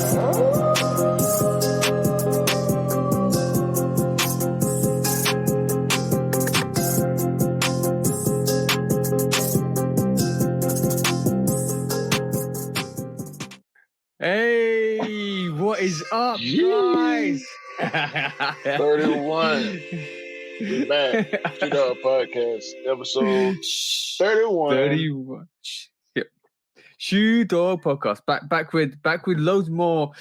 Hey, what is up, guys? 31. We're back. Shoot Up Podcast, episode 31. 31. Yep. Shoot Up Podcast. Back with loads more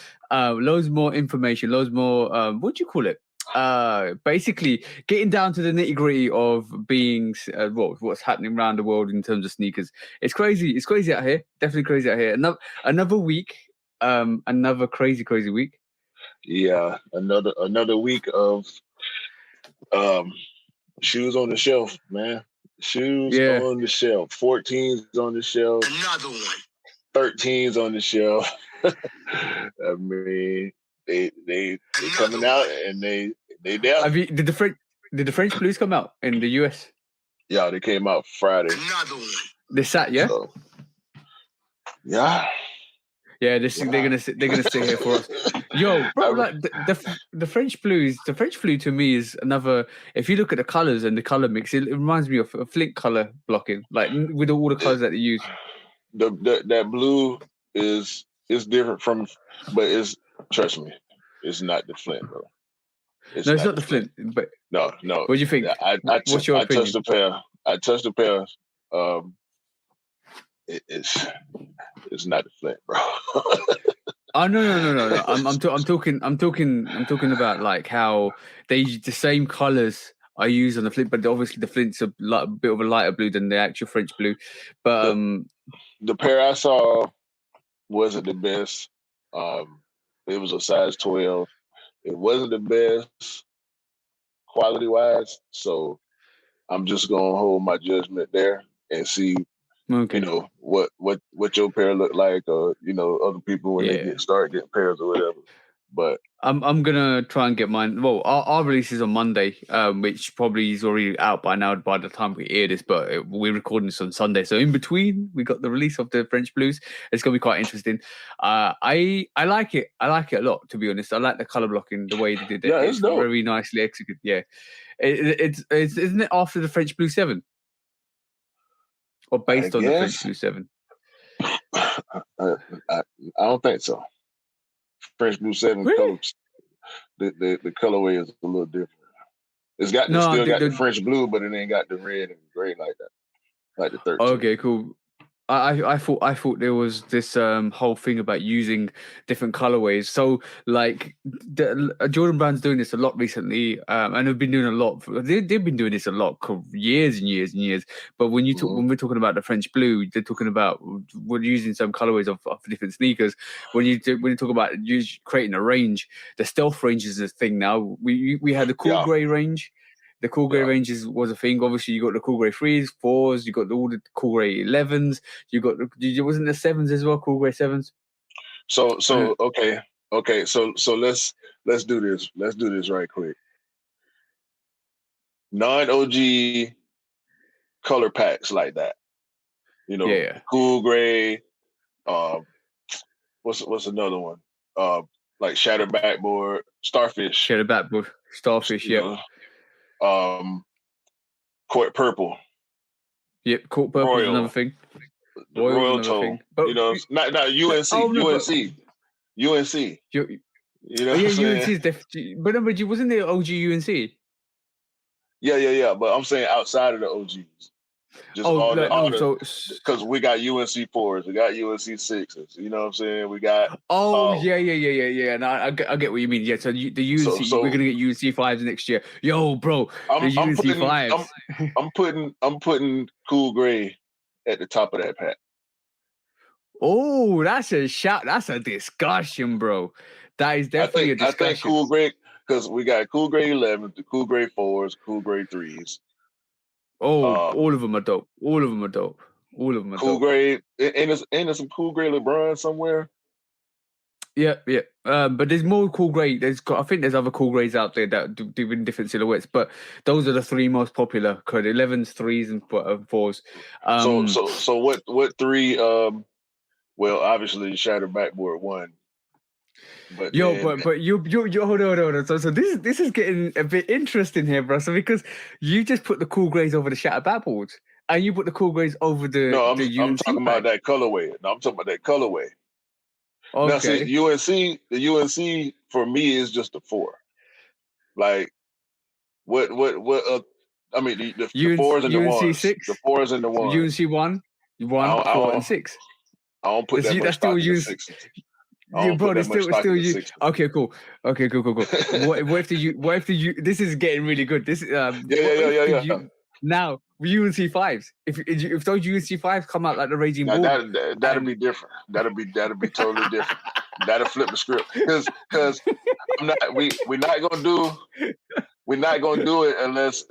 information, loads more what do you call it? Basically getting down to the nitty-gritty of being what's happening around the world in terms of sneakers. It's crazy out here. Definitely crazy out here. Another week. Another crazy week. Yeah, another week of shoes on the shelf, man. Shoes on the shelf. 14s on the shelf. Another one. 13s on the shelf. I mean, they coming out and they there. Did the French Blues come out in the US? Yeah, they came out Friday. Another one. They sat, yeah. So, yeah. Yeah, they're gonna sit here for us. Yo, bro, like the French Blues, the French Blue to me is another. If you look at the colors and the color mix, it reminds me of a Flint color blocking, like with all the colors that they use. That blue is different from, but trust me, it's not the Flint, bro. It's not the Flint. But no. What do you think? What's your opinion? I touched the pair. It's not the Flint, bro. Oh no! I'm talking about like how they use the same colors I use on the Flint, but obviously the Flint's a bit of a lighter blue than the actual French Blue. But the pair I saw wasn't the best. It was a size 12. It wasn't the best quality wise, so I'm just gonna hold my judgment there and see. Okay. You know what your pair look like, or other people when they start getting pairs or whatever. But I'm gonna try and get mine. Well, our release is on Monday, which probably is already out by now by the time we air this. But we're recording this on Sunday, so in between we got the release of the French Blues. It's gonna be quite interesting. I like it. I like it a lot, to be honest. I like the color blocking, the way they did it. Yeah, it's dope. Very nicely executed. Yeah, it's isn't it after the French Blue 7? Or based on the French Blue 7? I don't think so. French Blue 7 colors, the colorway is a little different. It's got still got the French Blue, but it ain't got the red and gray like that, like the 13. Okay, cool. I thought there was this whole thing about using different colorways. So like Jordan Brand's doing this a lot recently, and they've been doing a lot. They've been doing this a lot for years and years and years. But when when we're talking about the French Blue, they're talking about we're using some colorways of different sneakers. When you talk about creating a range, the stealth range is a thing now. We had the cool gray range. The cool grey ranges was a thing. Obviously, you got the cool grey 3s, 4s. You got all the cool grey 11s. You got wasn't the 7s as well? Cool grey 7s. So okay. So let's do this. Let's do this right quick. Non-OG color packs like that. Cool grey. What's another one? Like Shattered Backboard, Starfish. Shattered Backboard, Starfish. Yeah. Court Purple. Yep, Court Purple is another thing. Royal Toe. But, not UNC. UNC. UNC. UNC is definitely. But remember, wasn't there OG UNC? Yeah. But I'm saying outside of the OGs. Because we got UNC 4s, we got UNC 6s. You know what I'm saying? We got. Yeah. No, I get what you mean. Yeah, so the UNC, we're gonna get UNC 5s next year. Yo, bro, UNC 5s. I'm putting Cool Grey at the top of that pack. Oh, that's a shout. That's a discussion, bro. That is definitely a discussion. I think Cool Grey, because we got Cool Grey 11s, the Cool Grey 4s, Cool Grey 3s. All of them are dope. All of them are dope. Cool Grey, and there's some Cool Grey LeBron somewhere. Yeah. But there's more Cool Grey. I think there's other Cool Greys out there that do in different silhouettes. But those are the three most popular: 11s, 3s, and 4s. So what three? Well, obviously Shattered Backboard 1. But Yo, then but you hold on, hold on. So this is getting a bit interesting here, bro. So because you just put the cool grays over the Shatter Battles, and you put the cool grays over the no, I'm UNC talking about pack. that colorway. No, I'm talking about that colorway. Now, see, Okay. the UNC for me is just a 4. Like, what? I mean, the fours and the UNC ones, the 6, fours and the ones. UNC 1, I 1, don't, I 4, and don't, 6. I don't put that much That's stock still in the UNC. sixes. I Yeah, don't bro, put that there's much still stock in the you. sixes. Okay, cool. Okay, cool. What if the this is getting really good. This what if the Yeah. now UNC 5s? If those UNC 5s come out like the Raging Now Bull, that'll be different. That'll be totally different. That'll flip the script because I'm not. We're not gonna do it unless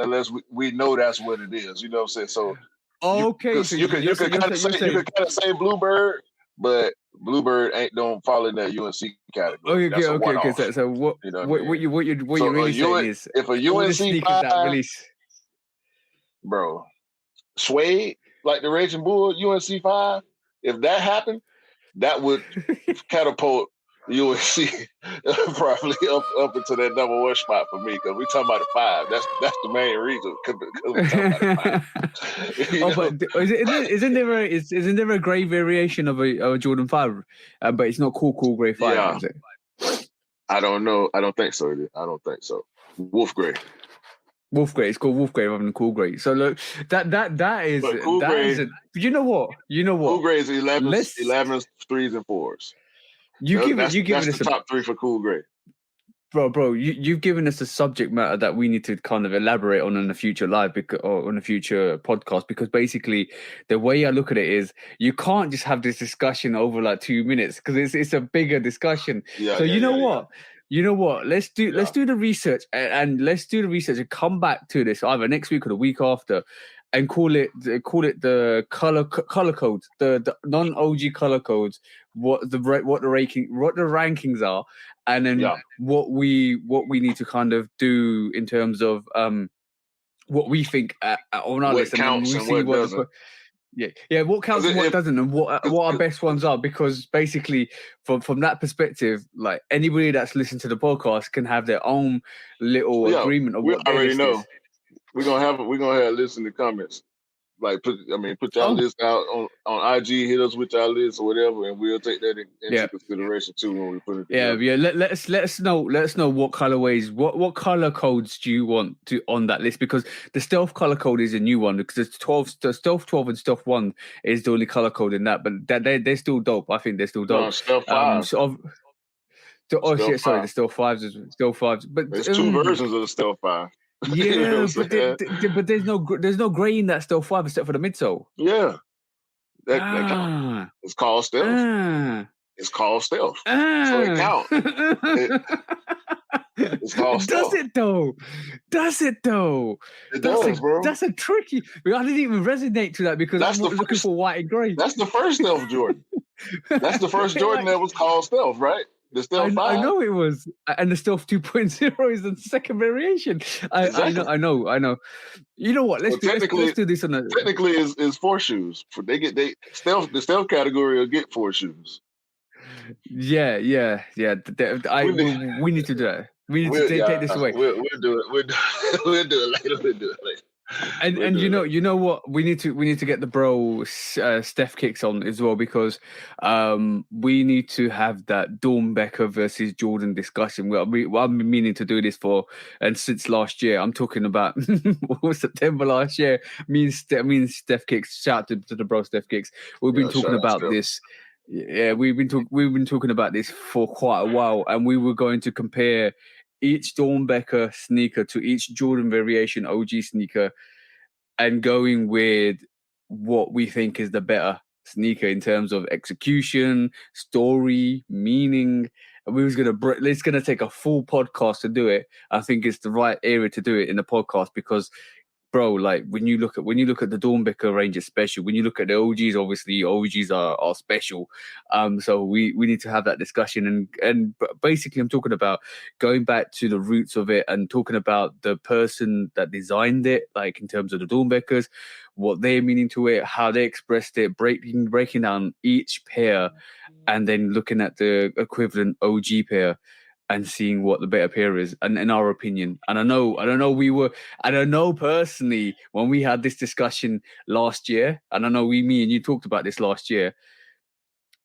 we know that's what it is. You know what I'm saying? So okay, so you could kind of saying say Bluebird, but Bluebird don't fall in that UNC category. That's a one okay. off. So You know what I mean? what you're So really saying is if a all the UNC sneakers that 5, release. bro, suede like the Raging Bull UNC 5, if that happened, that would catapult UNC probably up into that number 1 spot for me because we talking about a 5. That's the main reason because we talking about a 5. But isn't there a grey variation of a Jordan 5, but it's not cool grey 5, Yeah, is it? I don't know. I don't think so. I don't think so. Wolf Gray. Wolf grey. It's called Wolf grey rather than cool grey. So look, that is But cool gray. You know what? Cool Gray is 11s, Let's 11s, 3s, and 4s. That's the top 3 for Cool Gray. Bro, you've given us a subject matter that we need to kind of elaborate on in a future live or on a future podcast, because basically the way I look at it is you can't just have this discussion over like 2 minutes because it's a bigger discussion. So you know what? You know what? Let's do the research and let's do the research and come back to this either next week or the week after, and call it the color codes, the non OG color codes, what the rankings are, and then what we need to kind of do in terms of what we think on our What list, and then counts we and see what what doesn't. what counts and what doesn't, and what our best ones are. Because basically, from that perspective, like anybody that's listened to the podcast can have their own little agreement of we what their already list know. is. We're gonna have listen to comments. Like put y'all list out on IG, hit us with y'all list or whatever, and we'll take that into consideration too when we put it together. Let us know what colorways, what color codes do you want to on that list, because the stealth color code is a new one, because the stealth 12 and stealth 1 is the only color code in that, but they're still dope. I think they're still dope. No, stealth 5. The stealth 5s, but there's 2 versions of the stealth 5. Yeah, you know but there's no gray in that stealth 5 except for the midsole. Yeah, that counts. It's called stealth. It's called stealth, so it counts. It's called stealth. Does it though? It does, bro. That's a tricky. I didn't even resonate to that because I'm looking for white and gray. That's the first stealth Jordan. That's the first Jordan that was called stealth, right? The stealth 5. I know it was, and the stealth 2.0 is the second variation. Exactly. I know. You know what? Let's do this on a. Technically, is 4 shoes. The stealth category will get 4 shoes. Yeah. We need to do that. We need to take this away. We'll do it. We'll do it later. And you know what, we need to get the bro Steph Kicks on as well, because we need to have that Dornbecker versus Jordan discussion. I've been meaning to do this since last year. I'm talking about September last year. Me and Steph Kicks. Shout out to the bro Steph Kicks. We've been talking about this. Yeah, we've been talking about this for quite a while, and we were going to compare each Dornbecker sneaker to each Jordan variation OG sneaker, and going with what we think is the better sneaker in terms of execution, story, meaning. And it's gonna take a full podcast to do it. I think it's the right area to do it in the podcast because, bro, like when you look at the Dornbecker range is special. When you look at the OGs, obviously OGs are special. So we need to have that discussion, and basically I'm talking about going back to the roots of it and talking about the person that designed it, like in terms of the Dornbeckers. what they're meaning to it, how they expressed it, breaking down each pair, and then looking at the equivalent OG pair and seeing what the better pair is, and in our opinion. And I don't know personally when we had this discussion last year, and I know me and you talked about this last year.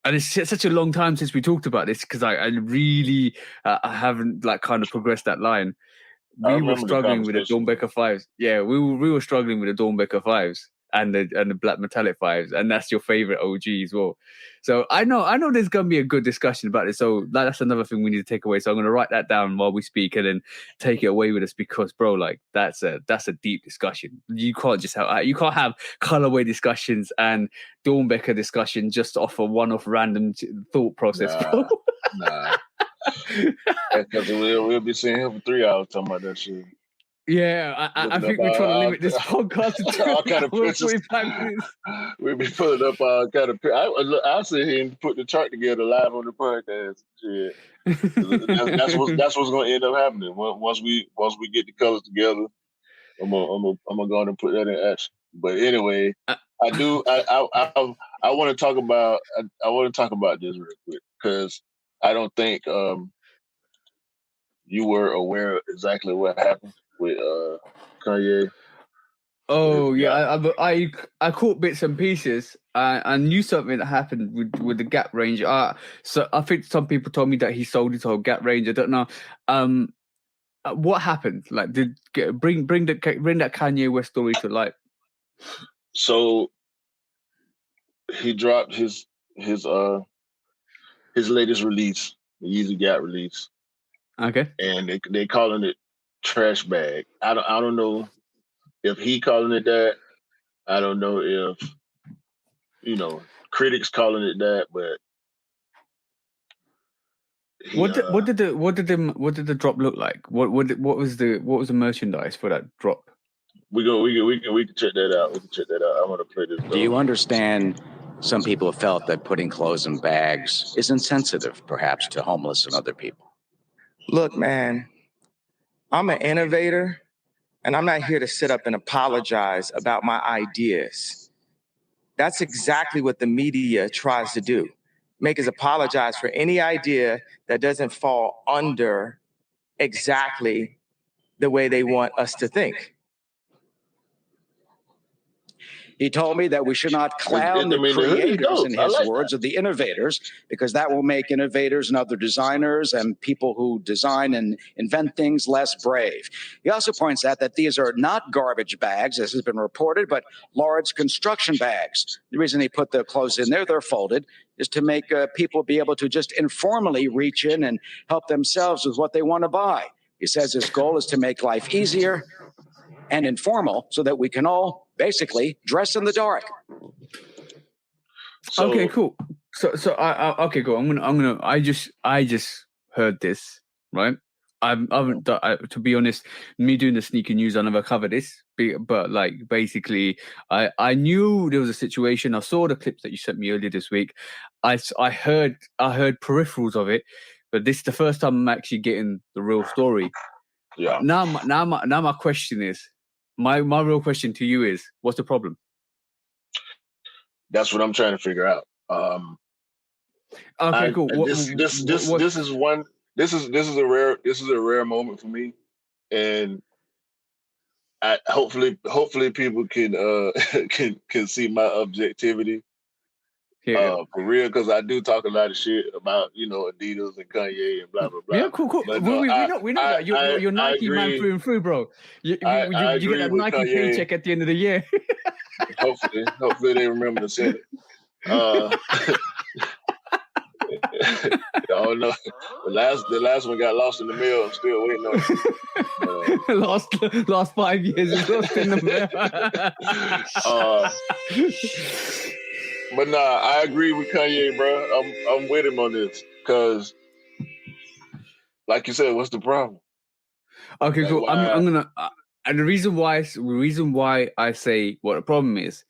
And it's such a long time since we talked about this because I really I haven't like kind of progressed that line. I We were remember the struggling with the conversation. Dornbecker fives. Yeah, we were struggling with the Dornbecker fives and the black metallic fives, and that's your favorite OG as well. So I know there's gonna be a good discussion about this. So that's another thing we need to take away. So I'm gonna write that down while we speak and then take it away with us because, bro, like that's a deep discussion. You can't have colorway discussions and Dornbecker discussion just off a one-off random thought process, bro. Nah. Because we'll be sitting here for 3 hours talking about that shit. Yeah, I think we're trying to limit this podcast to all kind of 45 minutes. We'll be pulling up all kind of. I'll sit here and put the chart together live on the podcast. Shit. That's what's going to end up happening once we get the colors together. I'm gonna go on and put that in action. But anyway, I want to talk about this real quick because I don't think you were aware exactly what happened with Kanye. Oh yeah, I caught bits and pieces. I knew something that happened with the Gap range. So I think some people told me that he sold his whole Gap range. I don't know. What happened? Like, bring that Kanye West story to light. So he dropped his latest release, the Yeezy Gap release. Okay. And they calling it trash bag. I don't know if he calling it that. I don't know if critics calling it that, but what did the drop look like? What was the merchandise for that drop? We can check that out. We can check that out. I'm gonna play this. Do you understand? Some people have felt that putting clothes in bags is insensitive, perhaps, to homeless and other people. Look, man, I'm an innovator, and I'm not here to sit up and apologize about my ideas. That's exactly what the media tries to do. Make us apologize for any idea that doesn't fall under exactly the way they want us to think. He told me that we should not clown the creators, in his words, or the innovators, because that will make innovators and other designers and people who design and invent things less brave. He also points out that these are not garbage bags, as has been reported, but large construction bags. The reason he put the clothes in there, they're folded, is to make people be able to just informally reach in and help themselves with what they want to buy. He says his goal is to make life easier and informal so that we can all basically dress in the dark. Okay, cool. So I okay, go. I just heard this, right? I haven't to be honest, me doing the sneaker news, I never covered this, but like basically I knew there was a situation. I saw the clips that you sent me earlier this week. I heard peripherals of it, but this is the first time I'm actually getting the real story. Yeah. Now my question is, my real question to you is, what's the problem? That's what I'm trying to figure out. Okay, cool. This is a rare moment for me, and hopefully people can see my objectivity. For real, because I do talk a lot of shit about Adidas and Kanye and blah blah blah. Yeah, cool. But we know that you're Nike man through and through, bro. You get that Nike Kanye, paycheck at the end of the year. hopefully they remember to send it. Oh no, the last one got lost in the mail. I'm still waiting on it. Last 5 years is lost in the mail. But nah, I agree with Kanye, bro. I'm with him on this because, like you said, what's the problem? Okay, cool. I'm gonna. And the reason why I say what the problem is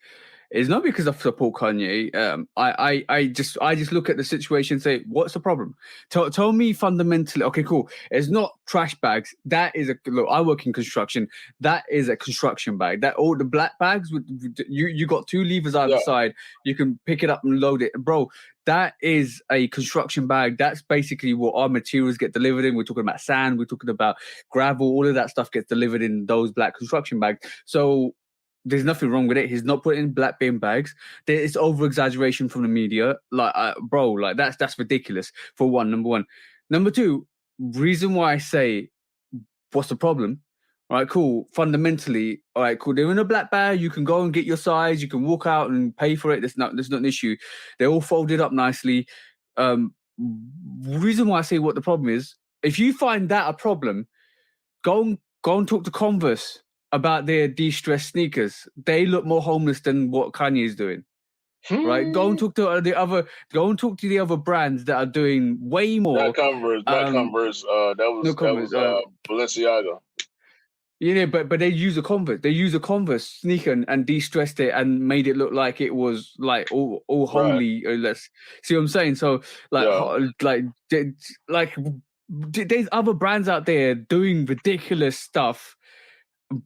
It's not because I support Kanye. I just look at the situation and say, what's the problem? Tell me fundamentally. Okay, cool. It's not trash bags. That is look. I work in construction. That is a construction bag. That all the black bags with you got 2 levers either side. You can pick it up and load it, bro. That is a construction bag. That's basically what our materials get delivered in. We're talking about sand. We're talking about gravel. All of that stuff gets delivered in those black construction bags. So there's nothing wrong with it. He's not putting in black bin bags. It's over exaggeration from the media. Like, bro, like that's ridiculous. For one, number one. Number two, reason why I say, what's the problem? All right, cool. Fundamentally, all right, cool. They're in a black bag. You can go and get your size. You can walk out and pay for it. There's not an issue. They're all folded up nicely. Reason why I say what the problem is, if you find that a problem, go and talk to Converse about their de-stress sneakers. They look more homeless than what Kanye is doing. Right? Go and talk to the other brands that are doing way more. Not Converse. That was Balenciaga. Yeah, but they use a Converse. They use a Converse sneaker and de-stressed it and made it look like it was like all holy. Let's see what I'm saying. So there's other brands out there doing ridiculous stuff.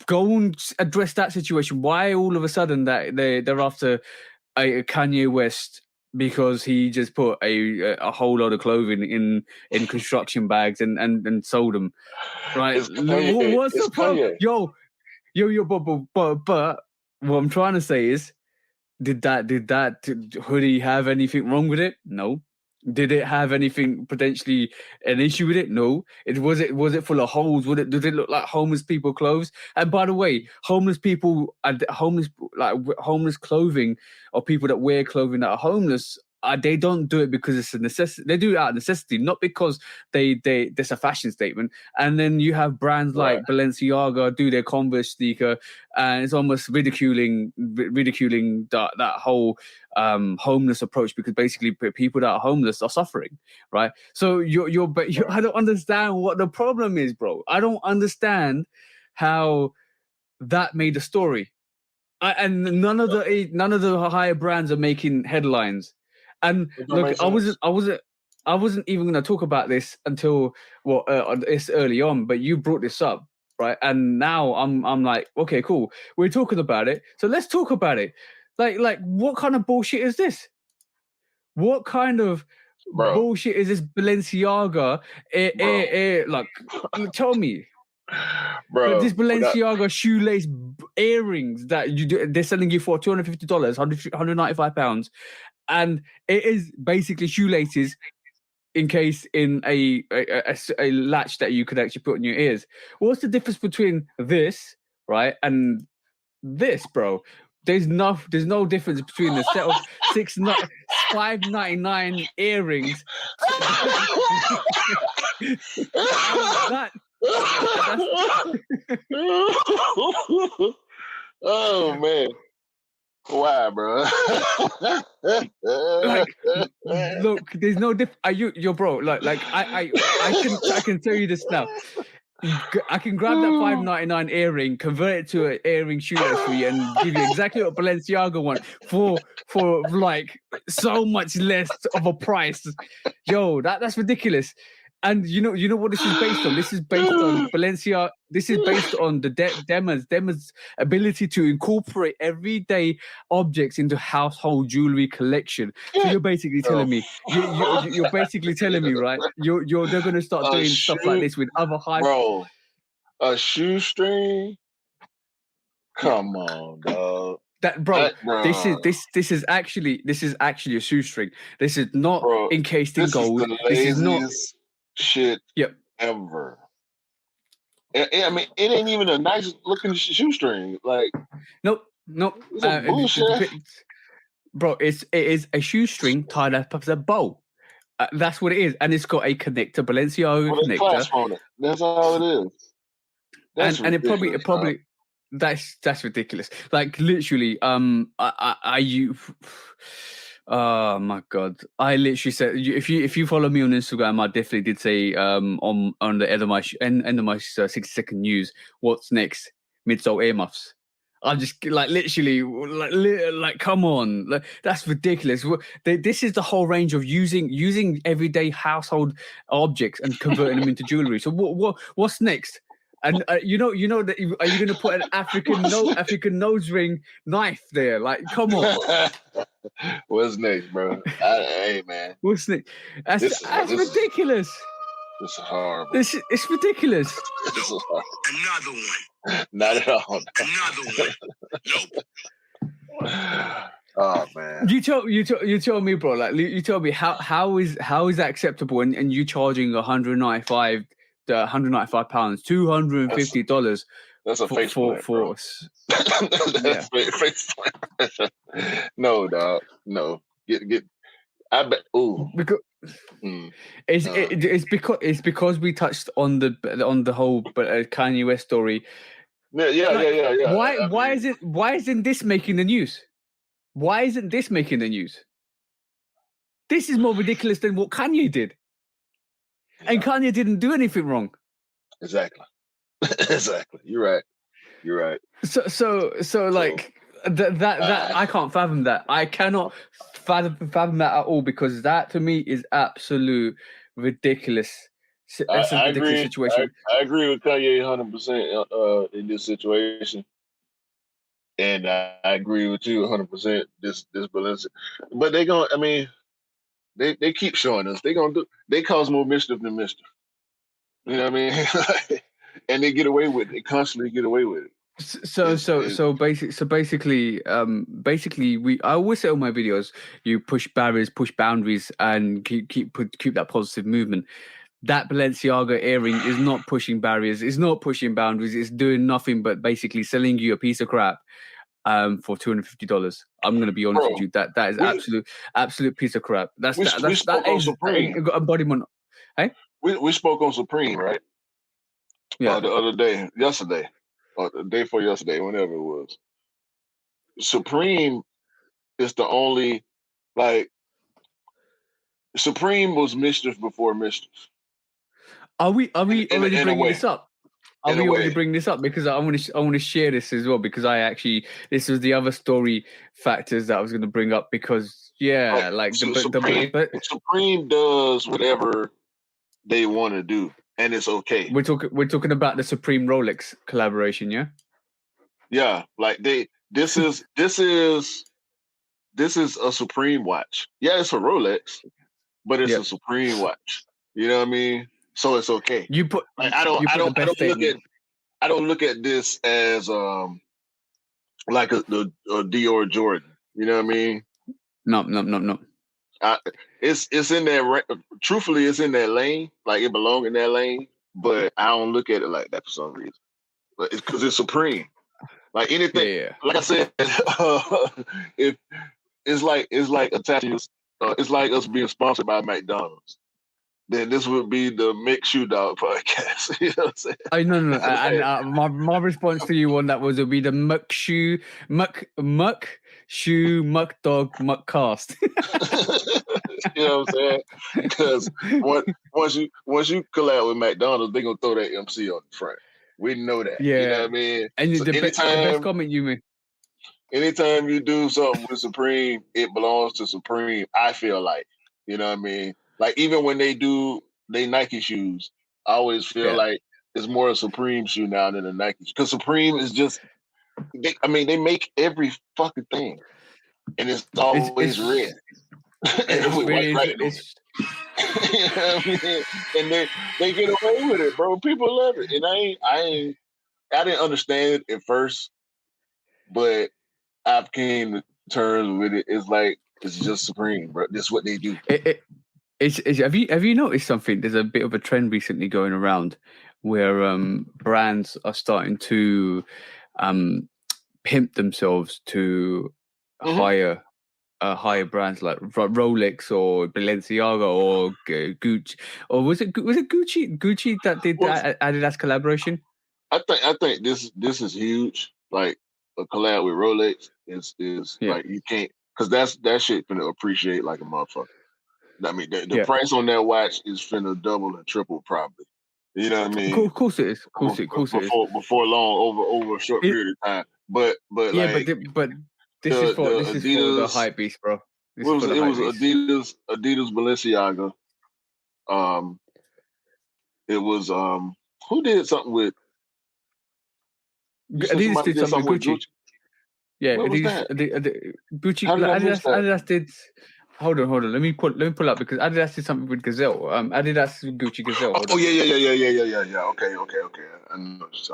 Go and address that situation. Why all of a sudden that they're after a Kanye West because he just put a whole lot of clothing in construction bags and sold them, right? What's the problem? Yo, but what I'm trying to say is, did that hoodie have anything wrong with it? No. Did it have anything potentially an issue with it? No. Was it full of holes? Did it look like homeless people clothes? And by the way, homeless people and homeless clothing or people that wear clothing that are homeless, they don't do it because it's a necessity. They do it out of necessity, not because there's a fashion statement. And then you have brands like Balenciaga do their Converse sneaker, and it's almost ridiculing that whole homeless approach, because basically people that are homeless are suffering, right? So I don't understand what the problem is, bro. I don't understand how that made a story, and none of the higher brands are making headlines. And look, I wasn't even going to talk about this until it's early on, but you brought this up, right? And now I'm like, okay, cool. We're talking about it, so let's talk about it. Like, what kind of bullshit is this? What kind of bullshit is this Balenciaga? Like, tell me. Bro, this Balenciaga shoelace earrings that they're selling you for $250, £195, and it is basically shoelaces encased in a latch that you could actually put in your ears. What's the difference between this, right, and this, bro? There's no difference between the set of $5.99 earrings. Oh man, why, bro? Like, look, there's no difference. Are you, bro? Like I can tell you this now. I can grab that $5.99 earring, convert it to an earring shoelace for you, and give you exactly what Balenciaga want for like so much less of a price. Yo, that's ridiculous. And you know what this is based on? This is based on Balenciaga. This is based on the Dema's ability to incorporate everyday objects into household jewelry collection. So you're basically telling me, you're basically telling me, right? They're going to start doing stuff like this with other high. Bro, a shoestring. Come on, dog. This is actually a shoestring. This is not encased in gold. This is not shit ever. I mean, it ain't even a nice looking shoestring. Like, nope. Bullshit. Bro, it is a shoestring tied up as a bow. That's what it is, and it's got a connector, Balenciaga connector. On it. That's all it is. And it probably that's ridiculous. Like, literally, oh my god! I literally said, if you follow me on Instagram, I definitely did say on the end of my 60-second news, what's next? Midsole earmuffs. I'm just like literally like come on, like that's ridiculous. This is the whole range of using everyday household objects and converting them into jewelry. So what's next? And you know that are you going to put an African nose ring knife there? Like come on. What's next, bro? Hey man, What's next? That's ridiculous. This is horrible. It's ridiculous. This is horrible. Another one. Not at all. Another one. Nope. Oh man. You tell me, bro. Like you tell me how is that acceptable? And you charging £195, $250. That's a face for us. That's face plant. No, dog. No. Get. I bet. Ooh. Because it's because we touched on the whole Kanye West story. Yeah. Why isn't this making the news? Why isn't this making the news? This is more ridiculous than what Kanye did. Yeah. And Kanye didn't do anything wrong. Exactly. You're right. So like that I can't fathom that. I cannot fathom that at all, because that to me is absolute ridiculous. That's a ridiculous situation. I agree with Kanye 100% in this situation. And I agree with you 100%. This balance, but they keep showing us. They cause more mischief than mischief. You know what I mean? And they get away with it. They constantly get away with it. So basically, I always say on my videos, you push barriers, push boundaries, and keep that positive movement. That Balenciaga earring is not pushing barriers, it's not pushing boundaries, it's doing nothing but basically selling you a piece of crap for $250. I'm going to be honest with you, that is absolute piece of crap. That is Supreme embodiment. Hey, we spoke on Supreme, right? Yeah, yesterday, or the day before yesterday, whenever it was. Supreme is the only, like, Supreme was mischief before mischief. Are we already bringing this up? Are we already bringing this up? Because I want to share this as well, because this was the other story factors that I was going to bring up, because Supreme does whatever they want to do, and it's okay. We're talking about the Supreme Rolex collaboration, yeah? Yeah, like this is a Supreme watch. Yeah, it's a Rolex, but it's a Supreme watch. You know what I mean? So it's okay. I don't look at this as like a Dior Jordan. You know what I mean? No. It's in that. Truthfully, it's in that lane. Like, it belongs in that lane. But I don't look at it like that for some reason. But it's because it's Supreme. Like anything. Like I said, if it's like attaching. It's like us being sponsored by McDonald's. Then this would be the Mick Shoe Dog podcast. You know what I'm saying? Oh, no. And my response to you on that was, it'll be the Muck Shoe Muck Dog Muck Cast. You know what I'm saying? Because once you collab with McDonald's, they're gonna throw that MC on the front. We know that. Yeah. You know what I mean? And so the best comment you made. Anytime you do something with Supreme, it belongs to Supreme. I feel like, you know what I mean? Like, even when they do they Nike shoes, I always feel like it's more a Supreme shoe now than a Nike, because Supreme is just, they make every fucking thing, and it's always red. And white writing. You know what I mean? And they get away with it, bro. People love it, and I didn't understand it at first, but I've came to terms with it. It's like, it's just Supreme, bro. This is what they do. Have you noticed something? There's a bit of a trend recently going around where brands are starting to pimp themselves to higher brands like Rolex or Balenciaga or Gucci, or was it Gucci that did that Adidas collaboration? I think this is huge. Like, a collab with Rolex is like, you can't, because that shit finna appreciate like a motherfucker. I mean, the price on that watch is finna double and triple probably. You know what I mean? Of course it is. Of course it is. Before long, over a short period of time. But yeah, like but this is for the hype beast, bro. It was Adidas, Balenciaga. It was who did something with? Adidas did something with Gucci. Yeah, what Adidas, was that? Gucci. How did I miss that? Adidas did. Hold on. Let me pull up because Adidas did something with Gazelle. Adidas Gucci Gazelle. Yeah. Okay. I know what you're talking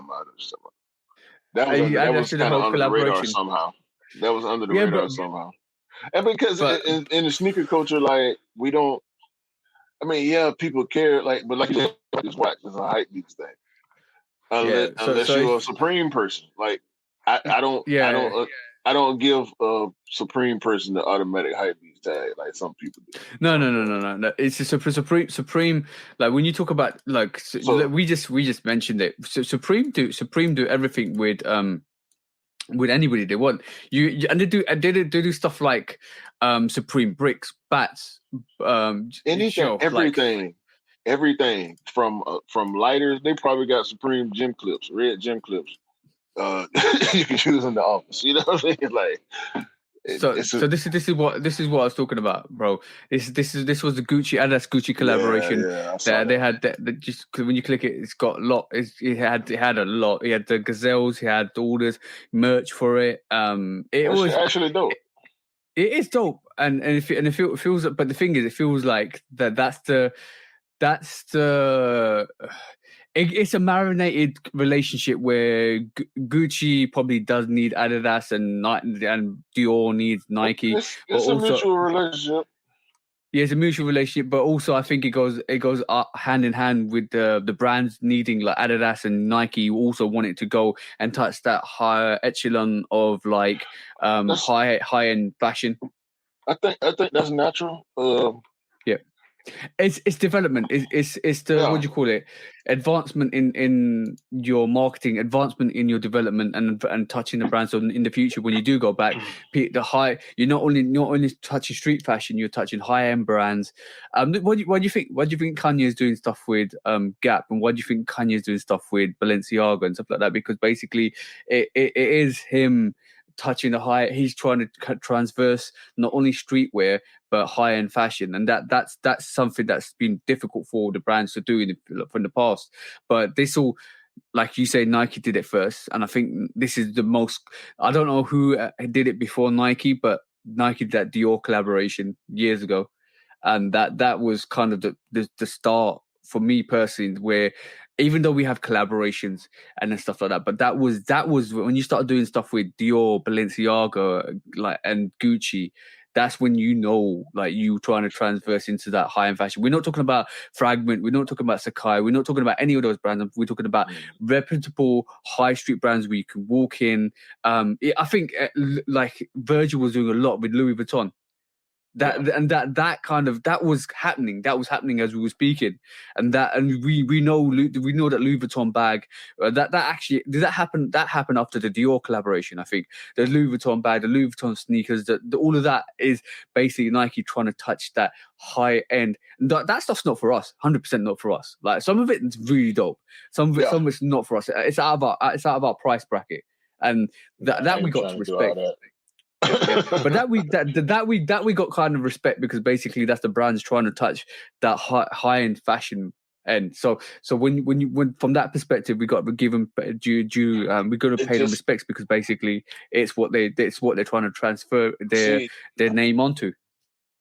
about. That was kind of under the radar somehow. That was under the radar somehow. And because in the sneaker culture, like we don't. I mean, yeah, people care, like, but like you said, it's whack. It's a hype beast thing. Unless you're a Supreme person, like I don't give a Supreme person the automatic hype beast tag like some people do. No. It's a Supreme. Like when you talk about like we just mentioned it. So Supreme do everything with anybody they want. And they do stuff like Supreme bricks, bats, everything from lighters. They probably got Supreme gym clips, red gym clips. You can use in the office. You know what I'm saying? Like, so this is what I was talking about, bro. This was the Adidas Gucci collaboration. They had that just when you click it, it's got a lot. It had a lot. He had the gazelles. He had all this merch for it. It was actually dope. It is dope, and it feels. But the thing is, it feels like that's the. It's a marinated relationship where Gucci probably does need Adidas and Dior needs Nike. It's a mutual relationship. Yeah, it's a mutual relationship, but also I think it goes hand in hand with the brands needing like Adidas and Nike. You also want it to go and touch that higher echelon of like high end fashion. I think that's natural. Yeah. It's development. It's the what do you call it? Advancement in your marketing, advancement in your development, and touching the brand. So in the future, when you do go back, you're not only touching street fashion, you're touching high end brands. What do you think? What do you think Kanye is doing stuff with Gap, and what do you think Kanye is doing stuff with Balenciaga and stuff like that? Because basically, it is him touching the high. He's trying to transverse not only streetwear but high-end fashion, and that's something that's been difficult for the brands to do from the past. But this all, like you say, Nike did it first, and I think this is the most. I don't know who did it before Nike, but Nike did that Dior collaboration years ago, and that was kind of the start for me personally, where even though we have collaborations and stuff like that, but that was when you start doing stuff with Dior, Balenciaga, like and Gucci. That's when like you trying to transverse into that high-end fashion. We're not talking about Fragment. We're not talking about Sakai. We're not talking about any of those brands. We're talking about reputable high street brands where you can walk in. I think like Virgil was doing a lot with Louis Vuitton. That was happening. That was happening as we were speaking, and we know that Louis Vuitton bag that actually did that happen. That happened after the Dior collaboration. I think the Louis Vuitton bag, the Louis Vuitton sneakers, all of that is basically Nike trying to touch that high end. That stuff's not for us. 100% not for us. Like some of it's really dope. Some of it's not for us. It's out of our price bracket, and that we got to respect. But that we got kind of respect because basically that's the brands trying to touch that high end fashion end. So when from that perspective we got to give them due. We got to pay them respects because basically it's what they're trying to transfer their name onto.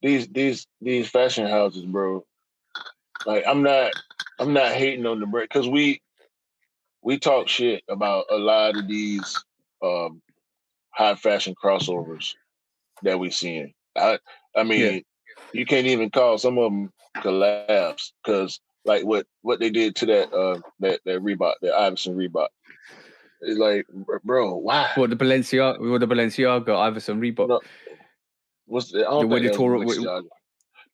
These fashion houses, bro. Like I'm not hating on the brand because we talk shit about a lot of these high fashion crossovers that we seeing. I mean, you can't even call some of them collabs because like what they did to that Reebok, that Iverson Reebok. It's like, bro, why? What the Balenciaga Iverson Reebok? No, what's the? I don't think that was Balenciaga.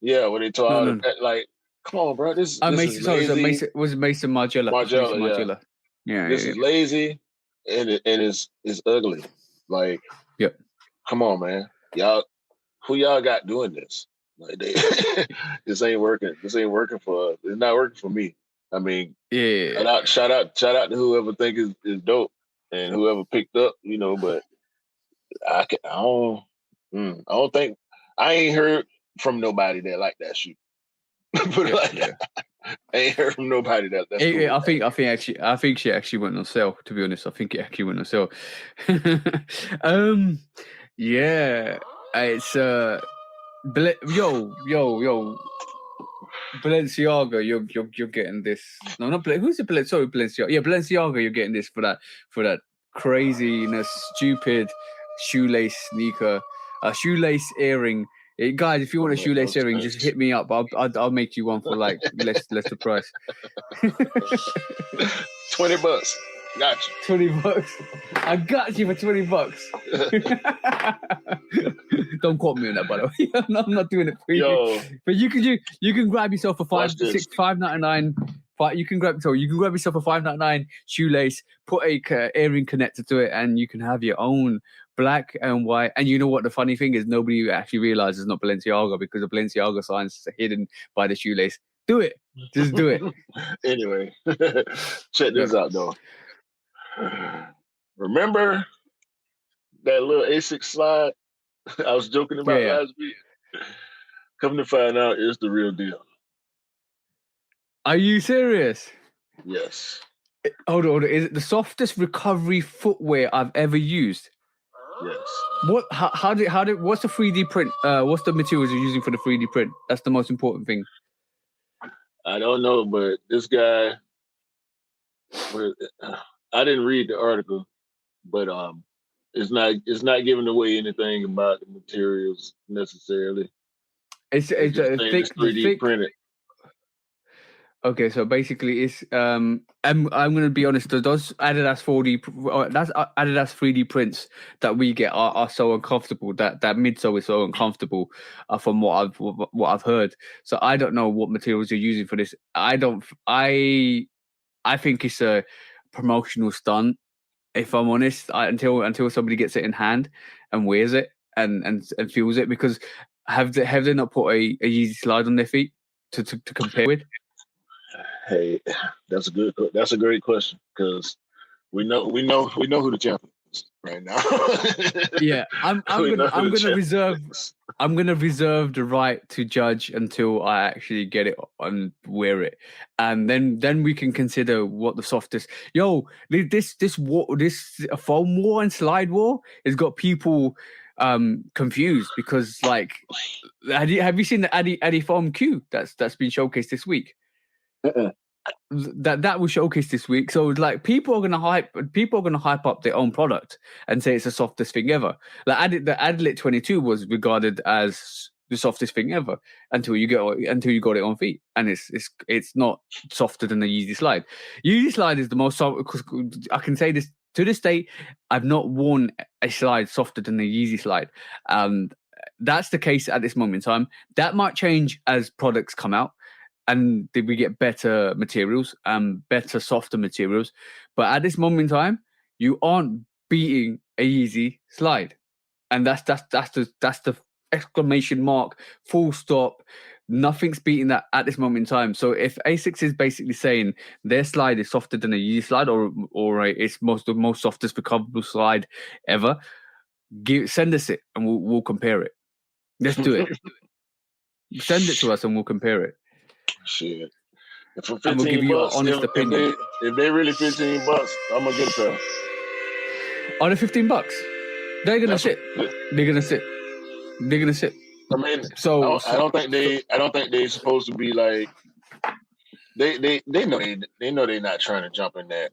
Yeah, when they tore out like, come on, bro, this is lazy. Was Mason Margiela? Margiela. Yeah. This is lazy and it's ugly. Like, come on, man. Y'all, who y'all got doing this? Like this ain't working. This ain't working for us. It's not working for me. I mean, Yeah. shout out to whoever think is dope and whoever picked up, but I don't think I ain't heard from nobody that like that shoe. Put it like that. I ain't heard from nobody that's cool. I think she actually went on sale, to be honest. I think it actually went on sale. Yeah. It's yo. Balenciaga, you're getting this. No, not who's it? Sorry, Balenciaga. Yeah, Balenciaga, you're getting this for that craziness, stupid shoelace sneaker, shoelace earring. Guys, if you want a shoelace earring, just hit me up. I'll make you one for like less the price. $20. Got you. $20. I got you for $20. Don't quote me on that, by the way. I'm not doing it for you. But you can grab yourself a $5.99. You can grab yourself a $5.99 shoelace, put a earring connector to it, and you can have your own black and white. And you know what the funny thing is? Nobody actually realizes it's not Balenciaga because the Balenciaga signs is hidden by the shoelace. Do it. Just do it. Anyway, check this out though. Remember that little ASIC slide I was joking about last week? Come to find out, it's the real deal. Are you serious? Yes. Hold on. Is it the softest recovery footwear I've ever used? Yes. What? How did? What's the 3D print? What's the materials you're using for the 3D print? That's the most important thing. I don't know, but this guy. I didn't read the article, but it's not giving away anything about the materials necessarily. It's a thick 3D printed. Okay, so basically, it's I'm gonna be honest. Those Adidas 3D prints that we get are so uncomfortable. That midsole is so uncomfortable, from what I've heard. So I don't know what materials you're using for this. I think it's a promotional stunt. If I'm honest, until somebody gets it in hand and wears it and feels it, because have they not put a Yeezy slide on their feet to compare with? Hey, that's a great question, because we know who the champion is right now. Yeah, I'm gonna reserve the right to judge until I actually get it and wear it, and then we can consider what the softest. This foam war and slide war has got people confused, because like, have you seen the Addy Foam Q that's been showcased this week? That was showcased this week. So like, people are gonna hype up their own product and say it's the softest thing ever. Like the Adlit 22 was regarded as the softest thing ever until you got it on feet, and it's not softer than the Yeezy Slide. Yeezy Slide is the most soft. I can say this to this day, I've not worn a slide softer than the Yeezy Slide. That's the case at this moment in time. That might change as products come out and we get better materials, better, softer materials. But at this moment in time, you aren't beating a Yeezy Slide. And that's the exclamation mark, full stop. Nothing's beating that at this moment in time. So if ASICS is basically saying their slide is softer than a Yeezy Slide, or it's the most softest recoverable slide ever, send us it and we'll compare it. Let's do it. Send it to us and we'll compare it. Shit. For and we'll give you your honest opinion. If they really $15, I'm gonna get them. Are they $15? They're gonna sit. They're gonna sit. They're gonna sit. I mean, so I don't think they're supposed to be like. They know they're not trying to jump in that.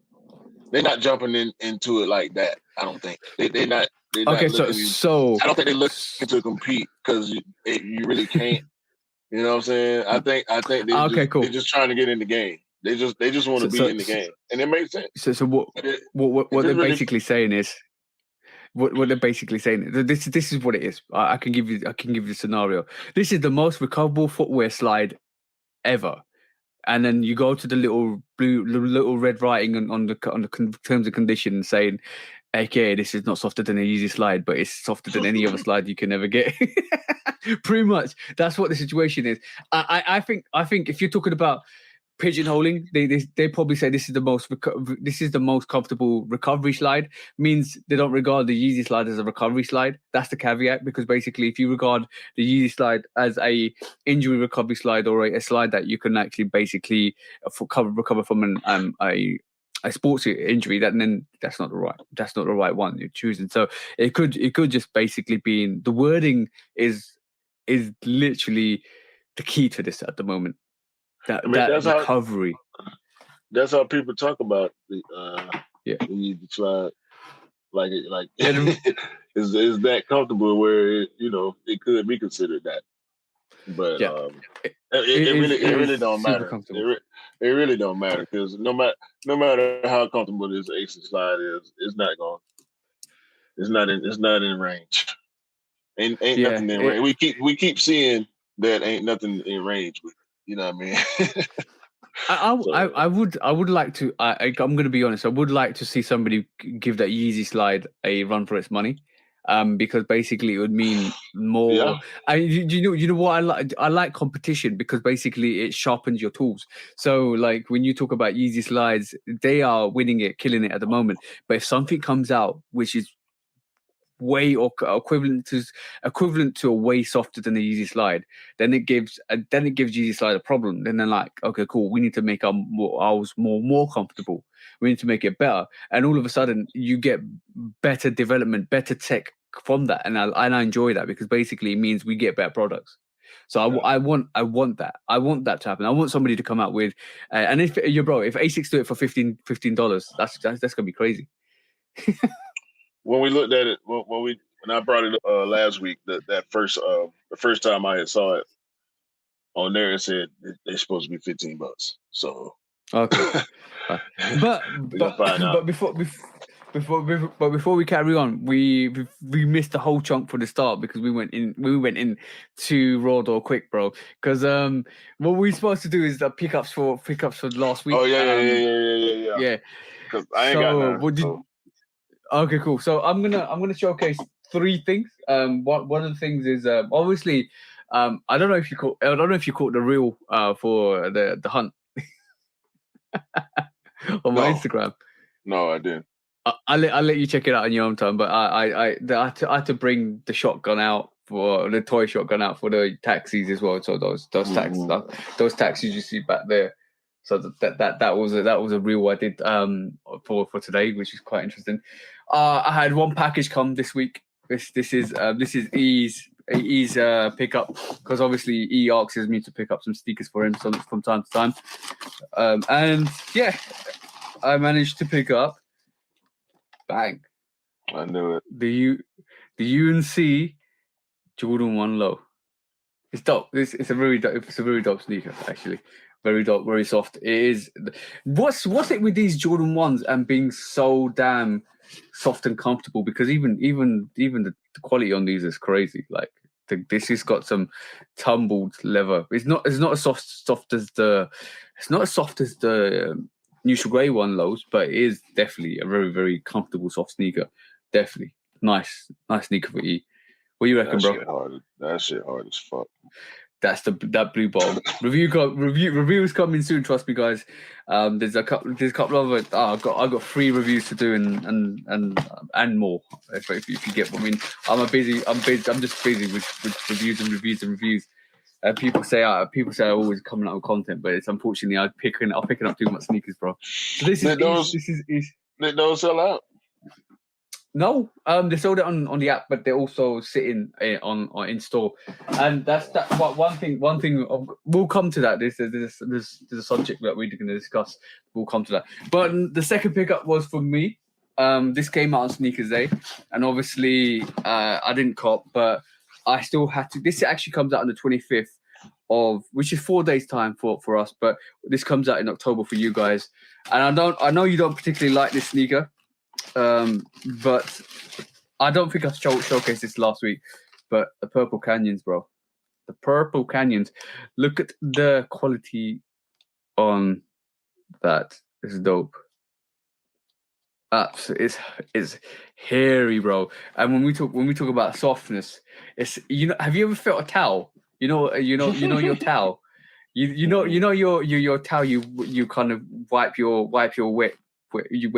They're not jumping into it like that. I don't think they're not. Okay, so I don't think they look to compete, because you really can't. You know what I'm saying? I think they're just trying to get in the game. They just want to be in the game, and it makes sense. So what they're basically saying is, what they're basically saying. This is what it is. I can give you the scenario. This is the most recoverable footwear slide ever, and then you go to the little red writing on the terms and conditions saying, "Okay, this is not softer than a Yeezy Slide, but it's softer than any other slide you can ever get." Pretty much, that's what the situation is. I think if you're talking about pigeonholing. They probably say this is the most comfortable recovery slide. Means they don't regard the Yeezy slide as a recovery slide. That's the caveat, because basically, if you regard the Yeezy slide as a injury recovery slide, or a slide that you can actually basically recover from a sports injury, then that's not the right one you're choosing. So it could just basically be the wording is literally the key to this at the moment. That that's recovery. That's how people talk about the slide. Like is that comfortable where it could be considered that. But it really don't matter. It really don't matter, because no matter how comfortable this Ace slide is, it's not in range. Ain't nothing in range. We keep seeing that ain't nothing in range with it. You know what I mean? I would like to. I'm going to be honest. I would like to see somebody give that Yeezy slide a run for its money, because basically it would mean more. Yeah. You know what I like? I like competition, because basically it sharpens your tools. So like when you talk about Yeezy slides, they are winning it, killing it at the moment. But if something comes out which is way or equivalent to a way softer than the Yeezy slide, then it gives Yeezy slide a problem. Then they're like, okay, cool, we need to make ours more comfortable. We need to make it better, and all of a sudden you get better development, better tech from that, and I enjoy that, because basically it means we get better products. So I want that. I want that to happen. I want somebody to come out with, and if ASICs do it for $15, that's gonna be crazy. When we looked at it, when I brought it up last week, the first time I had saw it on there, it said they're supposed to be $15. So okay, but before we carry on, we missed the whole chunk for the start, because we went in too raw or quick, bro. Because what we're supposed to do is the pickups for last week. Oh yeah. Yeah. Because I ain't got none. Okay, cool. So I'm gonna showcase three things. One of the things is obviously, I don't know if you caught the reel for the hunt on my Instagram. No, I didn't. I'll let you check it out in your own time. But I had to bring the shotgun out, for the toy shotgun out for the taxis as well. So those taxis you see back there. So that was a reel I did for today, which is quite interesting. I had one package come this week. This is E's pickup, because obviously E asks me to pick up some sneakers for him from time to time. And yeah, I managed to pick up. Bang! I knew it. The UNC Jordan 1 Low. It's dope. It's a very dope sneaker, actually. Very dope, very soft. It is. What's it with these Jordan 1s and being so damn soft and comfortable? Because even the quality on these is crazy. Like this has got some tumbled leather. It's not as soft as the neutral grey 1 Lows, but it is definitely a very, very comfortable soft sneaker. Definitely nice sneaker for E. What do you reckon, bro? That shit hard as fuck. That's that blue bottle. Reviews coming soon. Trust me, guys. There's a couple of it. I got 3 reviews to do and more. If you get what I mean. I'm just busy with reviews and reviews. People say I always coming out with content, but it's unfortunately I'm picking up too much sneakers, bro. So this is. They don't sell out. No, they sold it on the app, but they're also sitting on in store, and that's that. But one thing, we'll come to that. There's a subject that we're going to discuss. We'll come to that. But the second pickup was for me. This came out on Sneakers Day, and obviously I didn't cop, but I still had to. This actually comes out on the 25th which is 4 days time for us, but this comes out in October for you guys. And I know you don't particularly like this sneaker. But I don't think I showcased this last week. But the Purple Canyons, bro. The Purple Canyons. Look at the quality on that. It's dope. It's hairy, bro. And when we talk about softness, it's have you ever felt a towel? You know your towel. You know your towel you kind of wipe your wet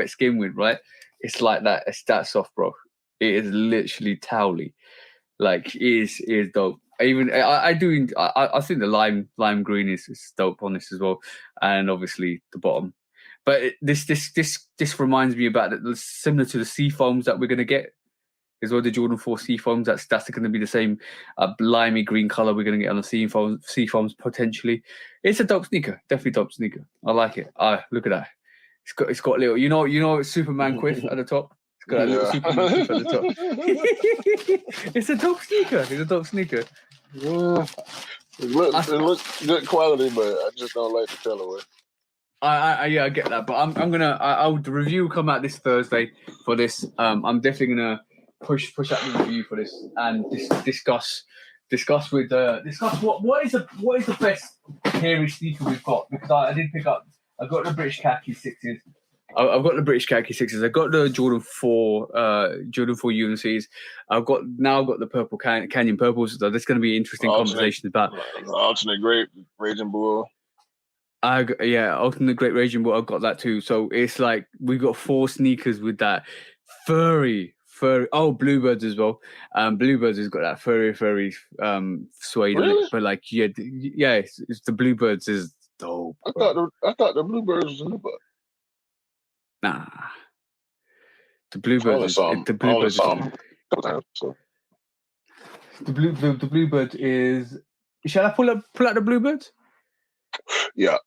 skin with, right? It's like that. It's that soft, bro. It is literally towely. Like it is dope. Even I think the lime green is dope on this as well, and obviously the bottom. But this reminds me about similar to the sea foams that we're gonna get as well. The Jordan 4 sea foams. That's going to be the same limey green color we're gonna get on the sea foams potentially. It's a dope sneaker, definitely dope sneaker. I like it. Look at that. It's got little Superman quiff at the top. It's got a little Superman quiff at the top. It's a dope sneaker. It's a dope sneaker. Yeah. It looks good quality, but I just don't like the colorway. I get that, but I'm gonna the review will come out this Thursday for this. I'm definitely gonna push out the review for this and discuss with what is the best hairy sneaker we've got, because I did pick up. I've got the British Khaki 6s. I've got the British Khaki 6s. I've got the Jordan 4 UNCs. I've got the purple Canyon purples. So there's going to be interesting conversations about alternate great Raging Bull. alternate great Raging Bull. I've got that too. So it's like we've got 4 sneakers with that furry. Oh, Bluebirds as well. Bluebirds has got that furry suede really? on it. But like it's the Bluebirds is dope. I thought the Bluebirds was in the book. Nah, the Bluebirds. The Bluebird is. Shall I pull out the Bluebirds? Yeah.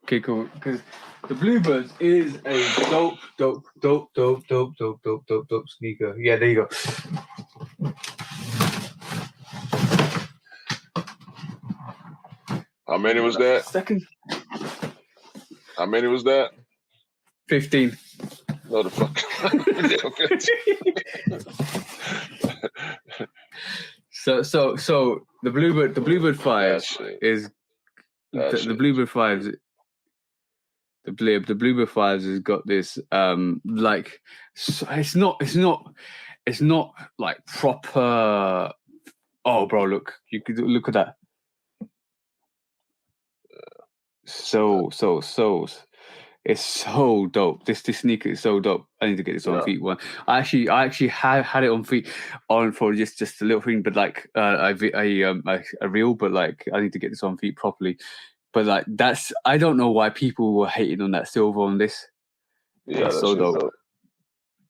Okay, cool. Because the Bluebirds is a dope sneaker. Yeah, there you go. How many was that? Second. How many was that? 15. No, the fuck. So the Bluebird 5 is the Bluebird 5s. The Bluebird 5s has got this like it's not like proper. Oh, bro, look! You could look at that. So it's so dope. This sneaker is so dope. I need to get this on feet. One, I actually had it on feet for just a little thing, but like a reel. But like I need to get this on feet properly. But like I don't know why people were hating on that silver on this. Yeah, that's so dope.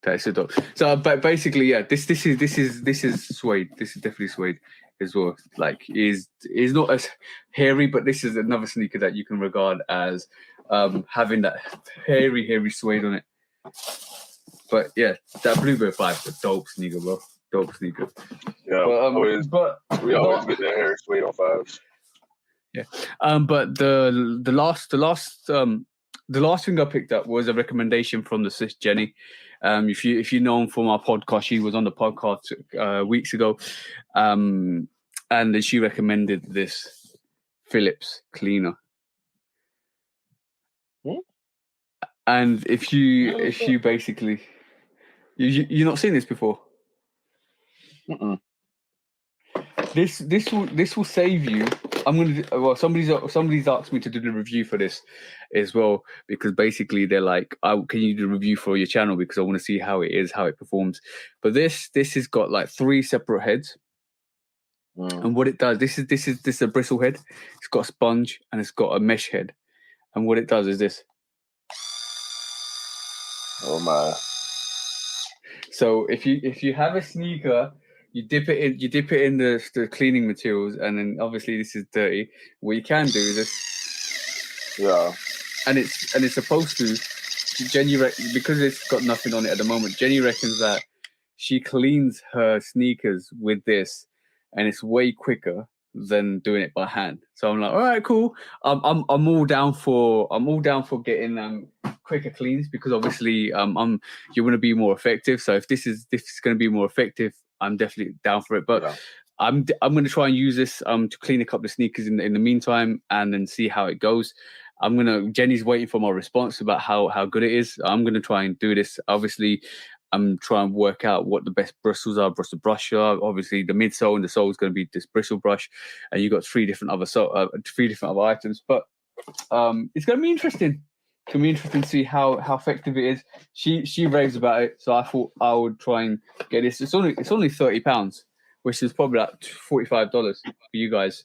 That's so dope. So, but basically, yeah, this is suede. This is definitely suede as well. Like, is not as hairy, but this is another sneaker that you can regard as having that hairy suede on it. But yeah, that Bluebird 5 is a dope sneaker, bro. Dope sneaker. Yeah, we always get that hairy suede on 5s. Yeah, but the last thing I picked up was a recommendation from the sis Jenny. If you know him from our podcast, she was on the podcast weeks ago, and then she recommended this Phillips cleaner. And if you basically you're not seen this before. Mm-mm. This will save you. I'm gonna. Well, somebody's asked me to do the review for this as well, because basically they're like, "Can you do a review for your channel?" Because I want to see how it performs. But this has got like 3 separate heads, and what it does. This is a bristle head. It's got a sponge and it's got a mesh head, and what it does is this. Oh my! So if you have a sneaker. You dip it in the cleaning materials, and then obviously this is dirty. What you can do is this. Yeah. And it's supposed to. Jenny because it's got nothing on it at the moment. Jenny reckons that she cleans her sneakers with this, and it's way quicker than doing it by hand. So I'm like, all right, cool. I'm all down for getting quicker cleans, because obviously you want to be more effective. So if this is going to be more effective, I'm definitely down for it. But yeah. I'm going to try and use this to clean a couple of sneakers in the meantime, and then see how it goes. Jenny's waiting for my response about how good it is. I'm going to try and do this. Obviously, I'm trying to work out what the best bristles are, brush are. Obviously, the midsole and the sole is going to be this bristle brush, and you got three different other items. But it's going to be interesting. It's going to be interesting to see how effective it is. She raves about it, so I thought I would try and get this. It's only £30, which is probably like $45 for you guys.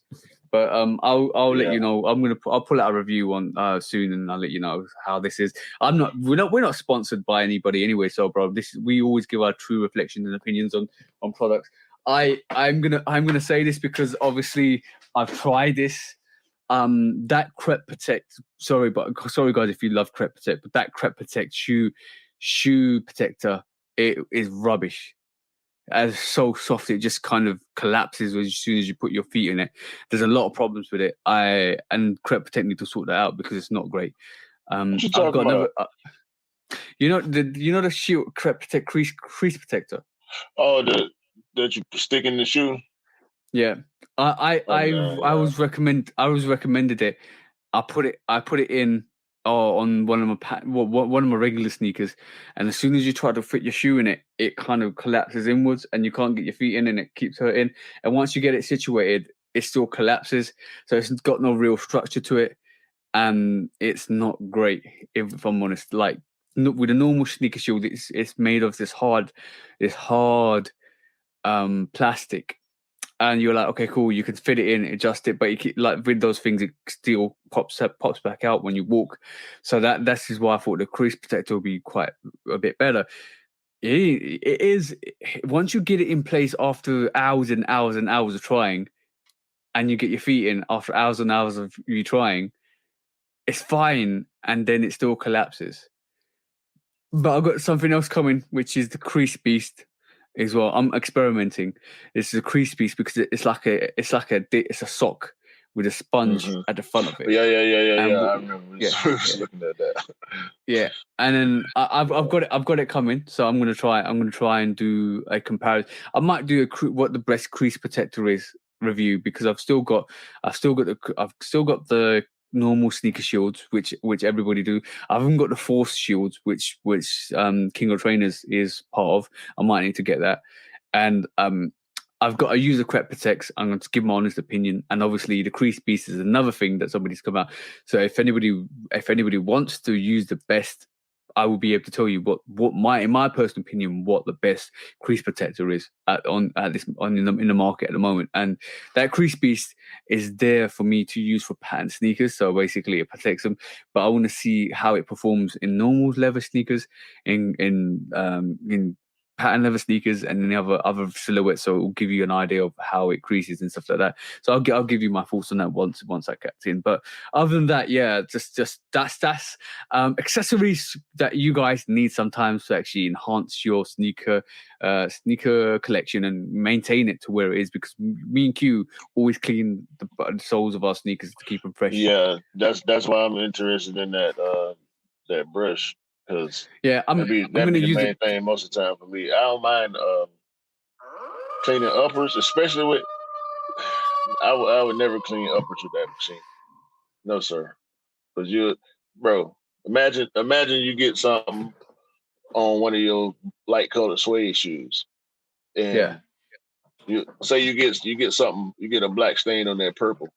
But I'll let you know. I'll pull out a review on soon, and I'll let you know how this is. We're not sponsored by anybody anyway. So, bro, we always give our true reflections and opinions on products. I'm gonna say this because obviously I've tried this. That Crep Protect. Sorry guys if you love Crep Protect, but that Crep Protect shoe protector, it is rubbish. As so soft, it just kind of collapses as soon as you put your feet in it. There's a lot of problems with it. And Crep Protect need to sort that out because it's not great. What you I've got talking about? the Shield Crep Protect crease protector. Oh, that you stick in the shoe. Yeah, I was recommended it. I put it in on one of my regular sneakers, and as soon as you try to fit your shoe in it, it kind of collapses inwards, and you can't get your feet in, and it keeps hurting. And once you get it situated, it still collapses, so it's got no real structure to it, and it's not great if I'm honest. Like with a normal sneaker shoe, it's made of this hard plastic. And you're like, okay, cool. You can fit it in, adjust it, but you keep, like with those things, it still pops back out when you walk. So that's why I thought the crease protector would be quite a bit better. It is once you get it in place after hours and hours and hours of trying, and you get your feet in after hours and hours of you trying, it's fine, and then it still collapses. But I've got something else coming, which is the crease beast. As well, I'm experimenting. This is a crease piece because it's a sock with a sponge at the front of it. Yeah. I remember looking at that. Yeah, and then I've got it coming. So I'm gonna try and do a comparison. I might do what the best crease protector is review because I've still got the normal sneaker shields, which everybody do. I haven't got the Force shields, which King of Trainers is part of. I might need to get that, and I've got a user Crep Protect. I'm going to give my honest opinion, and obviously the crease beast is another thing that somebody's come out. So if anybody wants to use the best, I will be able to tell you in my personal opinion, what the best crease protector is in the market at the moment. And that crease beast is there for me to use for pattern sneakers. So basically, it protects them. But I want to see how it performs in normal leather sneakers, in pattern leather sneakers, and in the other silhouettes. So it will give you an idea of how it creases and stuff like that. So I'll give you my thoughts on that once I get in. But other than that, yeah, just that's accessories that you guys need sometimes to actually enhance your sneaker collection and maintain it to where it is. Because me and Q always clean the soles of our sneakers to keep them fresh. Yeah, that's why I'm interested in that brush. Because I'm going to use the main thing most of the time for me. I don't mind cleaning uppers, especially with. I would never clean uppers with that machine. No, sir. Because imagine you get something on one of your light colored suede shoes, and you get something, you get a black stain on that purple.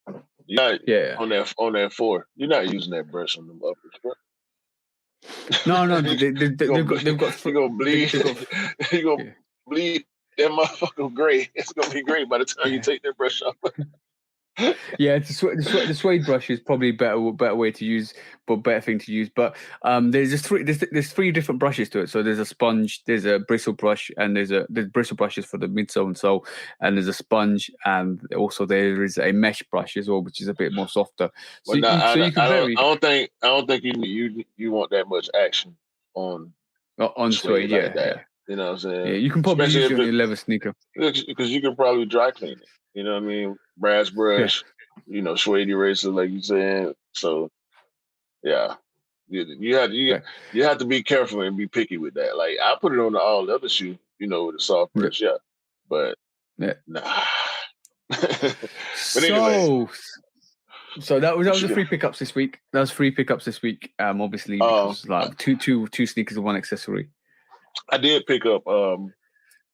You're not on that 4. You're not using that brush on them uppers, bro. No, they've got. You're gonna bleed. You're gonna bleed that motherfucker gray. It's gonna be gray by the time you take that brush off. Yeah, the suede brush is probably better way to use, but better thing to use. But there's three different brushes to it. So there's a sponge, there's a bristle brush, and there's bristle brushes for the midsole and sole, and there's a sponge, and also there is a mesh brush as well, which is a bit more softer. So, you can vary. I don't think you want that much action on suede, that. You know what I'm saying? Yeah, you can probably use it on your leather sneaker because you can probably dry clean it. You know what I mean? Brass brush, suede eraser, like you said. So, yeah, you have to be careful and be picky with that. Like I put it on all the other shoe, with a soft brush, but nah. But anyway. So that was the free pickups this week. Obviously because like two sneakers and one accessory. I did pick up.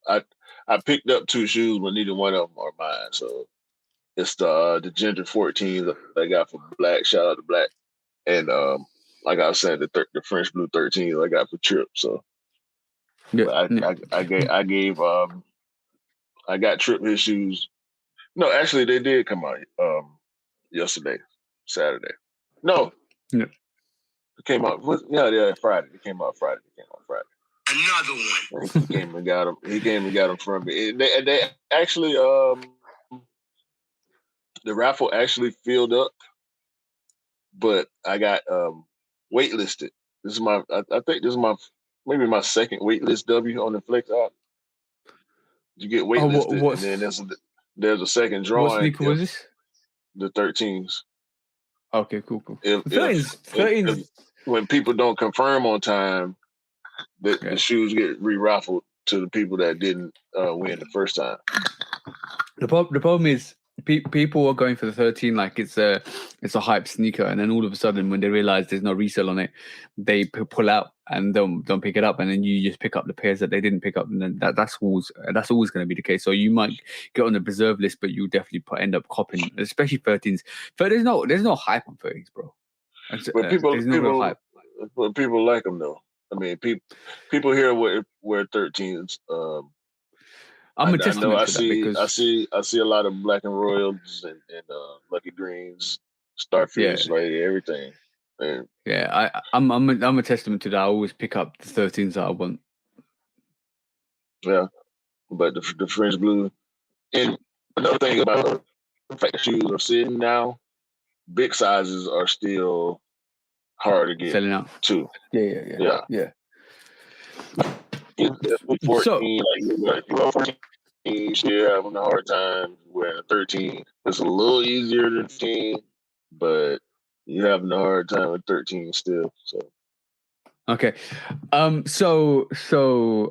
I picked up 2 shoes, but neither one of them are mine. So it's the Ginger 14s that I got for Black. Shout out to Black. And like I was saying, the French Blue 13s I got for Trip. So I got Trip his shoes. No, actually they did come out yesterday, Saturday. No. Yeah. It came out Friday. It came out Friday. Another one. He came and got them. He came and got them from me. And they actually the raffle actually filled up, but I got waitlisted. This is I think this is maybe my second waitlist W on the Flex app. You get waitlisted, and then there's a second drawing. What sneaker was this? The 13s. Okay, cool. If when people don't confirm on time, the shoes get re-raffled to the people that didn't win the first time. The problem is people are going for the 13 like it's a hype sneaker, and then all of a sudden when they realize there's no resale on it, they pull out and don't pick it up, and then you just pick up the pairs that they didn't pick up, and then that's always going to be the case. So you might get on the reserve list, but you definitely end up copying, especially 13s. But there's no hype on 13s, bro. But people hype. But people like them though. I mean, people here wear 13s. I'm a testament to that because I see a lot of Black and Royals and Lucky Greens, Starfish, like everything. And I'm a testament to that. I always pick up the 13s that I want. Yeah, but the French Blue. And another thing about the fact that shoes are sitting now, big sizes are still hard to get selling out too. Yeah. 14, like 14, you still having a hard time wearing 13. It's a little easier than 15, but you're having a hard time with 13 still. So okay, so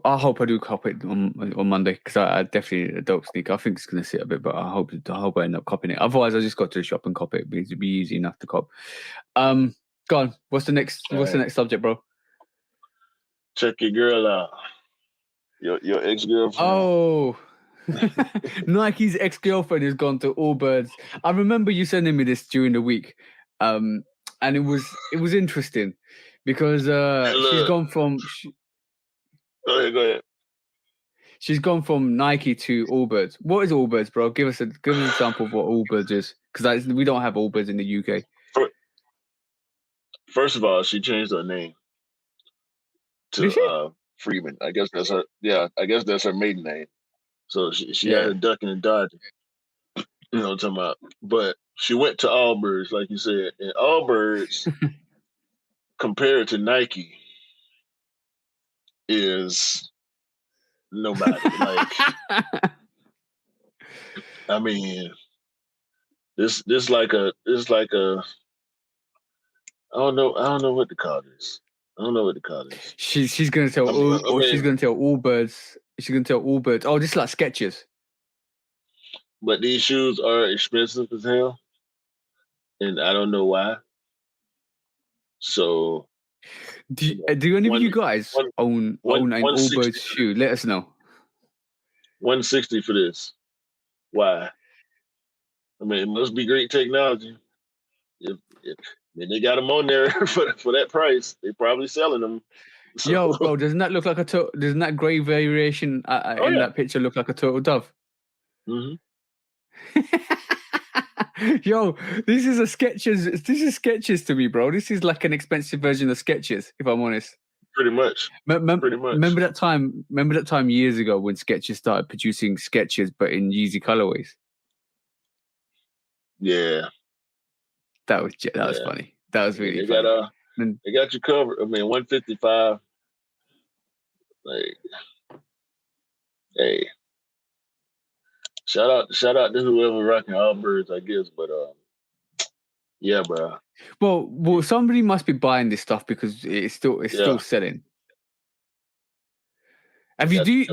I hope I do cop it on Monday, because I definitely a dope sneaker. I think it's gonna sit a bit, but I hope I end up copying it. Otherwise, I just got to the shop and cop it because it'd be easy enough to cop. Go on. What's the next subject, bro? Check your girl out. Your ex-girlfriend. Oh, Nike's ex-girlfriend has gone to Allbirds. I remember you sending me this during the week, and it was interesting because she's gone from. Go ahead. She's gone from Nike to Allbirds. What is Allbirds, bro? Give us an example of what Allbirds is, because we don't have Allbirds in the UK. First of all, she changed her name to Freeman. I guess that's her. Yeah, I guess that's her maiden name. So she had a ducking and dodging. You know what I'm talking about? But she went to Allbirds, like you said, and Allbirds compared to Nike is nobody. Like, I mean, this like a I don't know what to call this. She's gonna tell she's gonna tell Allbirds. She's gonna tell Allbirds. Oh, this is like Skechers. But these shoes are expensive as hell, and I don't know why. So, do any of you guys own an Allbirds shoe? Let us know. $160 for this. Why? I mean, it must be great technology. If they got them on there for that price, they probably selling them. So. Yo, bro, doesn't that look like doesn't that grey variation in that picture look like a turtle dove? Mm-hmm. Yo, this is Skechers. This is Skechers to me, bro. This is like an expensive version of Skechers, if I'm honest. Pretty much. Pretty much. Remember that time years ago when Skechers started producing Skechers, but in Yeezy colorways? Yeah. That was funny. That was really funny. They got you covered. I mean, $155. Like, hey, shout out to whoever rocking Allbirds, I guess. But yeah, bro. Well, somebody must be buying this stuff because it's still selling. Have you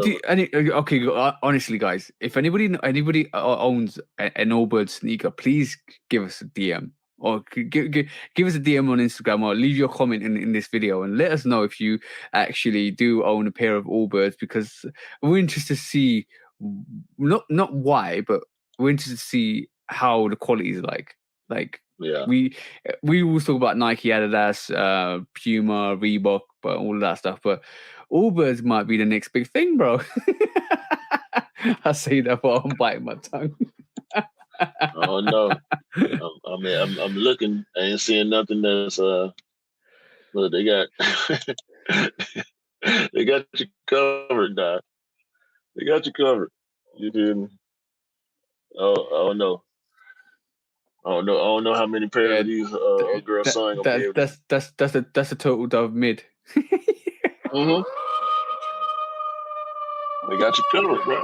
okay? Honestly, guys, if anybody owns an Allbirds sneaker, please give us a DM or give us a DM on Instagram, or leave your comment in this video, and let us know if you actually do own a pair of Allbirds, because we're interested to see not why, but we're interested to see how the quality is like. Like, Yeah. we always talk about Nike, Adidas, Puma, Reebok, but all of that stuff. But Allbirds might be the next big thing, bro. I say that while I'm biting my tongue. Oh no. I'm looking. I ain't seeing nothing that's look, they got they got you covered, Doc. They got you covered. You didn't. Oh no. I don't know how many pairs of these girls sewing gonna be able to. That's a total dove mid. Mm-hmm. They got you covered, bro.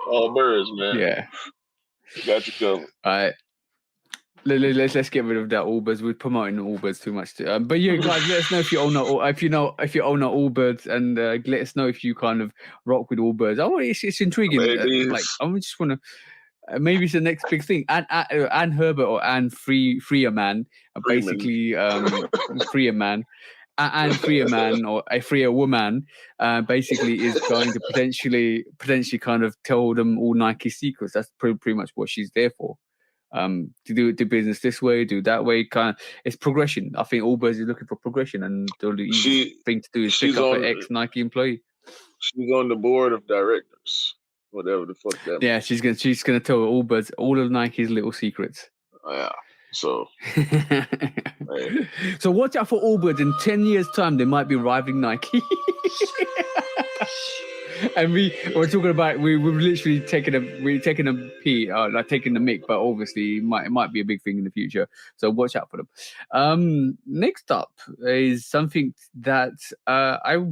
All birds, man. Yeah. They got you covered. All right. Let's get rid of that Allbirds. We're promoting Allbirds too much. But yeah, guys, let us know if you own if you own Allbirds, and let us know if you kind of rock with Allbirds. Oh, it's intriguing. Like, I just want to. Maybe it's the next big thing. Anne Herbert or Anne Freeman, basically Freer Man. Anne Freeman or a Freer woman, basically is going to potentially kind of tell them all Nike secrets. That's pretty much what she's there for. To do business this way, do that way. Kind of, it's progression. I think Allbirds is looking for progression, and the easiest thing to do is pick up an ex-Nike employee. She's on the board of directors, whatever the fuck that. Yeah, she's gonna tell Allbirds all of Nike's little secrets. Oh, yeah. So. So watch out for Allbirds. In 10 years' time, they might be rivaling Nike. And we're talking about we've literally taken a pee, like taking the mic, but obviously it might be a big thing in the future. So watch out for them. Next up is something that I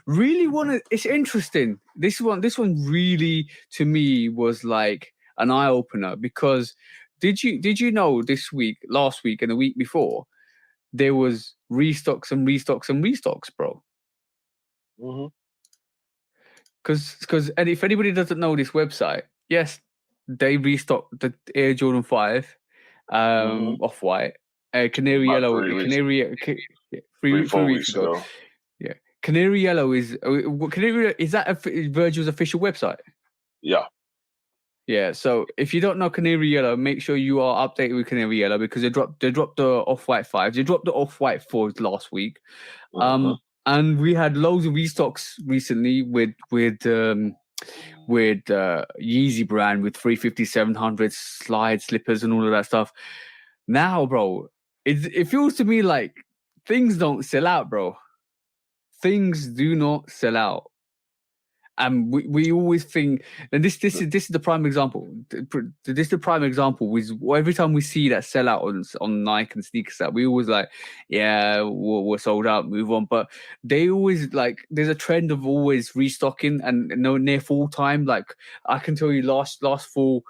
really want to. It's interesting. This one really to me was like an eye opener, because did you know last week and the week before, there was restocks, bro. Mm-hmm. Because and if anybody doesn't know this website, yes, they restocked the Air Jordan 5 off-white, canary yellow, three weeks ago. Yeah, canary yellow is that Virgil's official website? Yeah. Yeah, so if you don't know Canary Yellow, make sure you are updated with Canary Yellow, because they dropped the off-white 5s. They dropped the off-white 4s last week. And we had loads of restocks recently with Yeezy brand, with 350, 700 slide slippers and all of that stuff. Now, bro, it feels to me like things don't sell out, bro. Things do not sell out. And we always think, and this is the prime example. This is the prime example. Every time we see that sellout on Nike and sneakers, that we always like, yeah, we're sold out, move on. But they always like, there's a trend of always restocking, and no near full time. Like, I can tell you, last fall,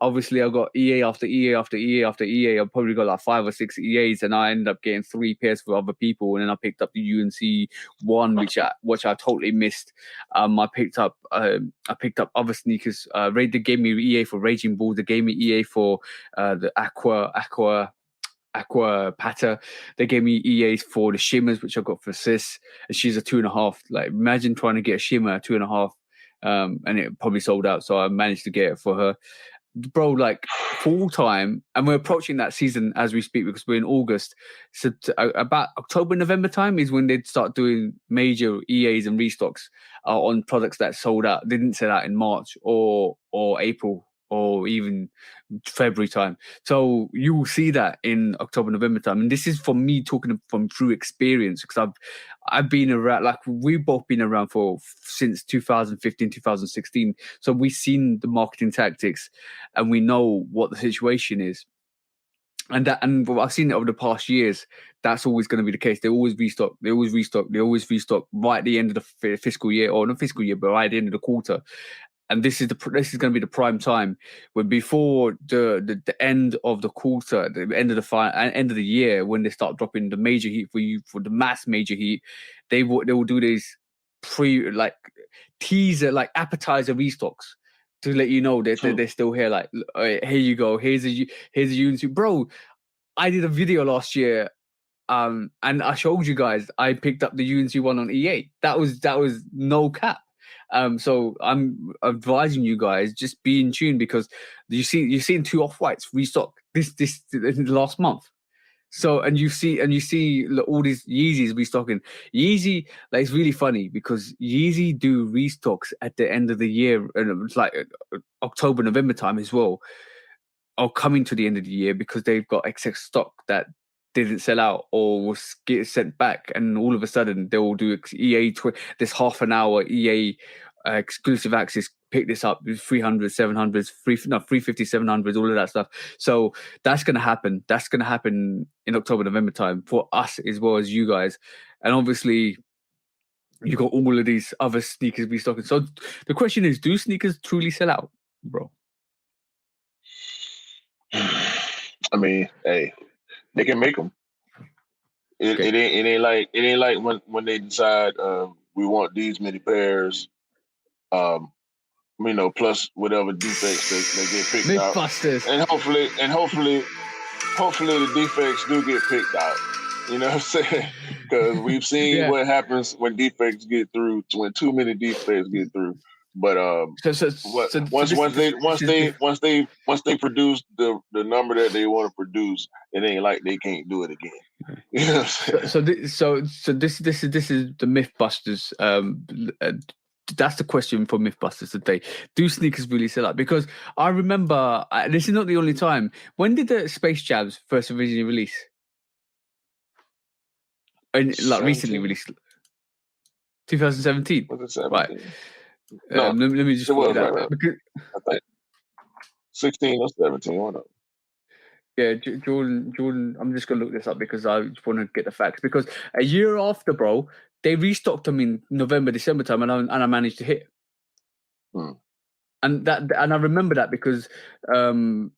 obviously I got EA after EA after EA after EA. I probably got like 5 or 6 EAs, and I ended up getting 3 pairs for other people. And then I picked up the UNC one, which I totally missed. I picked up other sneakers. They gave me EA for Raging Bull. They gave me EA for the Aqua Pata. They gave me EAs for the Shimmers, which I got for Sis, and she's a 2.5. Like, imagine trying to get a Shimmer at 2.5, and it probably sold out. So I managed to get it for her. Bro, like full time, and we're approaching that season as we speak, because we're in August. So about October, November time is when they'd start doing major EAs and restocks on products that sold out. They didn't sell out in March or April or even February time. So you will see that in October, November time. And this is for me talking from true experience, because I've been around, like we've both been around since 2015, 2016. So we've seen the marketing tactics, and we know what the situation is. And I've seen it over the past years. That's always going to be the case. They always restock right at the end of the fiscal year, or not fiscal year, but right at the end of the quarter. And this is going to be the prime time, when before the end of the quarter, the end of the year, when they start dropping the major heat for the mass major heat, they will do these teaser, like appetizer restocks, to let you know that they're still here. Like, here you go, here's a unit, bro. I did a video last year, and I showed you guys I picked up the UNC one on EA. That was no cap. So I'm advising you guys just be in tune, because you've seen 2 off-whites restock this in the last month. So and you see all these Yeezys restocking. Yeezy, like, it's really funny because Yeezy do restocks at the end of the year, and it's like October, November time as well, or coming to the end of the year, because they've got excess stock that didn't sell out or was get sent back, and all of a sudden they will do EA this half an hour EA exclusive access. Pick this up, 300, 700, 350, 700, all of that stuff. So that's going to happen. That's going to happen in October, November time for us as well as you guys. And obviously, you've got all of these other sneakers restocking. So the question is, do sneakers truly sell out, bro? I mean, hey, they can make them. It ain't like when they decide we want these many pairs, plus whatever defects they get picked out, and hopefully the defects do get picked out. You know what I'm saying? Because we've seen what happens when defects get through, when too many defects get through. But once they produce the number that they want to produce, it ain't like they can't do it again. You know what I'm saying? So this is the Mythbusters. That's the question for Mythbusters today. Do sneakers really sell out? Because I remember, this is not the only time. When did the Space Jams first originally release? And like recently released, 2017. Was it 17? Right. No, let me just put it out. Right. I think 16 or 17. One of them. Yeah, Jordan. I'm just gonna look this up because I just want to get the facts. Because a year after, bro, they restocked them in November, December time, and I managed to hit. And I remember that because I'm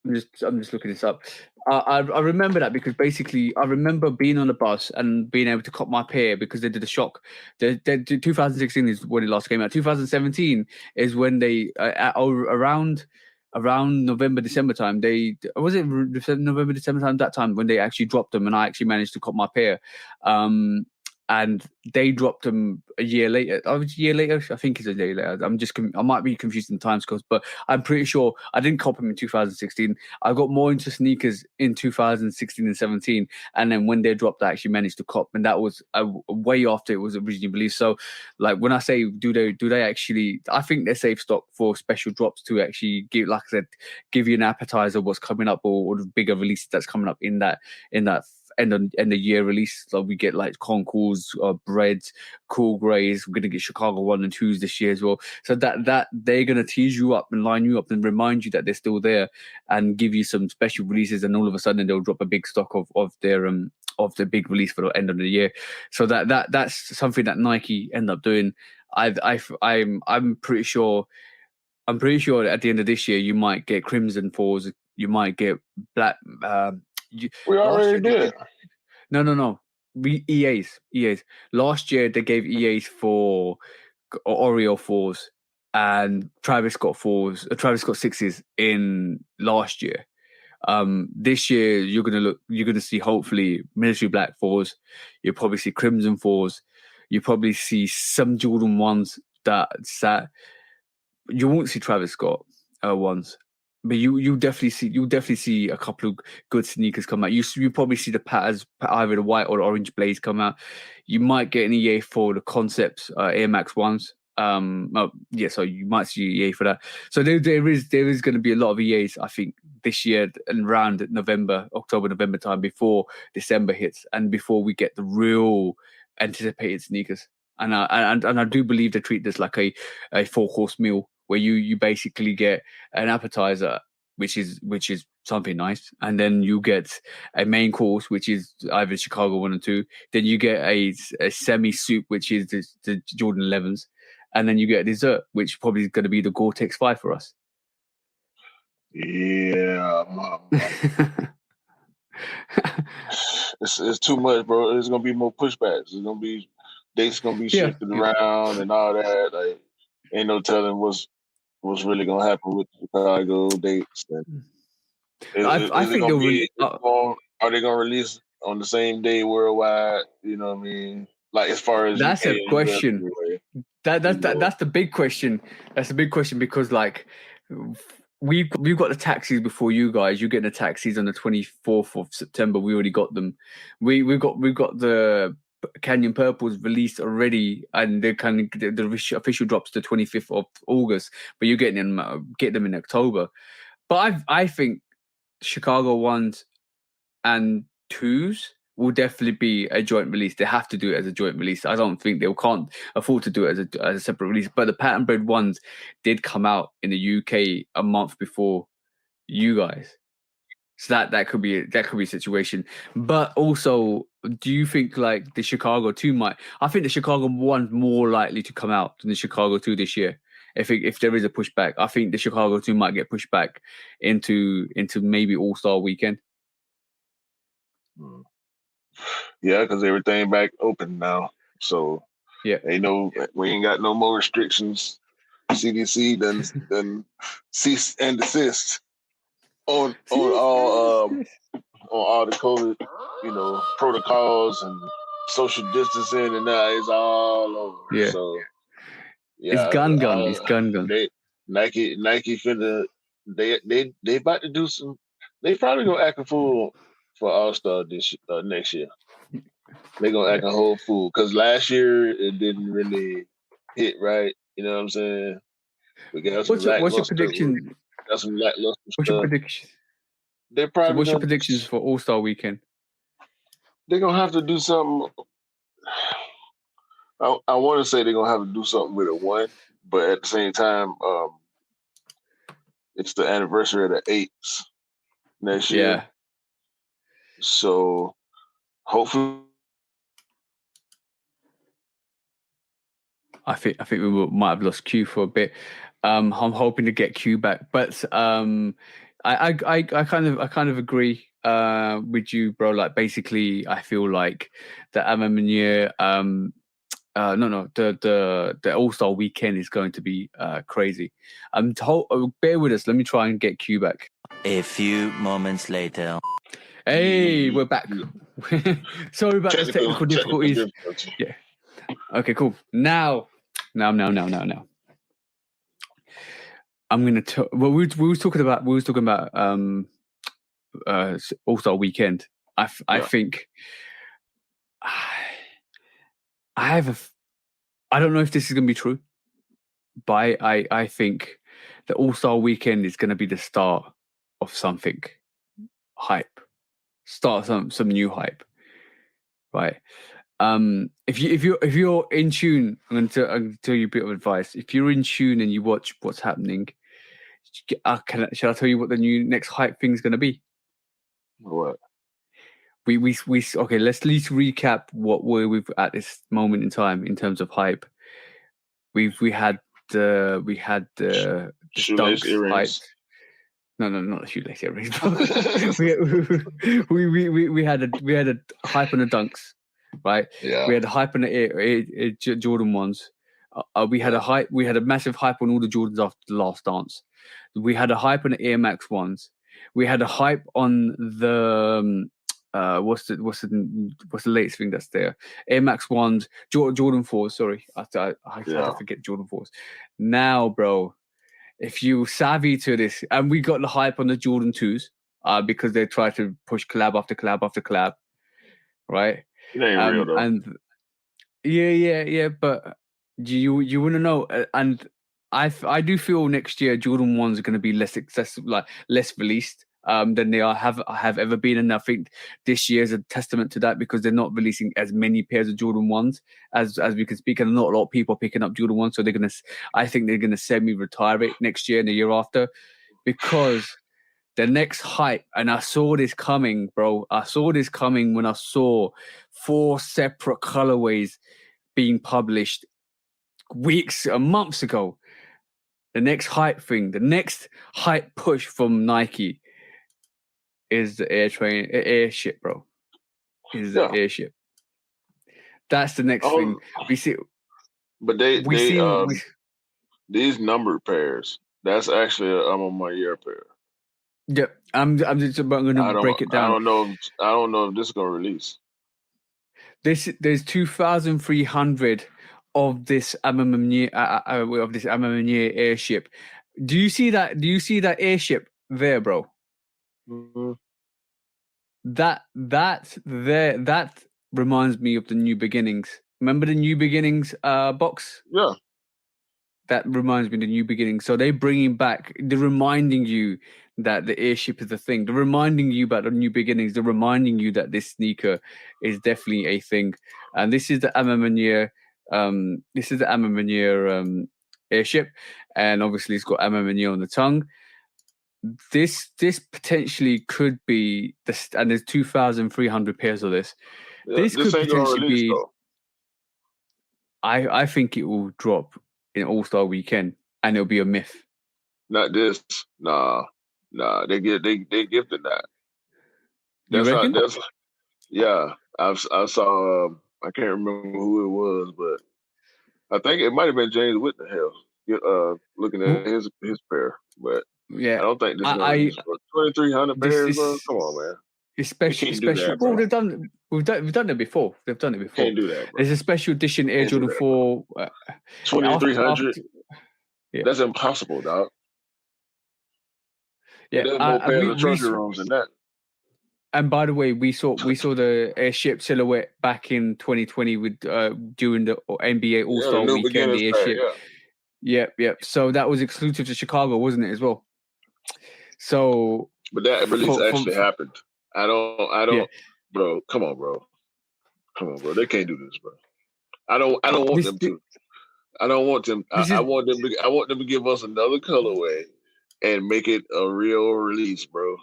just looking this up. I remember that because basically I remember being on the bus and being able to cop my pair because they did a shock. 2016 is when it last came out. 2017 is when they around November, December time. November, December time, that time when they actually dropped them, and I actually managed to cop my pair. And they dropped them a year later. I think it's a year later. I might be confused in time scales, but I'm pretty sure I didn't cop them in 2016. I got more into sneakers in 2016 and 17, and then when they dropped, I actually managed to cop, and that was way after it was originally released. So, like when I say do they actually? I think they're safe stock for special drops to actually give, like I said, give you an appetizer of what's coming up or the bigger release that's coming up in that end of year release. So we get like Concours, Breads, Cool Greys. We're gonna get Chicago 1 and 2s this year as well. So that they're gonna tease you up and line you up and remind you that they're still there and give you some special releases. And all of a sudden they'll drop a big stock of the big release for the end of the year. So that's something that Nike end up doing. I'm pretty sure at the end of this year you might get Crimson 4s. You might get black. We already did. No. EAs. Last year they gave EAs for Oreo 4s and Travis Scott 6s in last year. This year you're gonna see hopefully military black 4s. You'll probably see Crimson 4s. You probably see some Jordan 1s that you won't see Travis Scott ones. But you'll definitely see a couple of good sneakers come out. You probably see the patterns, either the white or the orange blaze come out. You might get an EA for the concepts, Air Max 1s. So you might see EA for that. So there is going to be a lot of EAs, I think, this year and around October, November time, before December hits and before we get the real anticipated sneakers. And I do believe they treat this like a 4-course meal, where you basically get an appetizer, which is something nice, and then you get a main course, which is either Chicago 1 and 2. Then you get a semi soup, which is the Jordan 11s, and then you get a dessert, which probably is going to be the Gore-Tex 5 for us. Yeah, it's too much, bro. There's gonna be more pushbacks. There's gonna be dates gonna be shifted around and all that. Like, ain't no telling what's really gonna happen with the Chicago dates. I Is it think gonna they'll be? really. Are they gonna release on the same day worldwide? You know what I mean? Like as far as UK That's a and US question. anyway. That's the big question. That's the big question because like we've got the taxis before you guys. You're getting the taxis on the 24th of September. We already got them. We've got the Canyon Purples released already, and they the official drops the 25th of August. But you're getting them in October. But I think Chicago ones and twos will definitely be a joint release. They have to do it as a joint release. I don't think they can't afford to do it as a separate release. But the pattern bred ones did come out in the UK a month before you guys. So that could be a situation. But also, do you think like the Chicago 2 might? I think the Chicago 1's more likely to come out than the Chicago 2 this year. If there is a pushback, I think the Chicago 2 might get pushed back into maybe All-Star weekend. Yeah, because everything back open now. So yeah, we ain't got no more restrictions. CDC done cease and desist on all the COVID, protocols and social distancing, and now it's all over. Yeah. So it's gun. It's gun. Nike finna they about to do some. They probably gonna act a fool for All-Star next year. They gonna act a whole fool because last year it didn't really hit right. You know what I'm saying? We got some What's your prediction? Got some lackluster What's your prediction? They're probably. So what's your predictions for All-Star weekend? They're gonna have to do something. I want to say they're gonna have to do something with a 1, but at the same time, it's the anniversary of the 8s next year. Yeah. So hopefully, I think we might have lost Q for a bit. I'm hoping to get Q back, but I kind of agree with you, bro. Like basically, I feel like the Amamania, the All-Star weekend is going to be crazy. Bear with us. Let me try and get Q back. A few moments later. Hey, we're back. Sorry about the technical difficulties. Yeah. Okay, cool. Now. I'm gonna tell. Well, we was talking about All-Star weekend. I think I don't know if this is gonna be true, but I think the All-Star weekend is gonna be the start of something hype. Start some new hype, right? If you're in tune, I'm gonna tell you a bit of advice. If you're in tune and you watch what's happening, shall I tell you what the new next hype thing is going to be? What? We okay. Let's at least recap what we've at this moment in time in terms of hype. We had the shoelace earrings. Hype. No, not the shoelace earrings. we had a hype on the dunks. Right. Yeah. We had a hype on the Jordan ones. We had a massive hype on all the Jordans after the Last Dance. We had a hype on the Air Max ones. We had a hype on the what's the latest thing that's there? Air Max ones, Jordan 4s. Sorry, I forget Jordan 4s. Now, bro, if you savvy to this, and we got the hype on the Jordan 2s because they tried to push collab after collab after collab, right? It ain't real though. And yeah, but you want to know, and I do feel next year Jordan 1s are going to be less accessible, like less released than they have ever been, and I think this year is a testament to that because they're not releasing as many pairs of Jordan 1s as we can speak, and not a lot of people are picking up Jordan 1s, so I think they're gonna semi-retire it next year and the year after because the next hype, and I saw this coming, bro. I saw this coming when I saw 4 separate colorways being published months ago. The next hype thing, the next hype push from Nike is the airship, bro. Is the airship. That's the next thing we see. But these numbered pairs. That's actually an I'm on my year pair. Yeah, I'm just about going to break it down. I don't know if this is gonna release. There's 2,300 of this Amamamnier airship. Do you see that? Do you see that airship there, bro? Mm-hmm. That reminds me of the New Beginnings. Remember the New Beginnings box? Yeah. That reminds me of the New Beginnings. So they're reminding you that the airship is a thing. They're reminding you about the New Beginnings. They're reminding you that this sneaker is definitely a thing. And this is the Amamanier. This is the Amamanier airship, and obviously it's got Amamanier on the tongue. This potentially could be this, and there's 2,300 pairs of this. Yeah, This could ain't potentially release, be. though. I think it will drop in All-Star Weekend, and it'll be a myth. Not this. Nah. They gifted that. You reckon? Yeah. I saw. I can't remember who it was, but I think it might have been James Whitnell. Looking at his pair, but yeah, I don't think this is gonna release. 2,300 pairs, bro. Come on, man. It's special. That, well, we've done it before. They've done it before. Can't do that, bro. There's a special edition Air Jordan 4. 2,300. Yeah. That's impossible, dog. Yeah, there's more pairs of trophy rooms than that. And by the way, we saw the airship silhouette back in 2020 with during the NBA All-Star Weekend. The airship. Yep. So that was exclusive to Chicago, wasn't it, as well? So, but that release actually happened. I don't, bro. Come on, bro. They can't do this, bro. I don't want them to. I don't want them. I want them to give us another colorway and make it a real release, bro.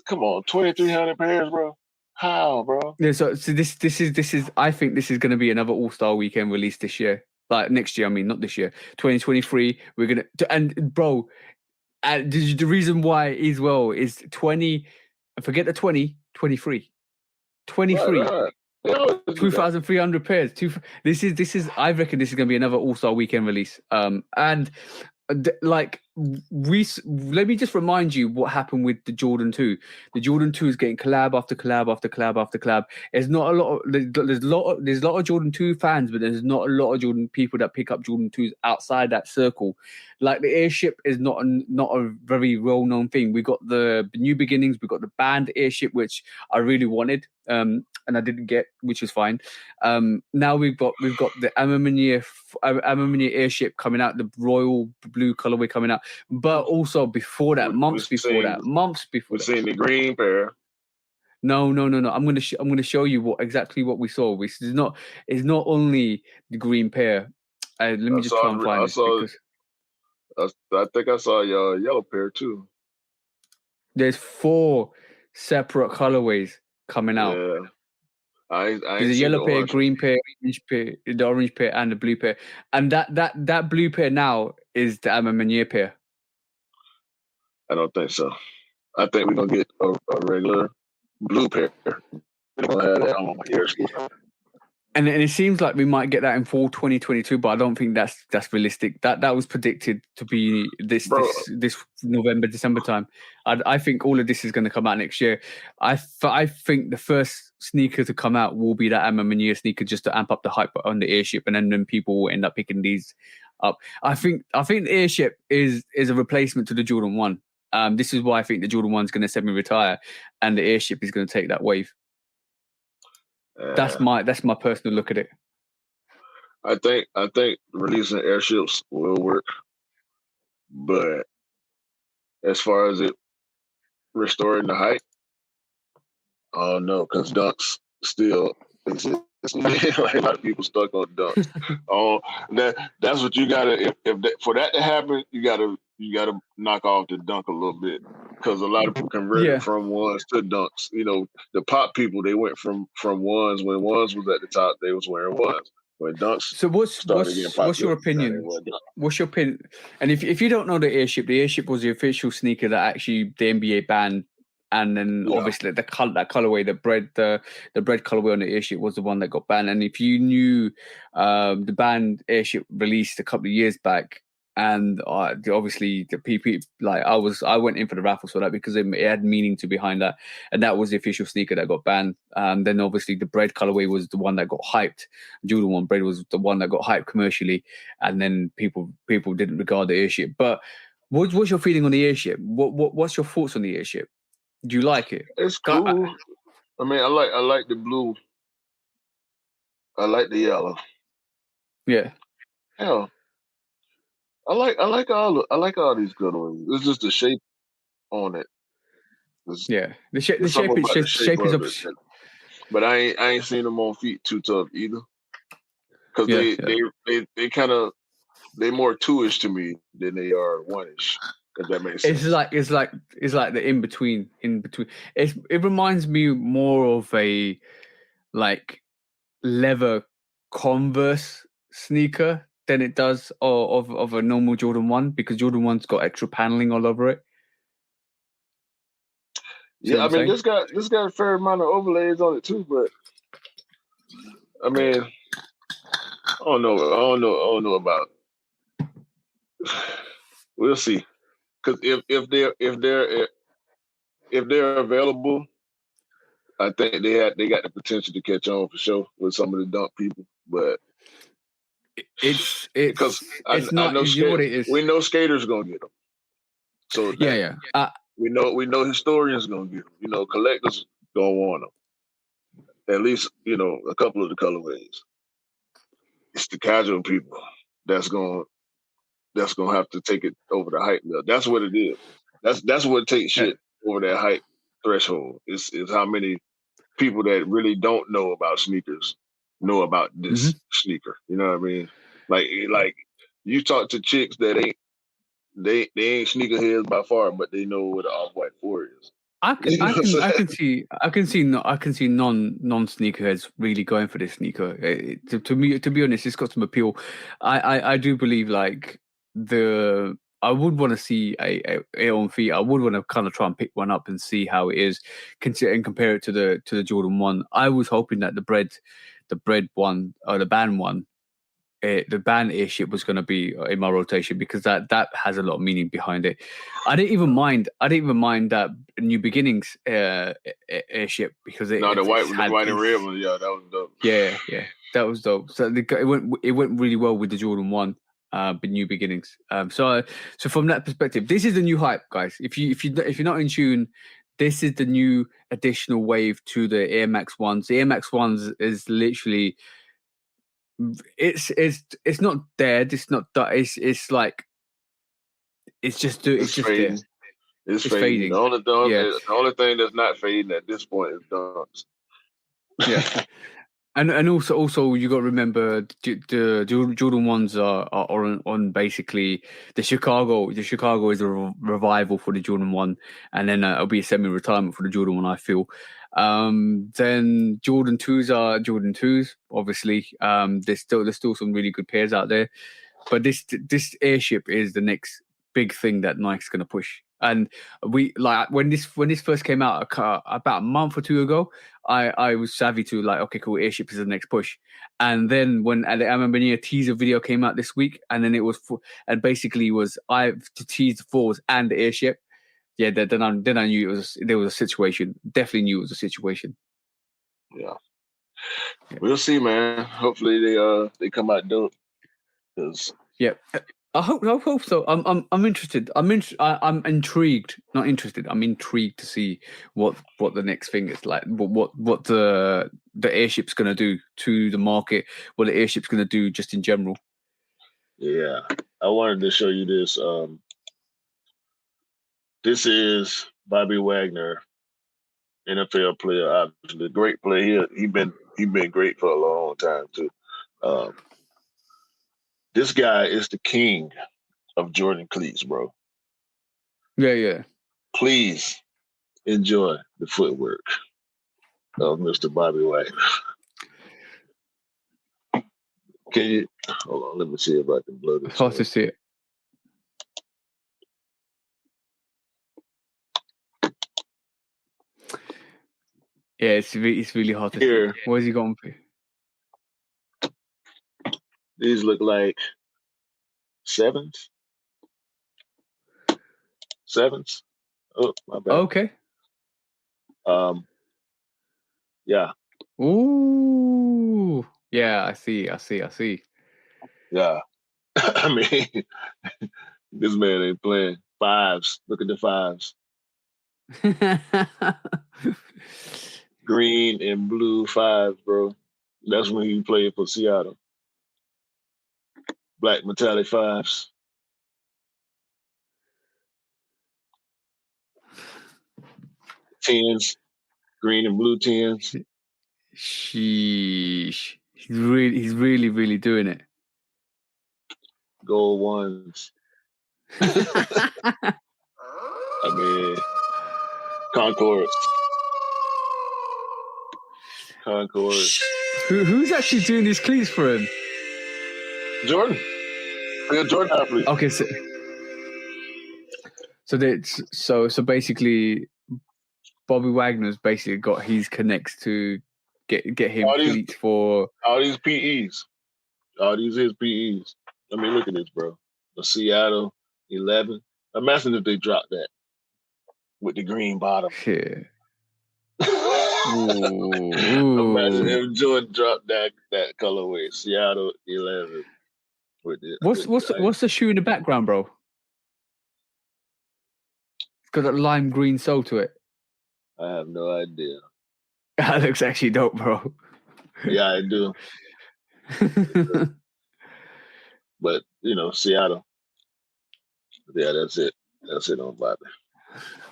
Come on, 2,300 pairs, bro. How, bro? Yeah. So this is. I think this is going to be another All-Star Weekend release this year. Like next year, I mean, not this year. 2023. We're gonna and bro. The reason why as well is 20. Forget the 20. 23. 23. Right. 2,300 pairs. This is. I reckon this is going to be another All-Star Weekend release. And like let me just remind you what happened with the Jordan 2. The Jordan 2 is getting collab after collab after collab after collab. There's not a lot of there's a lot of Jordan 2 fans, but there's not a lot of Jordan people that pick up Jordan 2s outside that circle. Like the airship is not a very well-known thing. We got the New Beginnings, we got the band airship, which I really wanted. And I didn't get, which is fine. Now we've got the Amamanier airship coming out, the royal blue colorway coming out, but also before that, months before that. We've seen the green pair. No. I'm gonna show you exactly what we saw. It's not only the green pair. Let me just try and find it. I think I saw your yellow pair too. There's 4 separate colorways coming out. Yeah. There's a yellow pair, green pair, orange pair, the orange pair, and the blue pair. And that blue pair now is the Amamanier pair. I don't think so. I think we're gonna get a regular blue pair. We're gonna have that on my ears. And it seems like we might get that in fall 2022, but I don't think that's realistic. That was predicted to be this November, December time. I think all of this is going to come out next year. I think the first sneaker to come out will be that Amamanier sneaker, just to amp up the hype on the airship, and then people will end up picking these up. I think the airship is a replacement to the Jordan 1. This is why I think the Jordan 1 is going to semi-retire, and the airship is going to take that wave. That's my personal look at it. I think releasing airships will work, but as far as it restoring the hype, I don't know, because dunks still exist. Like a lot of people stuck on dunks. That's what you gotta. For that to happen, you gotta knock off the dunk a little bit, because a lot of people converted from ones to dunks. You know, the pop people, they went from ones. When ones was at the top, they was wearing ones. When dunks. So what's your opinion? What's your opinion? And if you don't know the airship was the official sneaker that actually the NBA banned. And then obviously that colorway, the bread colorway on the airship was the one that got banned. And if you knew the banned airship released a couple of years back, and obviously the PP, like I went in for the raffles for that because it had meaning to behind that, and that was the official sneaker that got banned. Then obviously the bread colorway was the one that got hyped. Jordan 1 bread was the one that got hyped commercially, and then people didn't regard the airship. But what's your feeling on the airship? What's your thoughts on the airship? Do you like it? It's cool. I mean, I like the blue. I like the yellow. Yeah. Hell, I like all these good ones. It's just the shape on it. Yeah, the shape is up. But I ain't seen them on feet too tough either. Because they kind of they more 2-ish to me than they are 1-ish. If that makes sense. It's like the in between. It reminds me more of a like leather Converse sneaker than it does of a normal Jordan 1, because Jordan 1's got extra paneling all over it. Yeah, I mean this got a fair amount of overlays on it too, but I mean, I don't know about. We'll see, because if they're available, I think they got the potential to catch on for sure with some of the dunk people, but because I know you know what it is. We know skaters gonna get them, so we know historians gonna get them. You know, collectors gonna want them. At least a couple of the colorways. It's the casual people that's gonna have to take it over the hype level. That's what it is. That's what takes shit over that hype threshold. Is how many people that really don't know about sneakers know about this sneaker. You know what I mean? Like you talk to chicks that ain't sneakerheads by far, but they know what an Off-White 4 is. I can see non sneakerheads really going for this sneaker. To me, to be honest, it's got some appeal. I do believe like I would want to see a on feet. I would want to kind of try and pick one up and see how it is, and compare it to the Jordan 1. I was hoping that the bread one or the band one, the band airship was going to be in my rotation, because that has a lot of meaning behind it. I didn't even mind that New Beginnings airship, because the white and red one, that was dope. Yeah, that was dope. So it went really well with the Jordan 1. But New Beginnings. So from that perspective, this is the new hype, guys. If you're not in tune, this is the new additional wave to the Air Max 1s. The Air Max 1s is literally, it's not dead. It's not. It's like it's just fading. It's fading. The only thing that's not fading at this point is dunks. Yeah. And also you got to remember the Jordan 1s are on basically the Chicago. The Chicago is a revival for the Jordan 1, and then it'll be a semi-retirement for the Jordan 1, I feel. Then Jordan 2s are Jordan 2s, obviously. There's still some really good pairs out there, but this airship is the next big thing that Nike's going to push. And we like when this first came out about a month or two ago, I was savvy to like, okay, cool, airship is the next push. And then when I remember a teaser video came out this week, and then it was and basically was I to tease the fours and the airship. Yeah, then I knew there was a situation. Definitely knew it was a situation. Yeah. We'll see, man. Hopefully they come out dope. Yeah. I hope so. I'm interested. I'm intrigued. Not interested. I'm intrigued to see what the next thing is like. What the airship's going to do to the market. What the airship's going to do just in general. Yeah, I wanted to show you this. This is Bobby Wagner, NFL player, obviously great player. He been great for a long time too. This guy is the king of Jordan cleats, bro. Yeah. Please enjoy the footwork of Mr. Bobby Wagner. Can you hold on? Let me see if I can blow this. It's hard to see it. Yeah, it's really hard to see. Where's he going for? These look like 7s. 7s. Oh, my bad. Okay. Yeah. Ooh. Yeah, I see. Yeah. I mean, this man ain't playing. 5s. Look at the 5s. Green and blue 5s, bro. That's when he played for Seattle. Black metallic 5s. Tens, green and blue 10s. Sheesh. He's really doing it. Gold 1s. I mean, Concords. Who's actually doing these cleats for him? Jordan. Real Jordan athlete. Okay, so basically, Bobby Wagner's basically got his connects to get him cleats for all these PEs. All these is PEs. I mean, look at this, bro. The Seattle 11. Imagine if they dropped that with the green bottom. Yeah. Imagine if Jordan dropped that colorway, Seattle 11. What's the shoe in the background, bro? It's got that lime green sole to it. I have no idea. That looks actually dope, bro. Yeah, I do. But Seattle. Yeah, that's it. That's it on Bobby.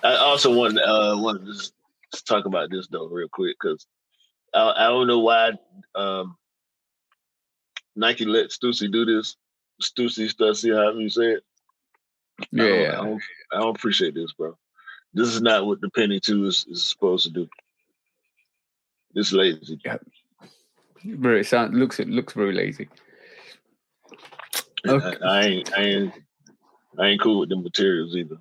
I also want to just talk about this though real quick because I don't know why Nike let Stussy do this. Stussy, however you say it. Yeah. I don't appreciate this, bro. This is not what the Penny 2 is supposed to do. It's lazy. Yeah. Bro, it looks very lazy. Okay. I ain't cool with the materials either.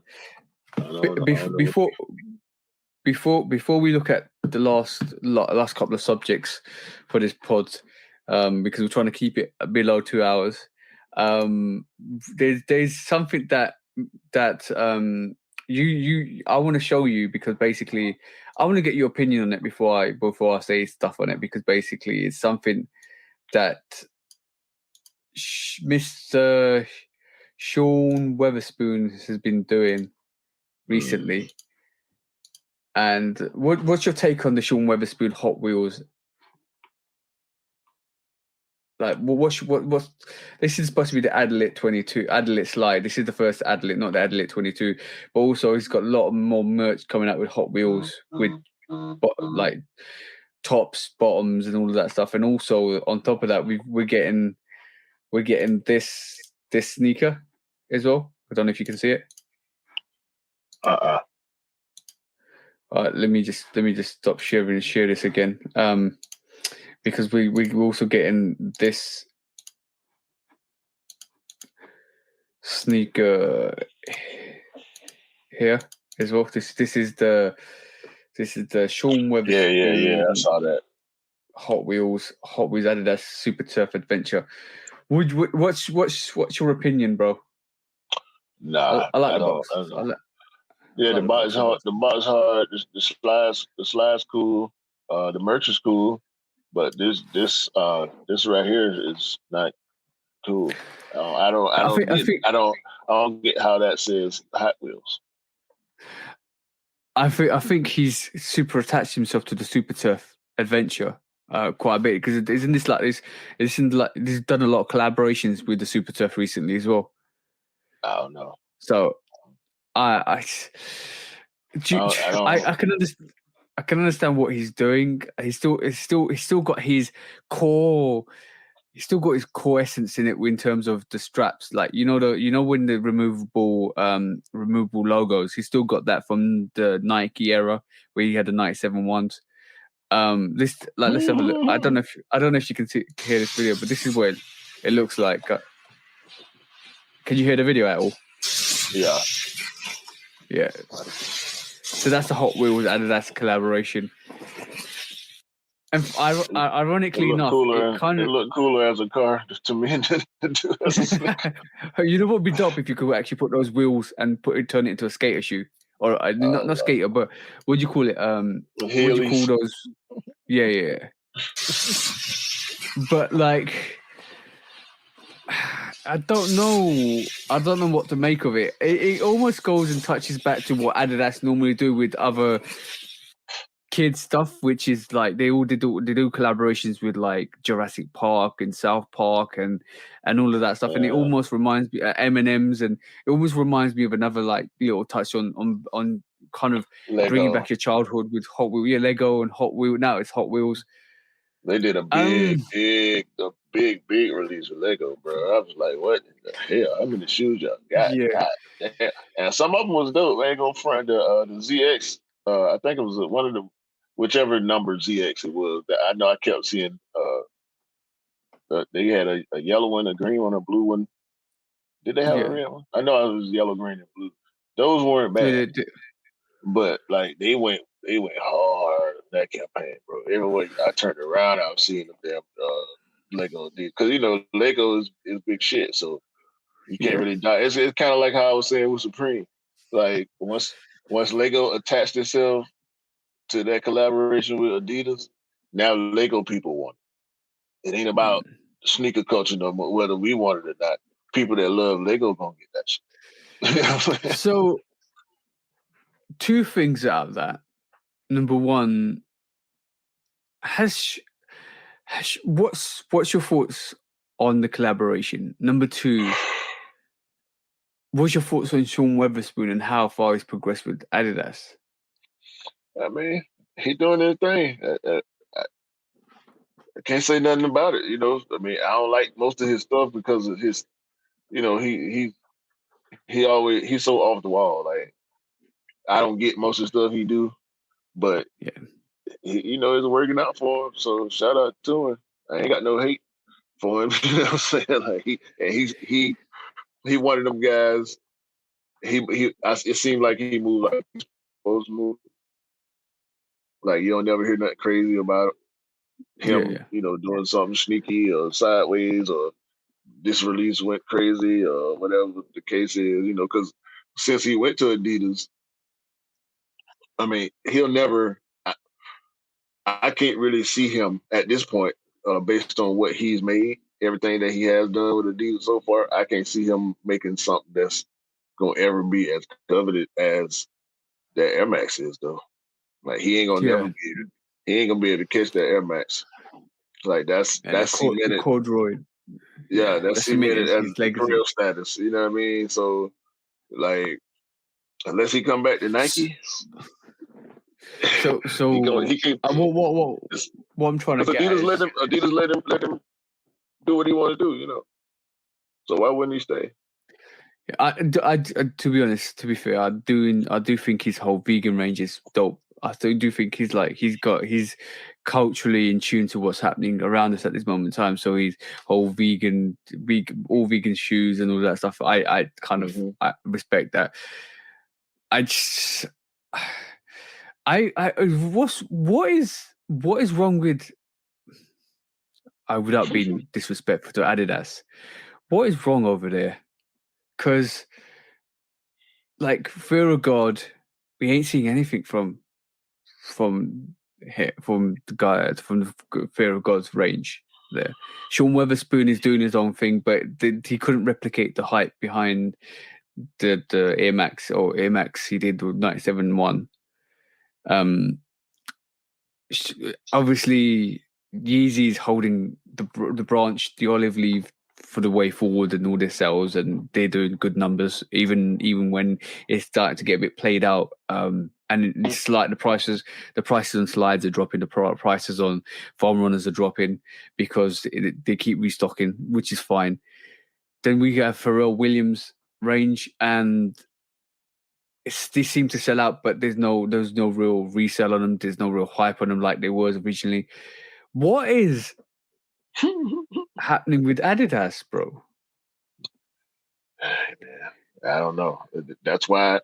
Before we look at the last couple of subjects for this pod, because we're trying to keep it below 2 hours, there's something that I want to show you because basically I want to get your opinion on it before I say stuff on it because basically it's something that Mr. Sean Weatherspoon has been doing recently. And what's your take on the Sean Weatherspoon Hot Wheels? Like, what's this is supposed to be the Adelaide slide. This is the first Adelaide, not the Adelaide 22. But also, he's got a lot more merch coming out with Hot Wheels with like tops, bottoms, and all of that stuff. And also on top of that, we're getting this sneaker as well. I don't know if you can see it. Let me just stop sharing and share this again. Because we're also getting this sneaker here as well. This is the Sean Weatherspoon. Yeah. I saw that. Hot Wheels Adidas Super Turf Adventure. What's your opinion, bro? Nah, I like the box. The box hard. The box hard. The slide's cool. The merch is cool, but this right here is not cool. I don't get how that says Hot Wheels. I think he's super attached himself to the Super Turf Adventure quite a bit because isn't this like this? He's done a lot of collaborations with the Super Turf recently as well. I don't know. So I can understand. I can understand what he's doing. He's still got his core. He's still got his core essence in it in terms of the straps. Like when the removable logos. He's still got that from the Nike era where he had the 97 ones. Let's have a look. I don't know if you can hear this video, but this is what it looks like. Can you hear the video at all? Yeah. Yeah. So that's the Hot Wheels Adidas collaboration. And ironically enough, it looked cooler as a car to me than as a sneaker. You know what would be dope if you could actually put those wheels and turn it into a skater shoe, or not skater, but what do you call it? What do you call those? Yeah. But like, I don't know what to make of it. It almost goes and touches back to what Adidas normally do with other kids stuff, which is like they do collaborations with like Jurassic Park and South Park and all of that stuff, and it almost reminds me M&Ms, and it almost reminds me of another like little touch on kind of Lego. Bringing back your childhood with Hot Wheels, Lego and Hot Wheels. Now it's Hot Wheels. They did a big release with Lego, bro. I was like, what in the hell? How many shoes y'all got? Yeah. God. And some of them was dope. Lego front the ZX. I think it was one of the whichever number ZX it was. I know I kept seeing. They had a yellow one, a green one, a blue one. Did they have a red one? I know it was yellow, green, and blue. Those weren't bad, but like they went hard that campaign, bro. Everywhere I turned around, I was seeing the damn Lego because Lego is big shit, so you can't really die. It's kind of like how I was saying with Supreme. Like once Lego attached itself to that collaboration with Adidas, now Lego people want it. It ain't about sneaker culture no more, whether we want it or not. People that love Lego gonna get that shit. You know what I'm saying? So, two things out of that. Number one, what's your thoughts on the collaboration? Number two, what's your thoughts on Sean Weatherspoon and how far he's progressed with Adidas? I mean, he doing his thing. I can't say nothing about it. I mean, I don't like most of his stuff because of his. He's so off the wall. Like I don't get most of the stuff he do, but it's working out for him. So shout out to him. I ain't got no hate for him. You know what I'm saying? Like he one of them guys. It seemed like he moved like he's supposed to move. Like you don't never hear nothing crazy about him. Doing something sneaky or sideways or this release went crazy or whatever the case is. Because since he went to Adidas, I mean, he'll never. I can't really see him at this point, based on what he's made, everything that he has done with Adidas so far. I can't see him making something that's gonna ever be as coveted as that Air Max is, though. Like he ain't gonna never be. He ain't gonna be able to catch that Air Max. Like that's cemented. Corduroy. Yeah, that's cemented as the real status. You know what I mean? So, like, unless he come back to Nike. So what I'm trying to get Adidas let him do what he want to do, So why wouldn't he stay? I to be honest, to be fair, I do think his whole vegan range is dope. I do think he's culturally in tune to what's happening around us at this moment in time. So his whole vegan shoes and all that stuff. I kind of I respect that. What is wrong with, without being disrespectful to Adidas, what is wrong over there? Because like Fear of God, we ain't seeing anything from the guy from the Fear of God's range there. Sean Weatherspoon is doing his own thing, but he couldn't replicate the hype behind the Air Max he did with 97.1. Obviously Yeezy's holding the branch, the olive leaf for the way forward and all their sales, and they're doing good numbers even when it's starting to get a bit played out. And it's like the prices on slides are dropping, the prices on farm runners are dropping because they keep restocking, which is fine. Then we have Pharrell Williams range, and they seem to sell out, but there's no real resale on them. There's no real hype on them like there was originally. What is happening with Adidas, bro? I don't know. That's why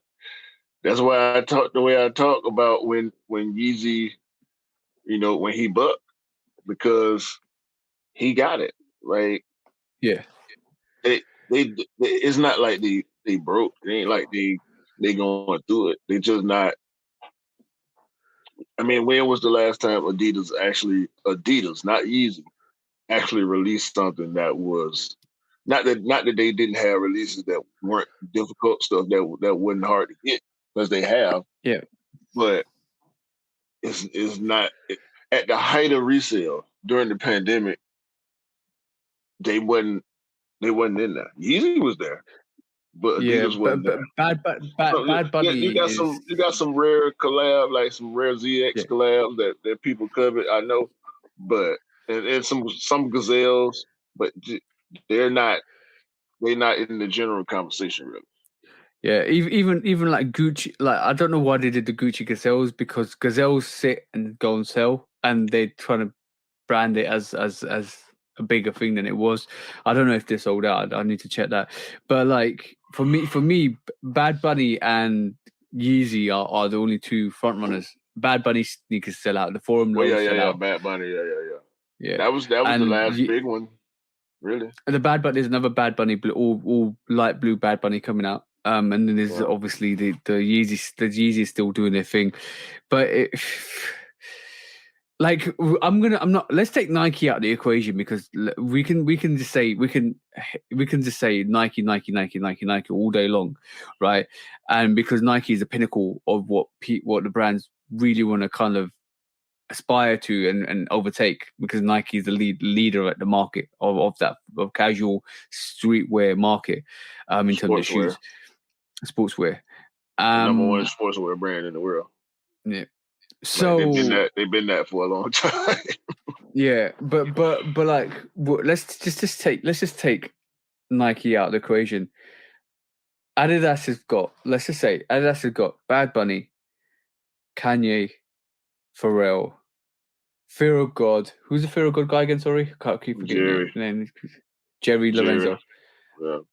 I talk the way I talk about when Yeezy, when he bucked. because he got it. Like, yeah, it's not like they broke. It ain't like they going through it. They just not. I mean, when was the last time Adidas, not Yeezy, actually released something that was not that they didn't have releases that weren't difficult, stuff that wasn't hard to get, because they have. yeah. But it's not at the height of resale during the pandemic. They wasn't in there. Yeezy was there, but Yeah, Adidas wasn't there. So Bad Bunny you got is some rare collab, like some rare ZX yeah. collabs that people covet. I know, but and some gazelles, but they're not in the general conversation really. Yeah, even like Gucci, like I don't know why they did the Gucci gazelles, because gazelles sit and go and sell, and they're trying to brand it as a bigger thing than it was. I don't know if they're sold out. I need to check that. But like for me, Bad Bunny and Yeezy are the only two front runners. Bad Bunny sneakers sell out. The Forum Well, lows sell yeah, out. Bad Bunny, yeah. Yeah, That was the and last big one, really. the Bad Bunny, there's another Bad Bunny, all light blue Bad Bunny coming out. And then there's obviously the Yeezy. The Yeezy is still doing their thing, but like I'm not. Let's take Nike out of the equation, because we can just say Nike all day long, right? And because Nike is the pinnacle of what the brands really want to kind of aspire to and overtake, because Nike is the leader at the market of casual streetwear market, in terms of shoes, sportswear. The number one sportswear brand in the world. Yeah. So they've been that for a long time. Yeah, but like let's just take Nike out of the equation. Adidas has got Bad Bunny, Kanye, Pharrell, Fear of God. Who's the Fear of God guy again? Sorry, can't keep forgetting the name. Jerry Lorenzo.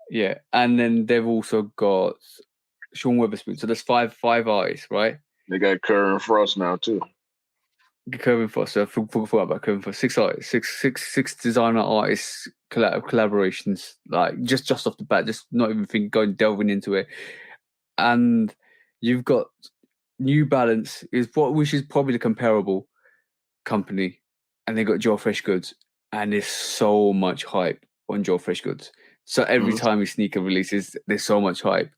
Yeah, and then they've also got Sean Weatherspoon. So there's five artists, right? They got Kerr and Frost now too. Kevin Foster, forgot about Kevin Foster. Six designer artists collaborations, like just off the bat, just not even delving into it. And you've got New Balance which is probably the comparable company, and they got Joe Fresh Goods, and there's so much hype on Joe Fresh Goods. So every time his sneaker releases, there's so much hype,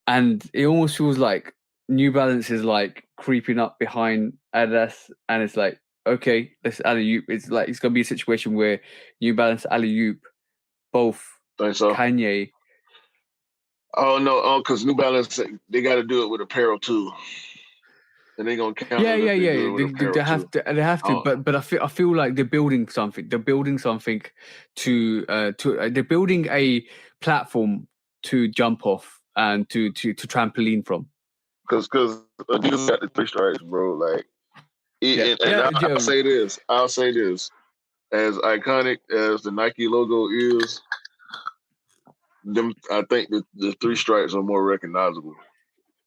and it almost feels like New Balance is like creeping up behind Adidas, and it's like, okay, let's alley-oop. It's like it's gonna be a situation where New Balance alley-oop both Kanye. Oh no, because New Balance, they got to do it with apparel too, and they're gonna count. Yeah. They have to, but I feel like they're building something. They're building something they're building a platform to jump off and to trampoline from. Because Adidas got the three stripes, bro. Like, I'll say this. As iconic as the Nike logo is, I think the three stripes are more recognizable,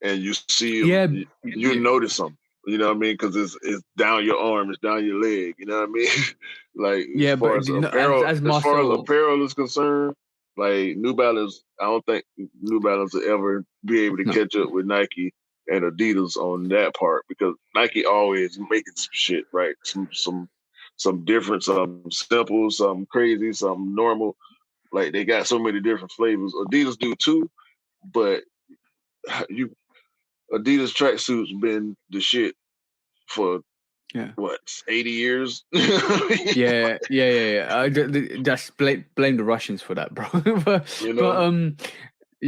and you see them, you notice them. You know what I mean? Because it's down your arm, it's down your leg. You know what I mean? Like, as far as apparel is concerned, like New Balance, I don't think New Balance will ever be able to catch up with Nike and Adidas on that part, because Nike always making some shit, right? Some different, some simple, some crazy, some normal. Like, they got so many different flavors. Adidas do too, but Adidas tracksuits been the shit for 80 years. Yeah. That's blame the Russians for that, bro.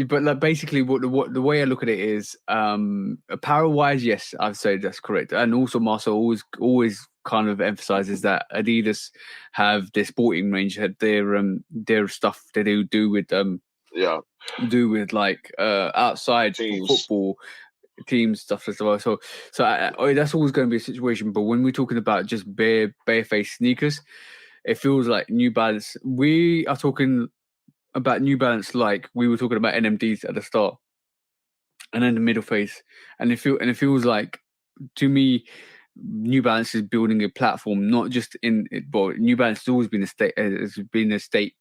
But like basically, what the way I look at it is, apparel wise, yes, I'd say that's correct. And also, Marcel always kind of emphasizes that Adidas have their sporting range, had their stuff they do with like outside football teams stuff as well. So that's always going to be a situation. But when we're talking about just barefaced sneakers, it feels like New Balance. We are talking about New Balance like we were talking about NMDs at the start, and then the middle phase, and it feels like, to me, New Balance is building a platform, not just New Balance has always been a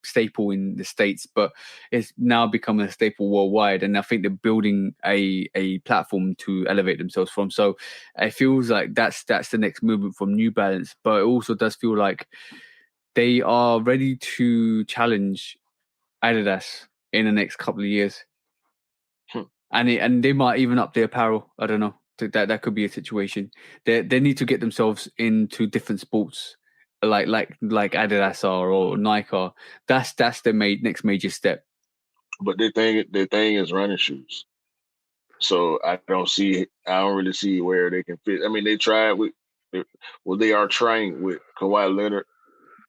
staple in the States, but it's now becoming a staple worldwide. And I think they're building a platform to elevate themselves from. So it feels like that's the next movement from New Balance. But it also does feel like they are ready to challenge Adidas in the next couple of years. And they might even up the apparel. I don't know. That could be a situation. They need to get themselves into different sports, like Adidas are or Nike are. That's their next major step. But their thing is running shoes. So I don't really see where they can fit. I mean, they are trying with Kawhi Leonard,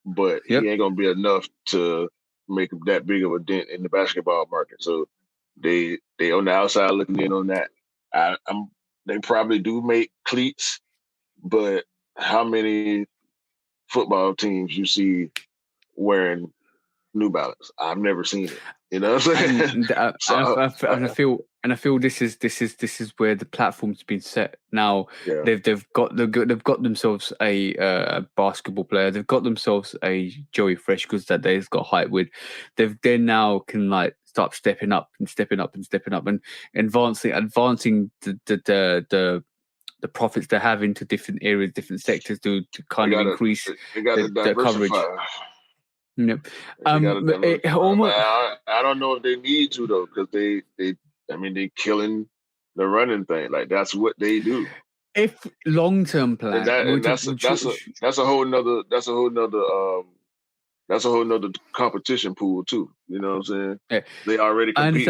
but he ain't gonna be enough to make that big of a dent in the basketball market. So they on the outside looking in on that. They probably do make cleats, but how many football teams you see wearing New Balance? I've never seen it. You know what I'm saying? I feel this is where the platform's been set now. Yeah. They've got themselves a basketball player. They've got themselves a Joey Freshgoods that they've got hype with. They now can like start stepping up and advancing the profits they have into different areas, different sectors to kind of increase the coverage. Yep. I don't know if they need to though, because they killing the running thing. Like that's what they do. If long-term plan, that's a whole nother competition pool too. You know what I'm saying? Yeah. They already compete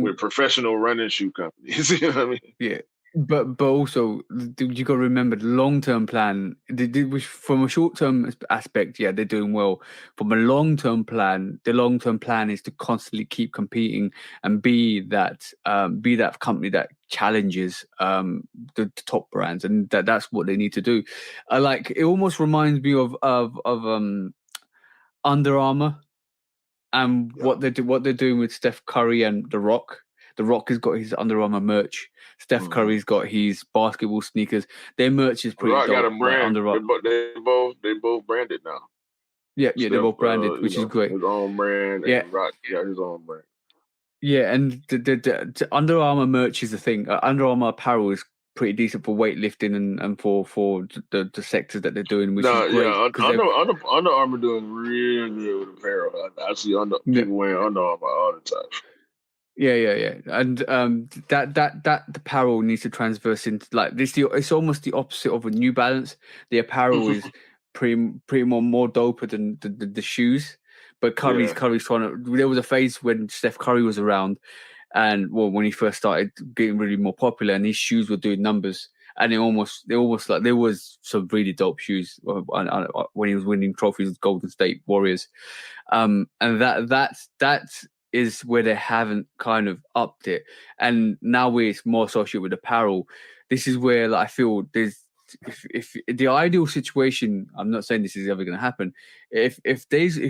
with professional running shoe companies. You know what I mean? Yeah. But also you got to remember the long-term plan. From a short-term aspect, yeah, they're doing well. From a long-term plan, the long-term plan is to constantly keep competing and be that company that challenges the top brands, and that's what they need to do. Like it almost reminds me of Under Armour and what they're doing with Steph Curry and The Rock. The Rock has got his Under Armour merch. Steph Curry's got his basketball sneakers. Their merch is pretty dope. Got a brand. They both branded now. Yeah, they're both branded, which is great. His own brand. And Rock, his own brand. Yeah, and the Under Armour merch is the thing. Under Armour apparel is pretty decent for weightlifting and for the sectors that they're doing, which is great. Yeah, Under Armour doing really good with apparel. I see people wearing Under Armour all the time. Yeah, and that apparel needs to transverse into like this. It's almost the opposite of a New Balance. The apparel is pretty more doper than the shoes. But Curry's trying to. There was a phase when Steph Curry was around, and when he first started getting really more popular, and his shoes were doing numbers. And they almost like there was some really dope shoes when he was winning trophies with Golden State Warriors, and that's is where they haven't kind of upped it, and now it's more associated with apparel. This is where I feel there's if the ideal situation. I'm not saying this is ever going to happen. If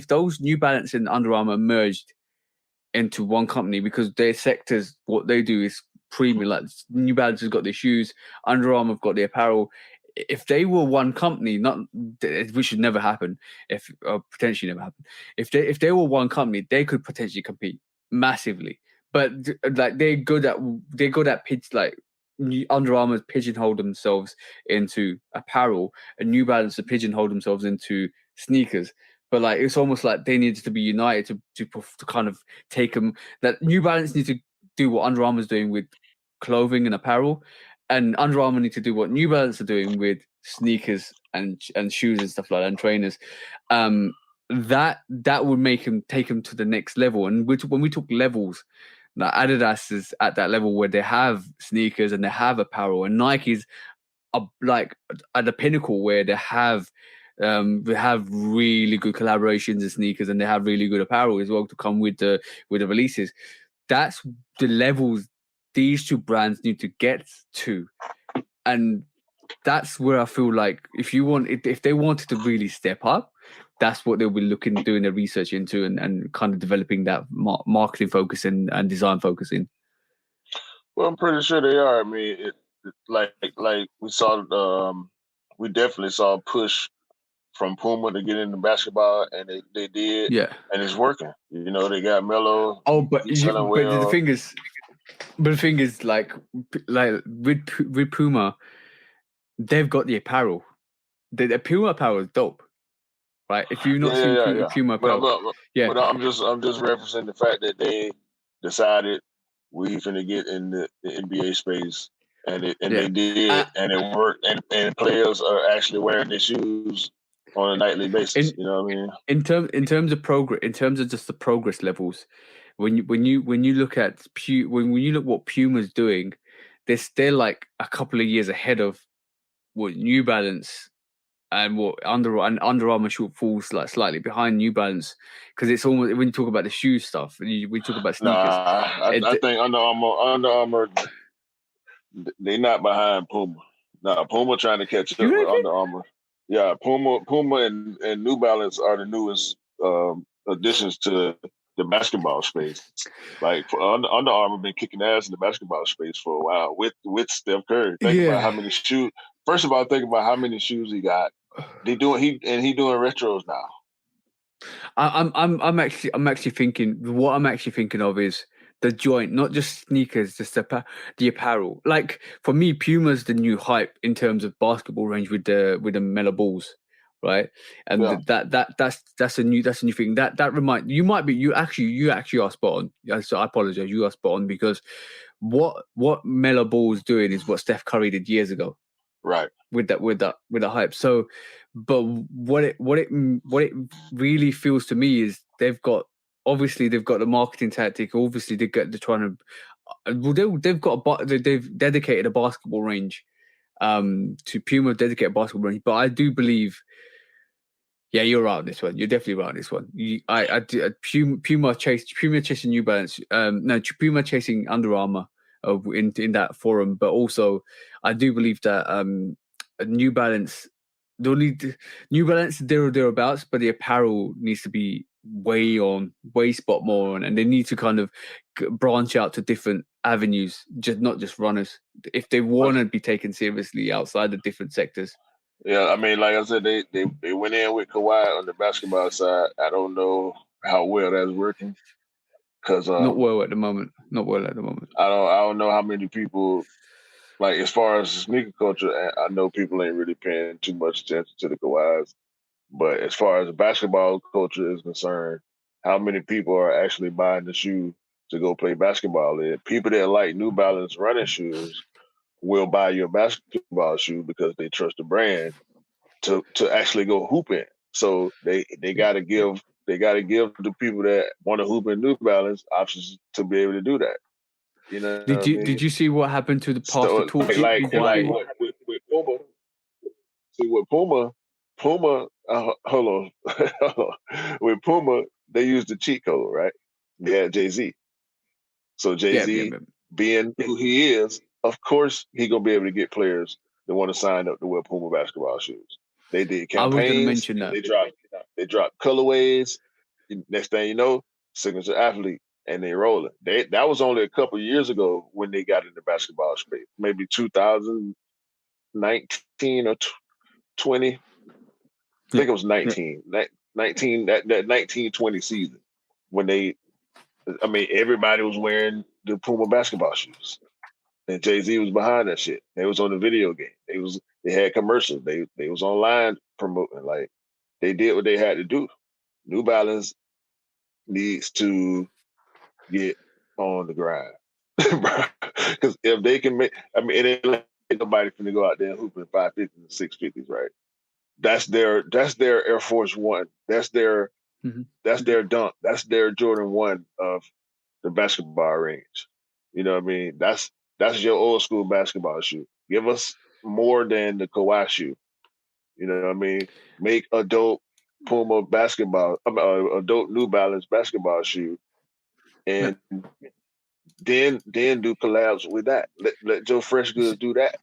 those New Balance and Under Armour merged into one company, because their sectors, what they do is premium. Like New Balance has got the shoes, Under Armour have got the apparel. If they were one company, which should never happen, potentially never happen. If they were one company, they could potentially compete massively. But like they're good at pitch. Like Under Armour pigeonhole themselves into apparel, and New Balance to pigeonhole themselves into sneakers. But like it's almost like they needed to be united to kind of take them. That New Balance need to do what Under Armour's doing with clothing and apparel. And Under Armour need to do what New Balance are doing with sneakers and shoes and stuff like that, and trainers. That would make him take him to the next level. And when we talk levels, now Adidas is at that level where they have sneakers and they have apparel, and Nike's like at the pinnacle where they have really good collaborations in sneakers and they have really good apparel as well to come with the releases. That's the levels these two brands need to get to, and that's where I feel like if they wanted to really step up, that's what they'll be doing their research into and kind of developing that marketing focus and design focus in. Well, I'm pretty sure they are. I mean, like we saw we definitely saw a push from Puma to get into basketball, and they did, and it's working. You know, they got Melo. Oh, but selling well. the thing is, like with Puma, they've got the apparel. The Puma apparel is dope, right? If you've not seen Puma apparel, but I'm just referencing the fact that they decided we finna get in the NBA space, and they did, and it worked, and players are actually wearing their shoes on a nightly basis. You know what I mean? In terms of progress, in terms of just the progress levels, when you look at when you look what Puma's doing, they're like a couple of years ahead of what New Balance and what Under Armour falls like slightly behind New Balance, because it's almost, when you talk about the shoe stuff, we talk about sneakers. I think Under Armour, they not behind Puma. Puma trying to catch up with Under Armour. Yeah, Puma and New Balance are the newest additions to the basketball space. Like Under Armour been kicking ass in the basketball space for a while with Steph Curry. Think about how many shoes. First of all, think about how many shoes he got. He doing retros now. I'm actually thinking, what I'm actually thinking of is the joint, not just sneakers, just the apparel. Like for me, Puma's the new hype in terms of basketball range with the Melo balls, right? And that's a new thing. You actually are spot on. So I apologize, you are spot on, because what Melo ball's doing is what Steph Curry did years ago. Right. With the hype. So, but what it really feels to me is they've got the marketing tactic. Obviously, they've dedicated a basketball range to Puma, dedicated basketball range. But I do believe, yeah, you're right on this one. You're definitely right on this one. Puma chasing New Balance. Puma chasing Under Armour in that forum, but also I do believe that New Balance, New Balance thereabouts, but the apparel needs to be way spot more on, and they need to kind of branch out to different avenues, not just runners, if they want to be taken seriously outside of different sectors. Yeah, I mean, like I said, they went in with Kawhi on the basketball side. I don't know how well that's working, because not well at the moment. I don't know how many people, like, as far as sneaker culture, I know people ain't really paying too much attention to the Kawhis. But as far as the basketball culture is concerned, how many people are actually buying the shoe to go play basketball in? People that like New Balance running shoes will buy your basketball shoe because they trust the brand to actually go hooping. So they gotta give the people that want to hoop in New Balance options to be able to do that. You know? Did you see what happened to the pastor torch? With Puma. See, with Puma, hold on. With Puma, they used the cheat code, right? They had Jay-Z. So Jay-Z, being who he is, of course he gonna be able to get players that want to sign up to wear Puma basketball shoes. They did campaigns. I was going to mention that. They dropped colorways. Next thing you know, signature athlete, and they rolling. That was only a couple years ago when they got into basketball space. Maybe 2019 or 20. I think it was 19. 19, that 1920 season, when everybody was wearing the Puma basketball shoes. And Jay-Z was behind that shit. They was on the video game. They had commercials. They was online promoting. Like, they did what they had to do. New Balance needs to get on the grind. Because if they can make, it ain't like nobody finna go out there and hoop in 550s and 650s, right? That's their Air Force One. That's their dunk. That's their Jordan 1 of the basketball range. You know what I mean? That's your old school basketball shoe. Give us more than the Kawhi shoe. You know what I mean? Make a dope Puma basketball, a dope New Balance basketball shoe, and then do collabs with that. Let Joe Fresh Goods do that.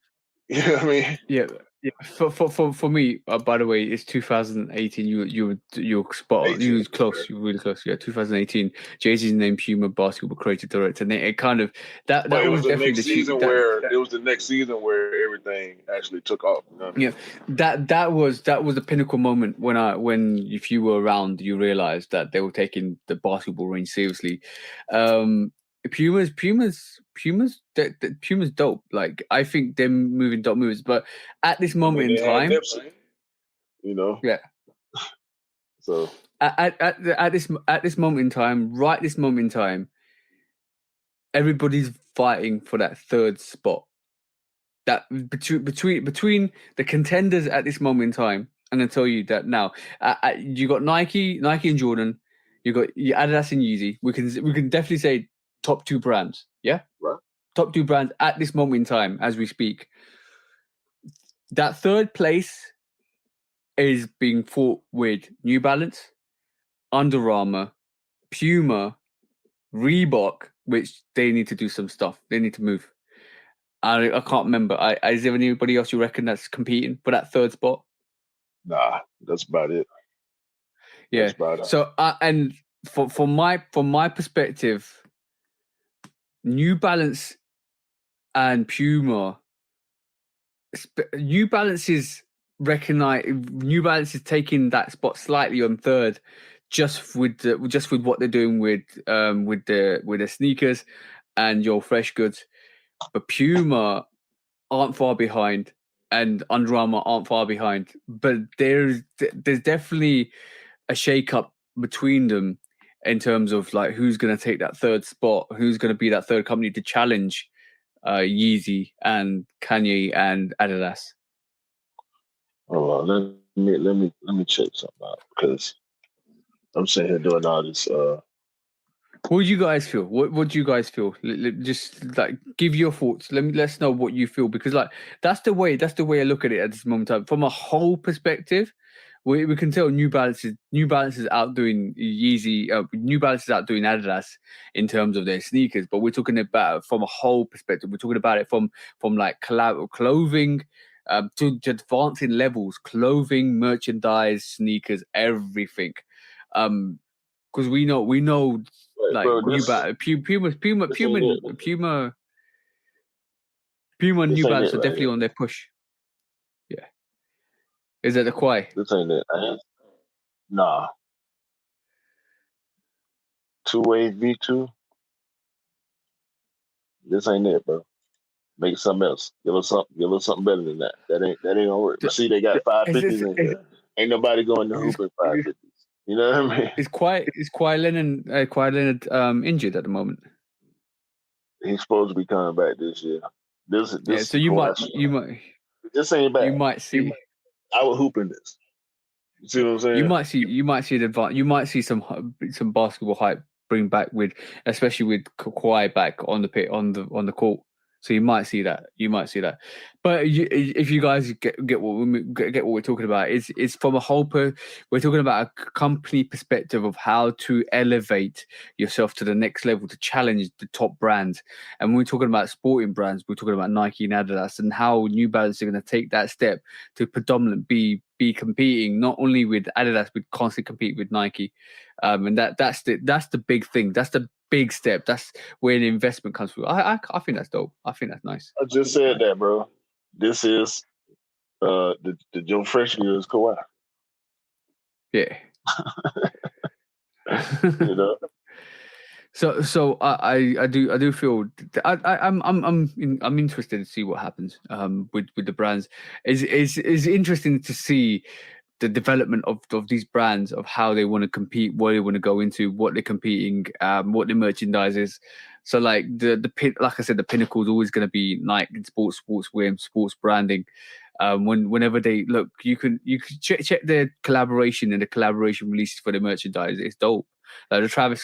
You know what I mean? Yeah. Yeah, for me, by the way, it's 2018. You're spot on. 18, You was close. You were really close. Yeah, 2018. Jay-Z's named Puma basketball creative director, and it kind of that but it was was the definitely next season it was the next season where everything actually took off. You know what I mean? Yeah, that was the pinnacle moment when if you were around, you realized that they were taking the basketball range seriously. Puma's dope. Like, I think they're moving dope moves, but at this moment in time, Nipsey, you know. Yeah. So at this moment in time, right this moment in time, everybody's fighting for that third spot. That between the contenders at this moment in time, I'm gonna tell you that now. You got Nike and Jordan. You got Adidas and Yeezy. We can definitely say top two brands. Yeah, right. Top two brands at this moment in time as we speak. That third place is being fought with New Balance, Under Armour, Puma, Reebok, which they need to do some stuff. They need to move. I can't remember. Is there anybody else you reckon that's competing for that third spot? Nah, that's about it. Yeah. That's about it. So and from my perspective, New Balance and Puma, New Balance is taking that spot slightly on third, just with what they're doing with their sneakers and your fresh goods, but Puma aren't far behind, and Under Armour aren't far behind. But there's definitely a shake-up between them in terms of like who's going to take that third spot, who's going to be that third company to challenge Yeezy and Kanye and Adidas. Hold on, let me check something out, because I'm sitting here doing all this. What do you guys feel? What do you guys feel? Just like give your thoughts. Let's know what you feel, because like that's the way I look at it at this moment in time. From a whole perspective, we can tell New Balance is outdoing Yeezy. New Balance is outdoing Adidas in terms of their sneakers, but we're talking about from a whole perspective. We're talking about it from like clothing to advancing levels, clothing, merchandise, sneakers, everything. Because we know like bro, Puma and New Balance are definitely on their push. Yeah. Is that the Kawhi? This ain't it. Nah. 2-way V2. This ain't it, bro. Make something else. Give us something better than that. That ain't gonna work. But see, they got 550s in here. Ain't nobody going to hoop in 550s. You know what I mean? Is Kawhi Leonard injured at the moment? He's supposed to be coming back this year. This so you might this ain't bad. You might see. I would hoop in this. You see what I'm saying? You might see you might see some basketball hype bring back with, especially with Kawhi back on the court. So you might see that. But if you guys get what we're talking about, it's from a whole we're talking about a company perspective of how to elevate yourself to the next level, to challenge the top brands. And when we're talking about sporting brands, we're talking about Nike and Adidas, and how New Balance are going to take that step to predominantly be competing not only with Adidas, but constantly compete with Nike. And that's the big thing. That's the big step. That's where the investment comes through. I think that's dope. I think that's nice. I just said that, bro. This is the Joe Fresh years Kawhi. Yeah. You know. So I do feel I'm interested to see what happens with the brands. It's interesting to see the development of these brands, of how they want to compete, what they want to go into, what they're competing, what the merchandise is. So like like I said, the pinnacle is always going to be Nike and sportswear, sports branding. Whenever they look, you can check their collaboration and the collaboration releases for the merchandise. It's dope. Like the Travis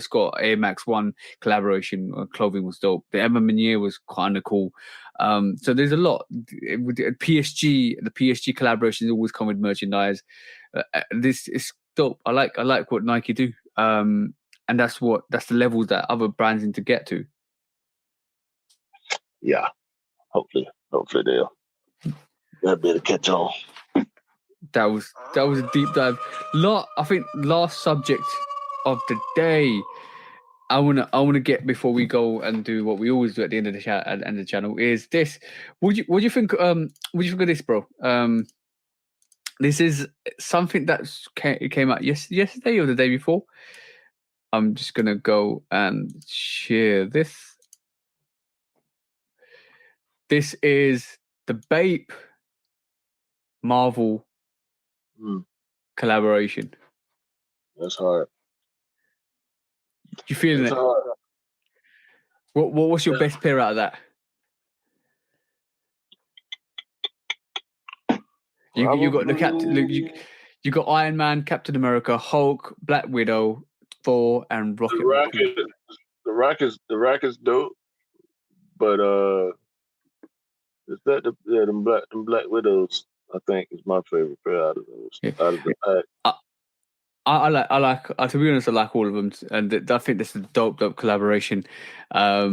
Scott Air Max 1 collaboration clothing was dope. The Emma Meunier was kind of cool. So there's a lot. With the PSG collaborations always come with merchandise. This is dope. I like what Nike do. And that's the levels that other brands need to get to. Yeah, hopefully they'll. That better catch on. That was a deep dive. I think last subject of the day. I wanna get before we go and do what we always do at the end of the chat at the end of the channel is this. What do you think? What do you think of this, bro? This is something that came out yesterday or the day before. I'm just gonna go and share this. This is the Bape Marvel collaboration. That's hard. You feeling it? Hard. What's your best pair out of that? You got the Captain. You got Iron Man, Captain America, Hulk, Black Widow, Thor, and Rocket Raccoon. The Rock is dope, but is that them Black Widows? I think is my favorite pair out of those. Yeah. Out of the pack. I like. To be honest, I like all of them, and I think this is a dope collaboration. I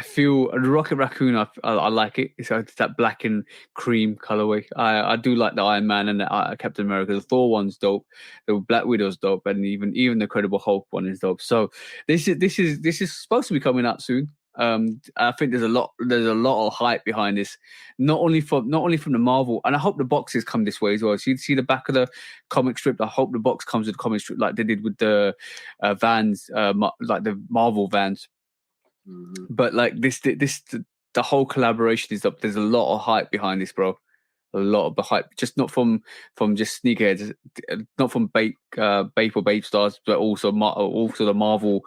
feel the Rocket Raccoon. I like it. It's that black and cream colorway. I do like the Iron Man and the Captain America. The Thor one's dope. The Black Widow's dope, and even the Incredible Hulk one is dope. So this is supposed to be coming out soon. I think there's a lot of hype behind this, not only from the Marvel, and I hope the boxes come this way as well. So you see the back of the comic strip. I hope the box comes with the comic strip like they did with the Vans, like the Marvel Vans. Mm-hmm. But like the whole collaboration is up. There's a lot of hype behind this, bro. A lot of the hype, just not from just sneakerheads, not from Bape or Bape stars, but also the Marvel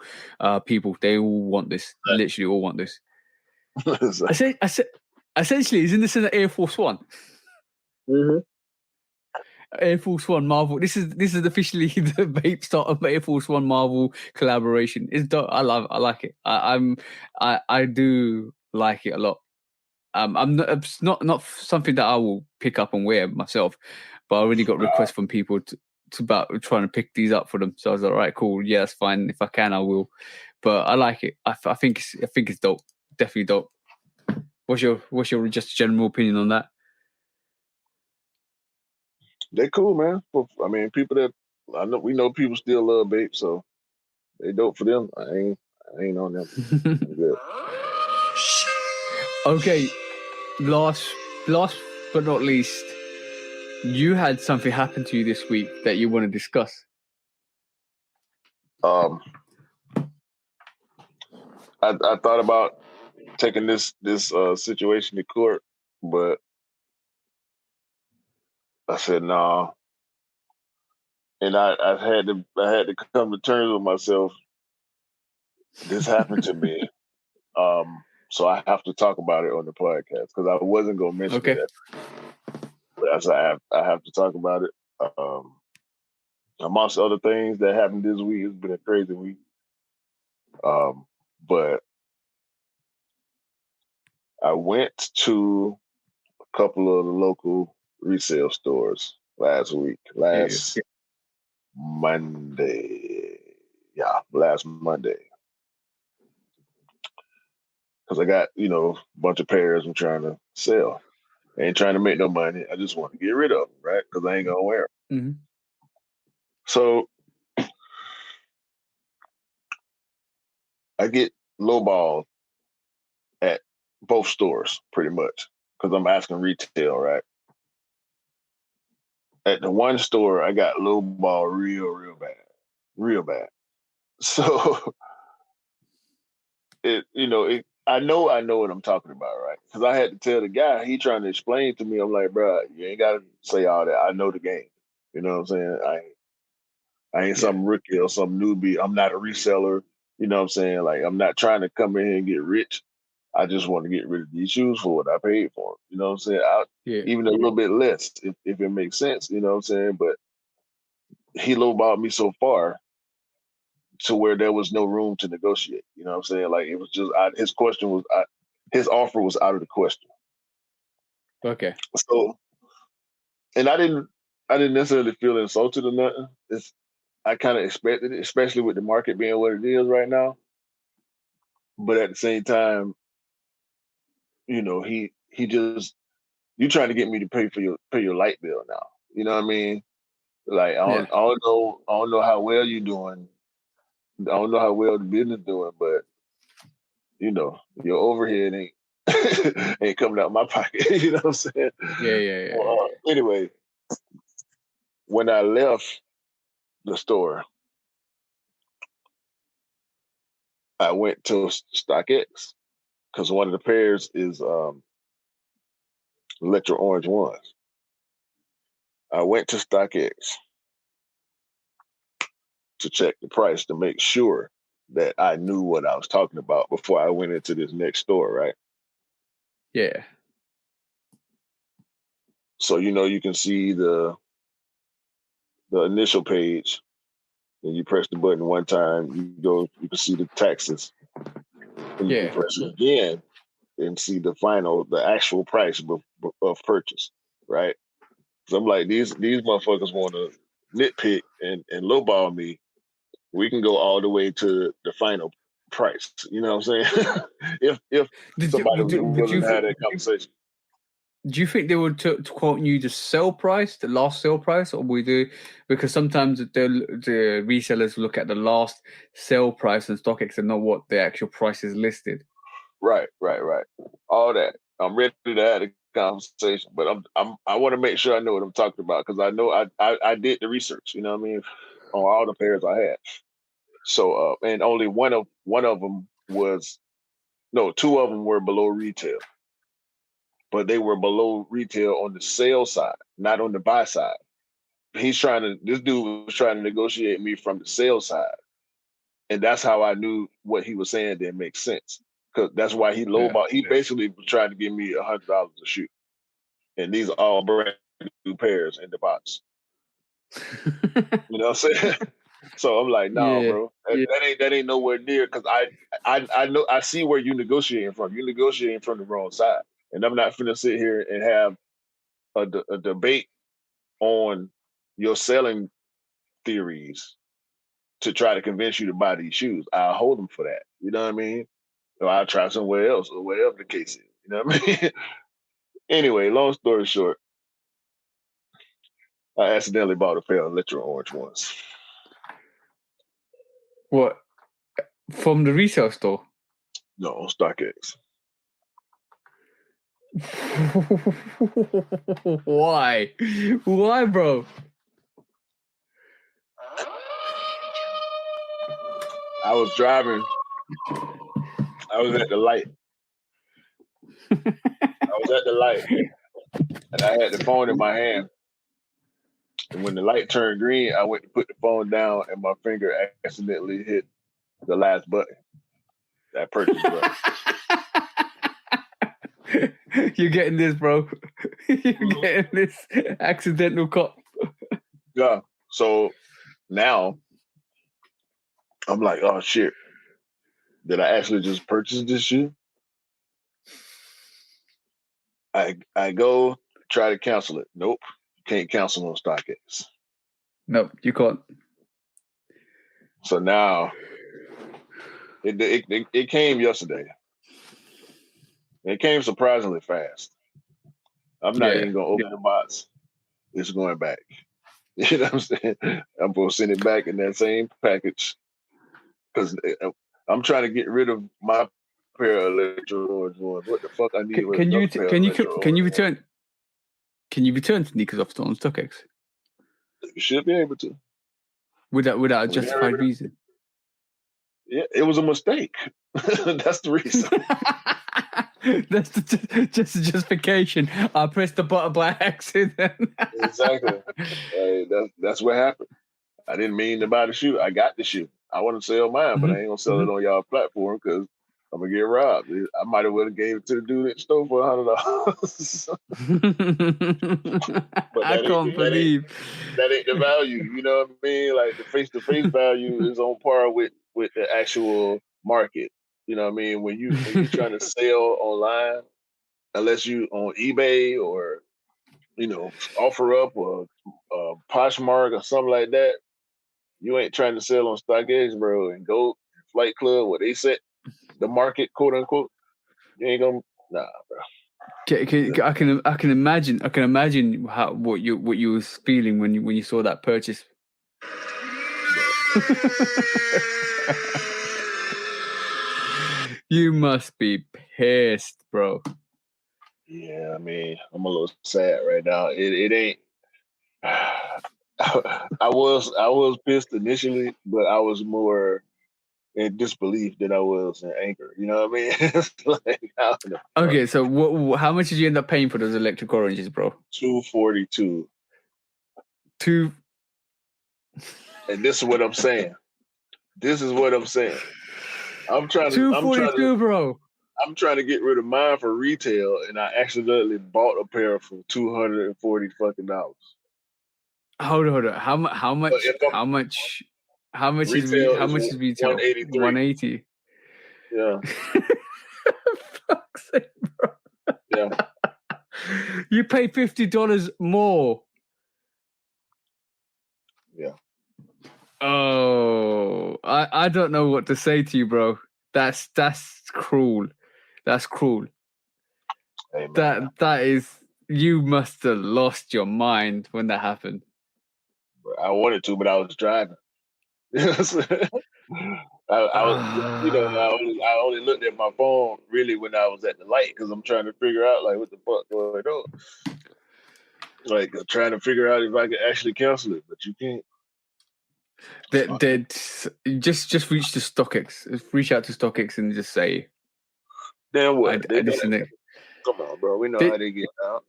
people. They all want this. Literally, all want this. Essentially, isn't this an Air Force One? Mm-hmm. Air Force One Marvel. This is officially the Bape start of Air Force One Marvel collaboration. I like it. I do like it a lot. It's not something that I will pick up and wear myself, but I already got requests from people to about trying to pick these up for them. So I was like, all right, cool, yeah, that's fine. If I can, I will. But I like it. I think it's dope. Definitely dope. What's your just general opinion on that? They're cool, man. I mean, people that we know people still love Bape, so they dope for them. I ain't on them. Good. Okay. Last but not least, you had something happen to you this week that you want to discuss. I thought about taking this situation to court, but I said no. Nah. And I had to come to terms with myself. This happened to me. So I have to talk about it on the podcast because I wasn't going to mention it. But I have to talk about it. Amongst other things that happened this week, it's been a crazy week. But I went to a couple of the local resale stores last Monday. Yeah, last Monday. Because I got, a bunch of pairs I'm trying to sell. I ain't trying to make no money. I just want to get rid of them, right? Because I ain't going to wear them. Mm-hmm. So I get lowballed at both stores pretty much because I'm asking retail, right? At the one store, I got lowballed real bad. So I know what I'm talking about, right? Because I had to tell the guy, he trying to explain to me. I'm like, bro, you ain't got to say all that. I know the game. You know what I'm saying? I ain't some rookie or some newbie. I'm not a reseller. You know what I'm saying? Like, I'm not trying to come in here and get rich. I just want to get rid of these shoes for what I paid for them. You know what I'm saying? Even a little bit less, if it makes sense. You know what I'm saying? But he lowballed me so far to where there was no room to negotiate. You know what I'm saying? Like, it was just his offer was out of the question. Okay. So, and I didn't necessarily feel insulted or nothing. I kind of expected it, especially with the market being what it is right now. But at the same time, he just, you trying to get me to pay your light bill now. You know what I mean? Like I don't know how well you're doing. I don't know how well the business doing, but your overhead ain't ain't coming out of my pocket. You know what I'm saying? Yeah. Anyway, when I left the store, I went to StockX because one of the pairs is Electro Orange ones. I went to StockX to check the price to make sure that I knew what I was talking about before I went into this next store, right? Yeah. So you can see the initial page, and you press the button one time, you can see the taxes, and you can press it again and see the actual price of purchase, right? So I'm like, these motherfuckers want to nitpick and lowball me. We can go all the way to the final price. You know what I'm saying? if somebody was willing to have that conversation. Do you think they would to quote you the sale price, the last sale price, or we do? Because sometimes the resellers look at the last sale price on StockX and know what the actual price is listed. Right. All that. I'm ready to have a conversation, but I want to make sure I know what I'm talking about because I know I did the research. You know what I mean, on all the pairs I had. So and only one of them two of them were below retail, but they were below retail on the sale side, not on the buy side. This dude was trying to negotiate me from the sale side. And that's how I knew what he was saying didn't make sense. Because that's why he lowballed. He basically was trying to give me $100 a shoe. And these are all brand new pairs in the box. You know what I'm saying? So I'm like, no, bro. That ain't nowhere near because I know I see where you're negotiating from. You're negotiating from the wrong side. And I'm not finna sit here and have a debate on your selling theories to try to convince you to buy these shoes. I'll hold them for that. You know what I mean? Or I'll try somewhere else or whatever the case is. You know what I mean? Anyway, long story short, I accidentally bought a pair of Electro Orange ones. What? From the resale store? No, on StockX. Why? Why, bro? I was driving. I was at the light. And I had the phone in my hand. And when the light turned green, I went to put the phone down, and my finger accidentally hit the last button. That purchase button. You're getting this, bro. You're getting this accidental cop. Yeah. So now I'm like, oh shit. Did I actually just purchase this shoe? I go try to cancel it. Nope. You can't cancel on StockX. Nope, you can't. So now it came yesterday. It came surprisingly fast. I'm not even gonna open the box. It's going back. You know what I'm saying? I'm gonna send it back in that same package because I'm trying to get rid of my pair of Electro Orange ones. What the fuck I need? Can you return sneakers off on StockX? You should be able to. Without a justified reason. Yeah, it was a mistake. That's the reason. That's just a justification. I pressed the button by accident. Exactly. That's what happened. I didn't mean to buy the shoe. I got the shoe. I want to sell mine, but I ain't gonna sell it on y'all platform because I'm gonna get robbed. I might have gave it to the dude at the store for $100. But I can't believe that ain't the value. You know what I mean? Like the face-to-face value is on par with the actual market. You know what I mean? When you trying to sell online, unless you on eBay or OfferUp or Poshmark or something like that, you ain't trying to sell on StockX, bro, and go Flight Club where they set the market, quote unquote. You ain't gonna, nah, bro. I can imagine what you was feeling when you saw that purchase. You must be pissed, bro. Yeah, I mean, I'm a little sad right now. It ain't. I was pissed initially, but I was more in disbelief than I was in anger. You know what I mean? It's like, okay, so how much did you end up paying for those electric oranges, bro? $242. Two. And this is what I'm saying. I'm trying to $242, bro. I'm trying to get rid of mine for retail, and I accidentally bought a pair for $240 fucking dollars. Hold on. How much is retail? 180. Yeah. Fuck's sake, bro. Yeah. You pay $50 more. Yeah. Oh, I don't know what to say to you, bro. That's cruel. That's cruel. Hey, man. That is. You must have lost your mind when that happened. I wanted to, but I was driving. I only looked at my phone really when I was at the light because I'm trying to figure out like what the fuck going on. Like trying to figure out if I could actually cancel it, but you can't. Just reach to StockX. Reach out to StockX and just say. Then what? Come on, bro. We know how they get out.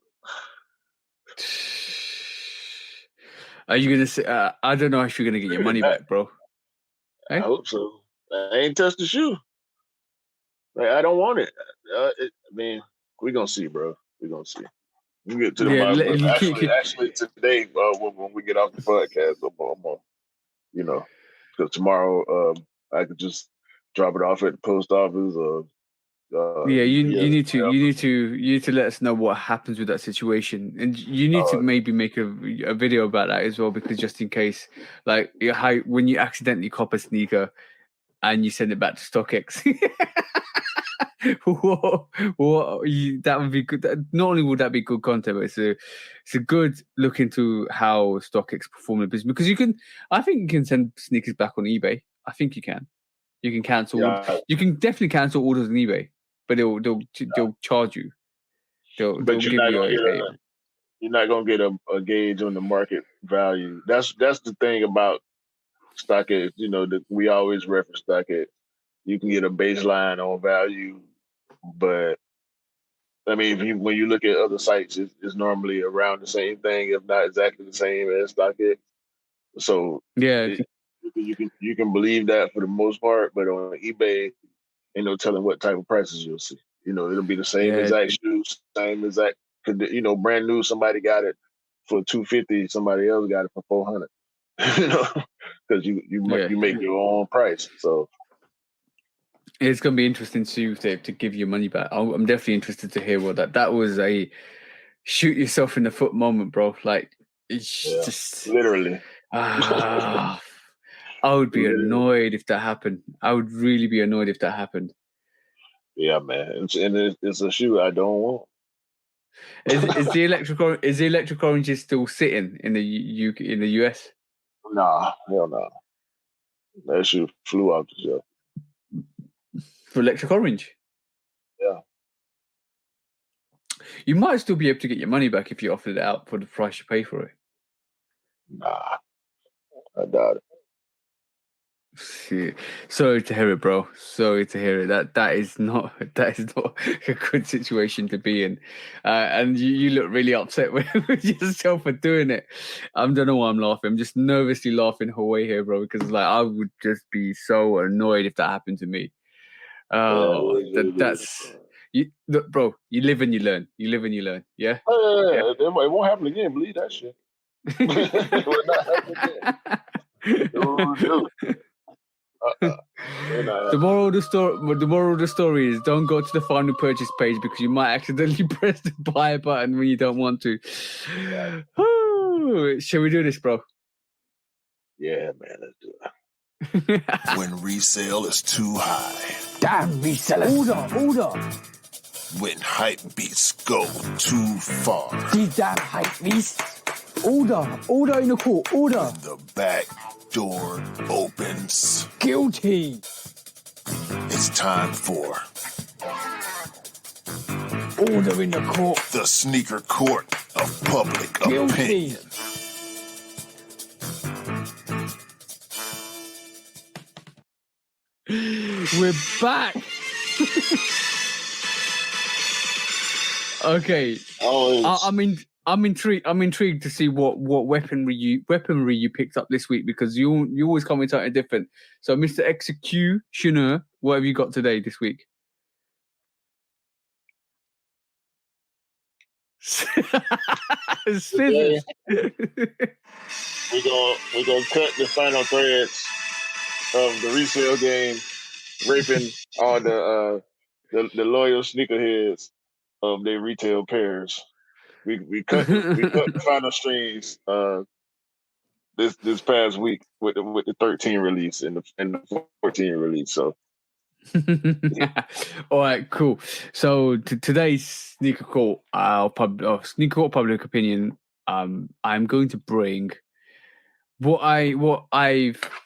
Are you gonna say? I don't know if you're gonna get your money back, bro. I hope so. I ain't touched the shoe. Like, I don't want it. I mean, we're gonna see, bro. We're gonna see. We get to the actually today, when we get off the podcast, I'm gonna, because tomorrow I could just drop it off at the post office or. You need to let us know what happens with that situation, and you need to maybe make a video about that as well, because just in case, like when you accidentally cop a sneaker and you send it back to StockX. That would be good. Not only would that be good content, but it's a good look into how StockX perform in business, because I think you can send sneakers back on eBay. I think you can. You can cancel. You can definitely cancel orders on eBay, but they'll charge you. They'll give you you're not gonna get a gauge on the market value. That's the thing about StockX. That we always reference StockX. You can get a baseline on value, but I mean, when you look at other sites, it's normally around the same thing, if not exactly the same as StockX. So yeah, you can believe that for the most part, but on eBay, ain't no telling what type of prices you'll see. It'll be the same exact shoes, same exact. Brand new. Somebody got it for $250. Somebody else got it for $400. Because you make your own price. So it's gonna be interesting to give your money back. I'm definitely interested to hear what that was a shoot yourself in the foot moment, bro. Like it's just literally. I would be annoyed if that happened. I would really be annoyed if that happened. Yeah, man. It's a shoe I don't want. Is the electric orange still sitting in the UK, in the US? Nah, hell no. That shoe flew off the shelf. For electric orange? Yeah. You might still be able to get your money back if you offered it out for the price you pay for it. Nah, I doubt it. Sorry to hear it, bro. Sorry to hear it. That is not a good situation to be in, and you look really upset with yourself for doing it. I don't know why I'm laughing. I'm just nervously laughing away here, bro, because like I would just be so annoyed if that happened to me. That's you, look, bro. You live and you learn. You live and you learn. Yeah. It won't happen again. Believe that shit. It will not happen again. The moral of the story is don't go to the final purchase page because you might accidentally press the buy button when you don't want to. Shall we do this, bro? Yeah, man, let's do it. When resale is too high. Damn resellers. Hold on. when hype beats go too far. These damn hype beasts. Order in the court, order. When the back door opens, Guilty. it's time for Order in the court. the sneaker court of public Guilty. opinion. We're back. Okay. I'm intrigued. I'm intrigued to see what weaponry you picked up this week, because you always come with something different. So, Mr. Executioner, what have you got today this week? Scissors. We're gonna cut the final threads of the resale game, raping all the loyal sneakerheads of their retail pairs. We cut the final strings this past week with the 13 release and the 14 release. So All right, cool. So today's sneaker court, sneaker court public opinion. I'm going to bring what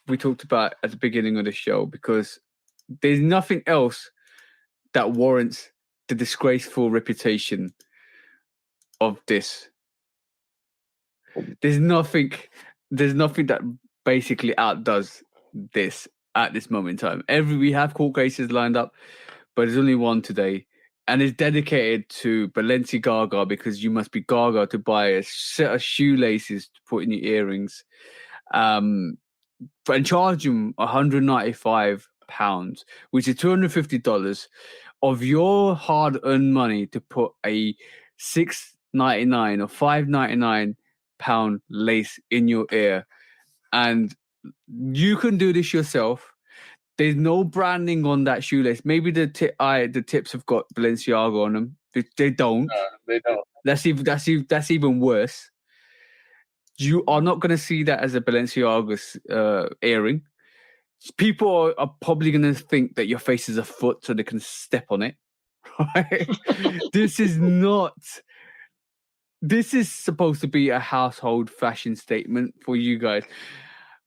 we talked about at the beginning of the show, because there's nothing else that warrants the disgraceful reputation of this. There's nothing that basically outdoes this at this moment in time. We have court cases lined up, but there's only one today, and it's dedicated to Balenciaga, because you must be Gaga to buy a set of shoelaces to put in your earrings, and charge them £195, which is $250 of your hard-earned money to put a £6.99 or £5.99 lace in your ear. And you can do this yourself. There's no branding on that shoelace. Maybe the tips have got Balenciaga on them. They don't. they don't. That's even worse. You are not going to see that as a Balenciaga earring. People are probably going to think that your face is a foot, so they can step on it. Right? This is supposed to be a household fashion statement for you guys.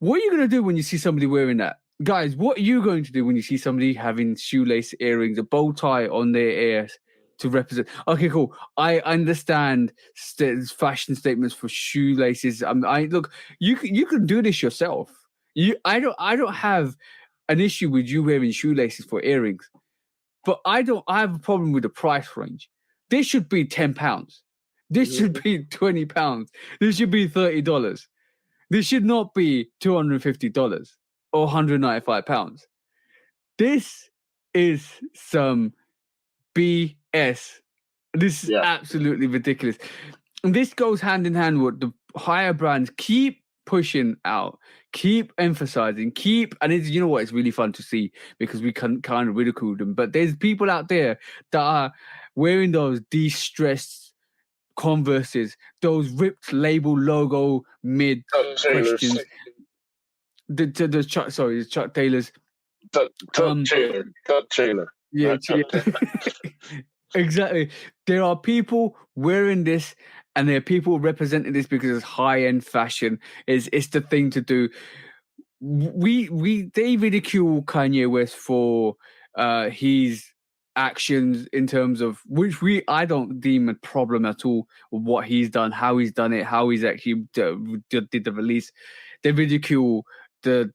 What are you going to do when you see somebody wearing that? Guys, what are you going to do when you see somebody having shoelace earrings, a bow tie on their ears to represent? Okay, cool. I understand fashion statements for shoelaces. Look, you can do this yourself. I don't have an issue with you wearing shoelaces for earrings, but I have a problem with the price range. This should be £10. This should be £20. This should be $30. This should not be $250 or £195. This is some BS. This is absolutely ridiculous. And this goes hand in hand with the higher brands keep pushing out, keep emphasizing, and it's, you know what, it's really fun to see, because we can kind of ridicule them. But there's people out there that are wearing those de-stressed Converses, those ripped label logo mid questions. The Chuck Taylors. Chuck Taylor. Yeah, exactly. There are people wearing this, and there are people representing this because it's high-end fashion. It's the thing to do. They ridicule Kanye West for his actions, in terms of which I don't deem a problem at all. What he's done, how he's done it, how he's actually did the release. They ridicule the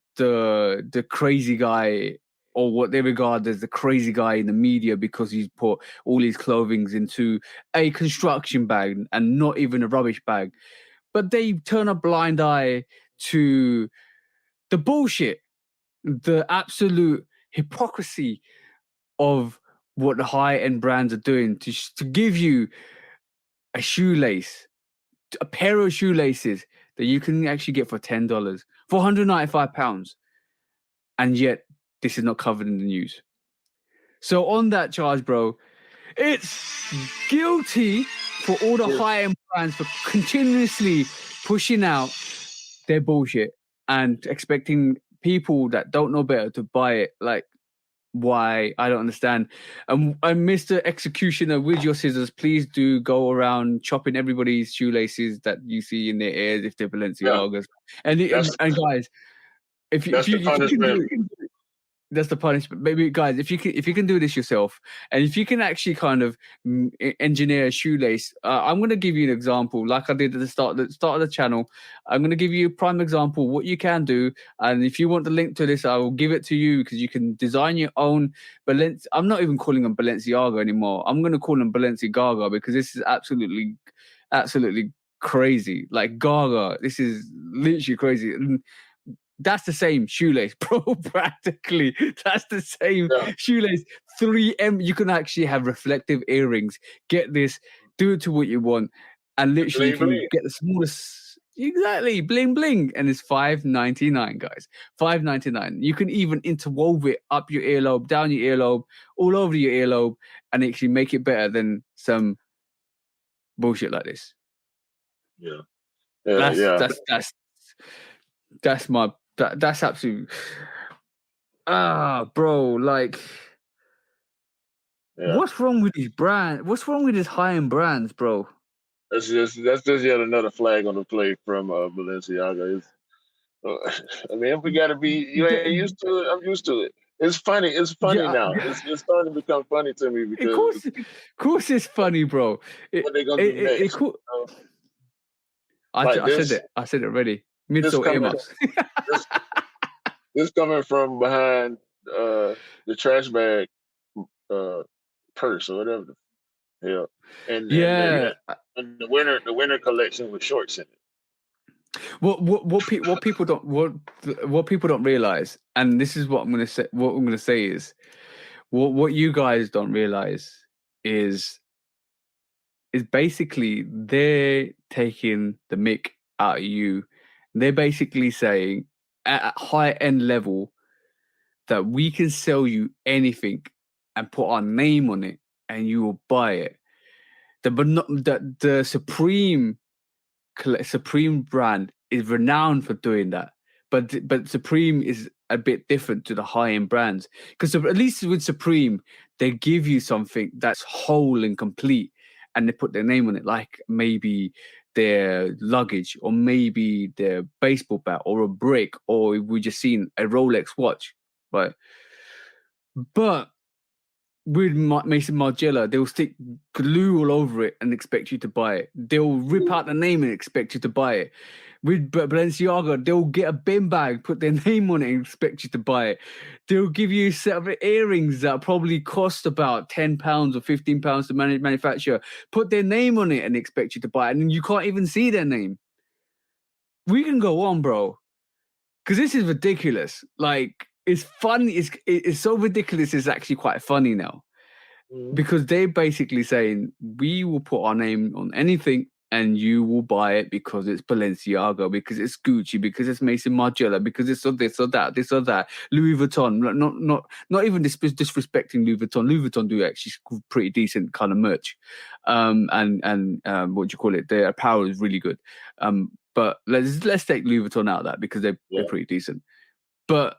crazy guy, or what they regard as the crazy guy in the media, because he's put all his clothing into a construction bag and not even a rubbish bag. But they turn a blind eye to the bullshit, the absolute hypocrisy of what the high-end brands are doing to give you a shoelace, a pair of shoelaces that you can actually get for $10, for £195, and yet this is not covered in the news. So on that charge, bro, it's guilty for all the high-end brands for continuously pushing out their bullshit and expecting people that don't know better to buy it. Like, why. I don't understand. And Mr. Executioner, with your scissors, please do go around chopping everybody's shoelaces that you see in their ears if they're Balenciagas. Yeah. And guys, if you can do it, that's the punishment. Maybe guys, if you can do this yourself, and if you can actually kind of engineer a shoelace, I'm going to give you an example, like I did at the start of the channel. I'm going to give you a prime example what you can do, and if you want the link to this, I will give it to you because you can design your own I'm not even calling them Balenciaga anymore. I'm going to call them Balenciaga because this is absolutely crazy. Like Gaga, this is literally crazy. And that's the same shoelace, bro. Practically, that's the same shoelace. 3M. You can actually have reflective earrings. Get this. Do it to what you want, and literally you can get the smallest. Exactly, bling bling, and it's $5.99, guys. $5.99. You can even interwove it up your earlobe, down your earlobe, all over your earlobe, and actually make it better than some bullshit like this. Yeah, that's my. That's absolute. Bro, like, what's wrong with these brands? What's wrong with these high-end brands, bro? That's just yet another flag on the play from Balenciaga. I mean, we gotta be. You ain't used to it. I'm used to it. It's funny. It's funny now. It's starting to become funny to me because. Of course, it's funny, bro. What they gonna do next? I said it. I said it already. Midsole earmuffs. This coming from behind the trash bag purse or whatever. And the winter collection with shorts in it. What people don't realize, and this is what I'm gonna say. What I'm gonna say is, what you guys don't realize is basically they're taking the mick out of you. They're basically saying at a high end level that we can sell you anything and put our name on it and you will buy it. The Supreme brand is renowned for doing that. But Supreme is a bit different to the high end brands because at least with Supreme, they give you something that's whole and complete and they put their name on it, like maybe their luggage or maybe their baseball bat or a brick, or we just seen a Rolex watch, right? But with Mason Margiela, they'll stick glue all over it and expect you to buy it. They'll rip out the name and expect you to buy it. With Balenciaga, they'll get a bin bag, put their name on it and expect you to buy it. They'll give you a set of earrings that probably cost about £10 or £15 to manufacture, put their name on it and expect you to buy it. And you can't even see their name. We can go on, bro. Because this is ridiculous. Like, it's funny. It's so ridiculous. It's actually quite funny now. Because they're basically saying, we will put our name on anything and you will buy it because it's Balenciaga, because it's Gucci, because it's Mason Margiela, because it's this or that, Louis Vuitton. Not even disrespecting Louis Vuitton. Louis Vuitton do actually pretty decent kind of merch, and what do you call it? Their apparel is really good. But let's take Louis Vuitton out of that because they're pretty decent. But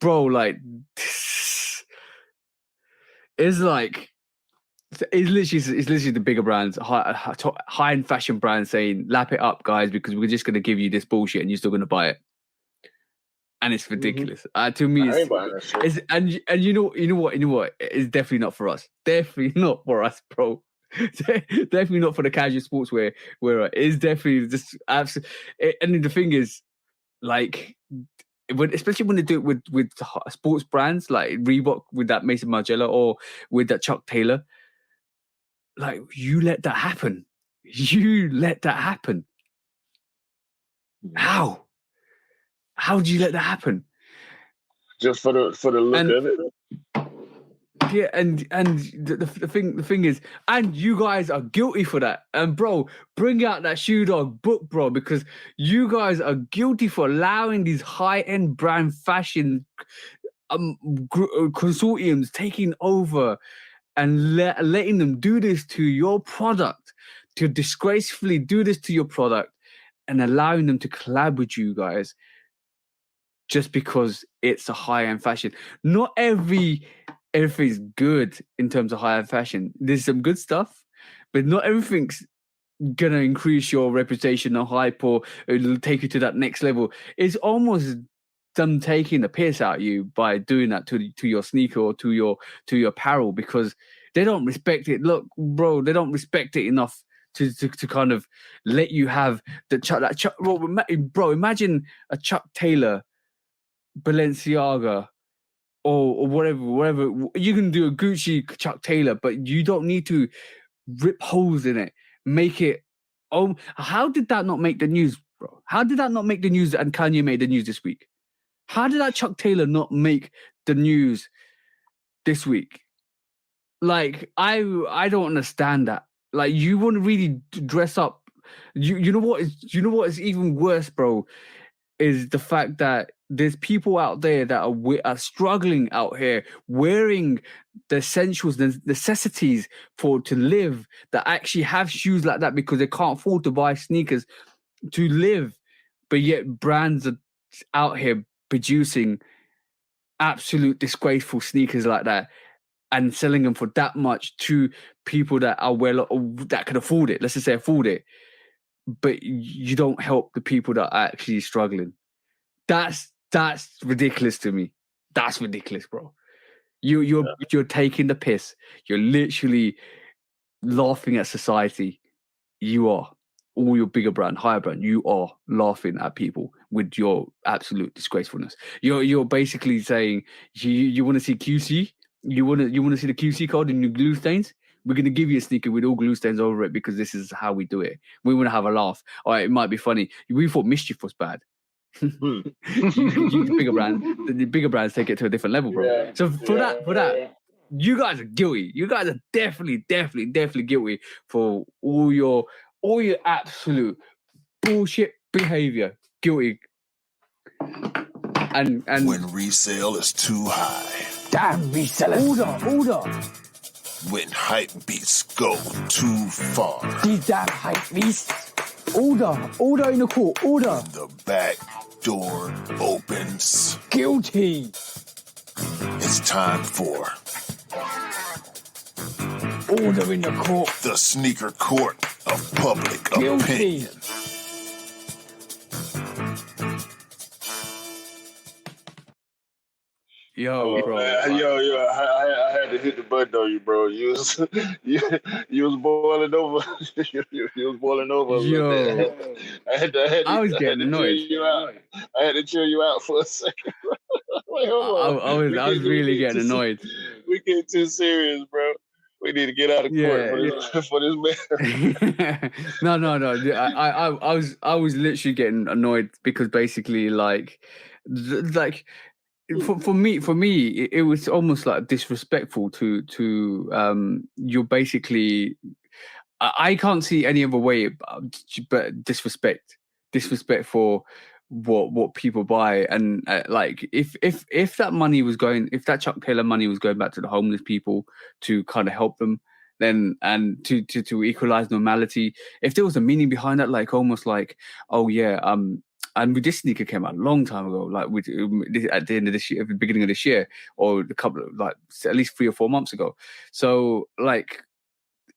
bro, like, it's like. It's literally the bigger brands, high-end fashion brands saying, lap it up, guys, because we're just going to give you this bullshit and you're still going to buy it. And it's ridiculous. To me, it's and you know what? It's definitely not for us. Definitely not for us, bro. Definitely not for the casual sportswear. It's definitely just absolutely. And the thing is, like, especially when they do it with sports brands like Reebok with that Mason Margiela or with that Chuck Taylor. Like, you let that happen. How? How do you let that happen? Just for the look of it. Yeah, and the thing is, and you guys are guilty for that. And bro, bring out that Shoe Dog book, bro, because you guys are guilty for allowing these high-end brand fashion consortiums taking over and letting them do this to your product, to disgracefully do this to your product and allowing them to collab with you guys. just because it's a high-end fashion. Not everything's good in terms of high-end fashion. There's some good stuff, but not everything's gonna increase your reputation or hype, or it'll take you to that next level. It's almost them taking the piss out of you by doing that to your sneaker or to your apparel, because they don't respect it. Look, bro, they don't respect it enough to kind of let you have the Chuck. Bro, imagine a Chuck Taylor, Balenciaga, or whatever. You can do a Gucci Chuck Taylor, but you don't need to rip holes in it, make it. Oh, how did that not make the news, bro? How did that not make the news? And Kanye made the news this week. How did that Chuck Taylor not make the news this week? Like, I don't understand that. Like, you want to really dress up. You know what is even worse, bro, is the fact that there's people out there that are struggling out here wearing the essentials, the necessities to live, that actually have shoes like that because they can't afford to buy sneakers to live, but yet brands are out here producing absolute disgraceful sneakers like that and selling them for that much to people that are that can afford it. Let's just say afford it, but you don't help the people that are actually struggling. That's ridiculous to me. That's ridiculous, bro. You're taking the piss. You're literally laughing at society. You are. All your bigger brand, higher brand, you are laughing at people with your absolute disgracefulness. You're basically saying you want to see QC, you want to see the QC code and your glue stains. We're gonna give you a sneaker with all glue stains over it because this is how we do it. We want to have a laugh. All right, it might be funny. We thought Mischief was bad. The bigger brands take it to a different level, bro. Yeah, so for that, you guys are guilty. You guys are definitely guilty for all your absolute bullshit behavior. Guilty. And when resale is too high. Damn resellers. Order. When hype beats go too far. These damn hype beasts. Order in the court. Order. When the back door opens. Guilty. It's time for order in the court. The sneaker court of public Guilty. opinion. Yo, bro. I had to hit the button on you, bro. You was boiling over. you was boiling over. Yo, I was getting annoyed. I had to chill you out for a second. Wait, hold on. I was really getting annoyed. We get too serious, bro. We need to get out of court for this man. No. I was literally getting annoyed because basically, like. For me, it was almost like disrespectful to you're basically. I can't see any other way but disrespect for what people buy, and like if that money was going, if that Chuck Taylor money was going back to the homeless people to kind of help them, then and to equalize normality, if there was a meaning behind that, like almost like, oh yeah, and this sneaker came out a long time ago, like at the end of this year, at the beginning of this year, or a couple of, like, at least 3 or 4 months ago. So, like,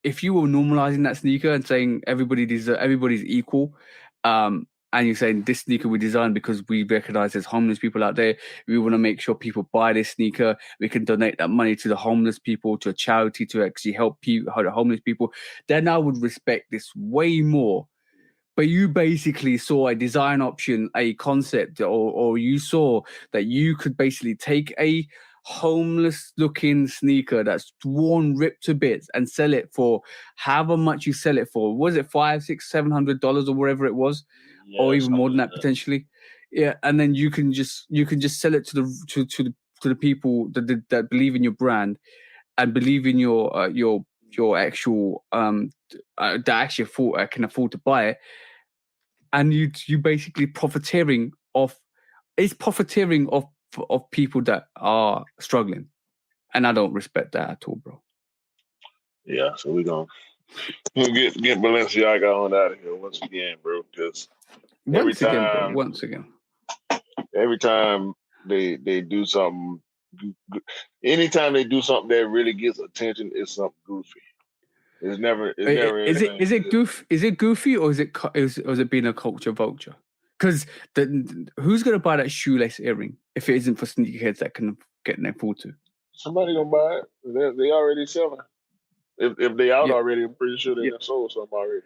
if you were normalizing that sneaker and saying everybody's equal, and you're saying this sneaker we designed because we recognize there's homeless people out there, we want to make sure people buy this sneaker, we can donate that money to the homeless people, to a charity to actually help the homeless people, then I would respect this way more. But you basically saw a design option, a concept, or you saw that you could basically take a homeless looking sneaker that's worn, ripped to bits, and sell it for however much you sell it for. Was it $500, $600, $700 or whatever it was, or even more than that potentially? Yeah, and then you can just sell it to the people that believe in your brand and believe in your actual that actually can afford to buy it. And you basically profiteering of people that are struggling, and I don't respect that at all, bro. Yeah, so we're gonna get Balenciaga on out of here once again, bro. Because once again, every time they do something, anytime they do something that really gets attention, it's something goofy. It's never Is anything. it goofy or is it being a culture vulture? Because who's gonna buy that shoelace earring if it isn't for sneakerheads that can get their full to? Somebody gonna buy it. They already selling. If they out Yeah. already, I'm pretty sure they done sold something already.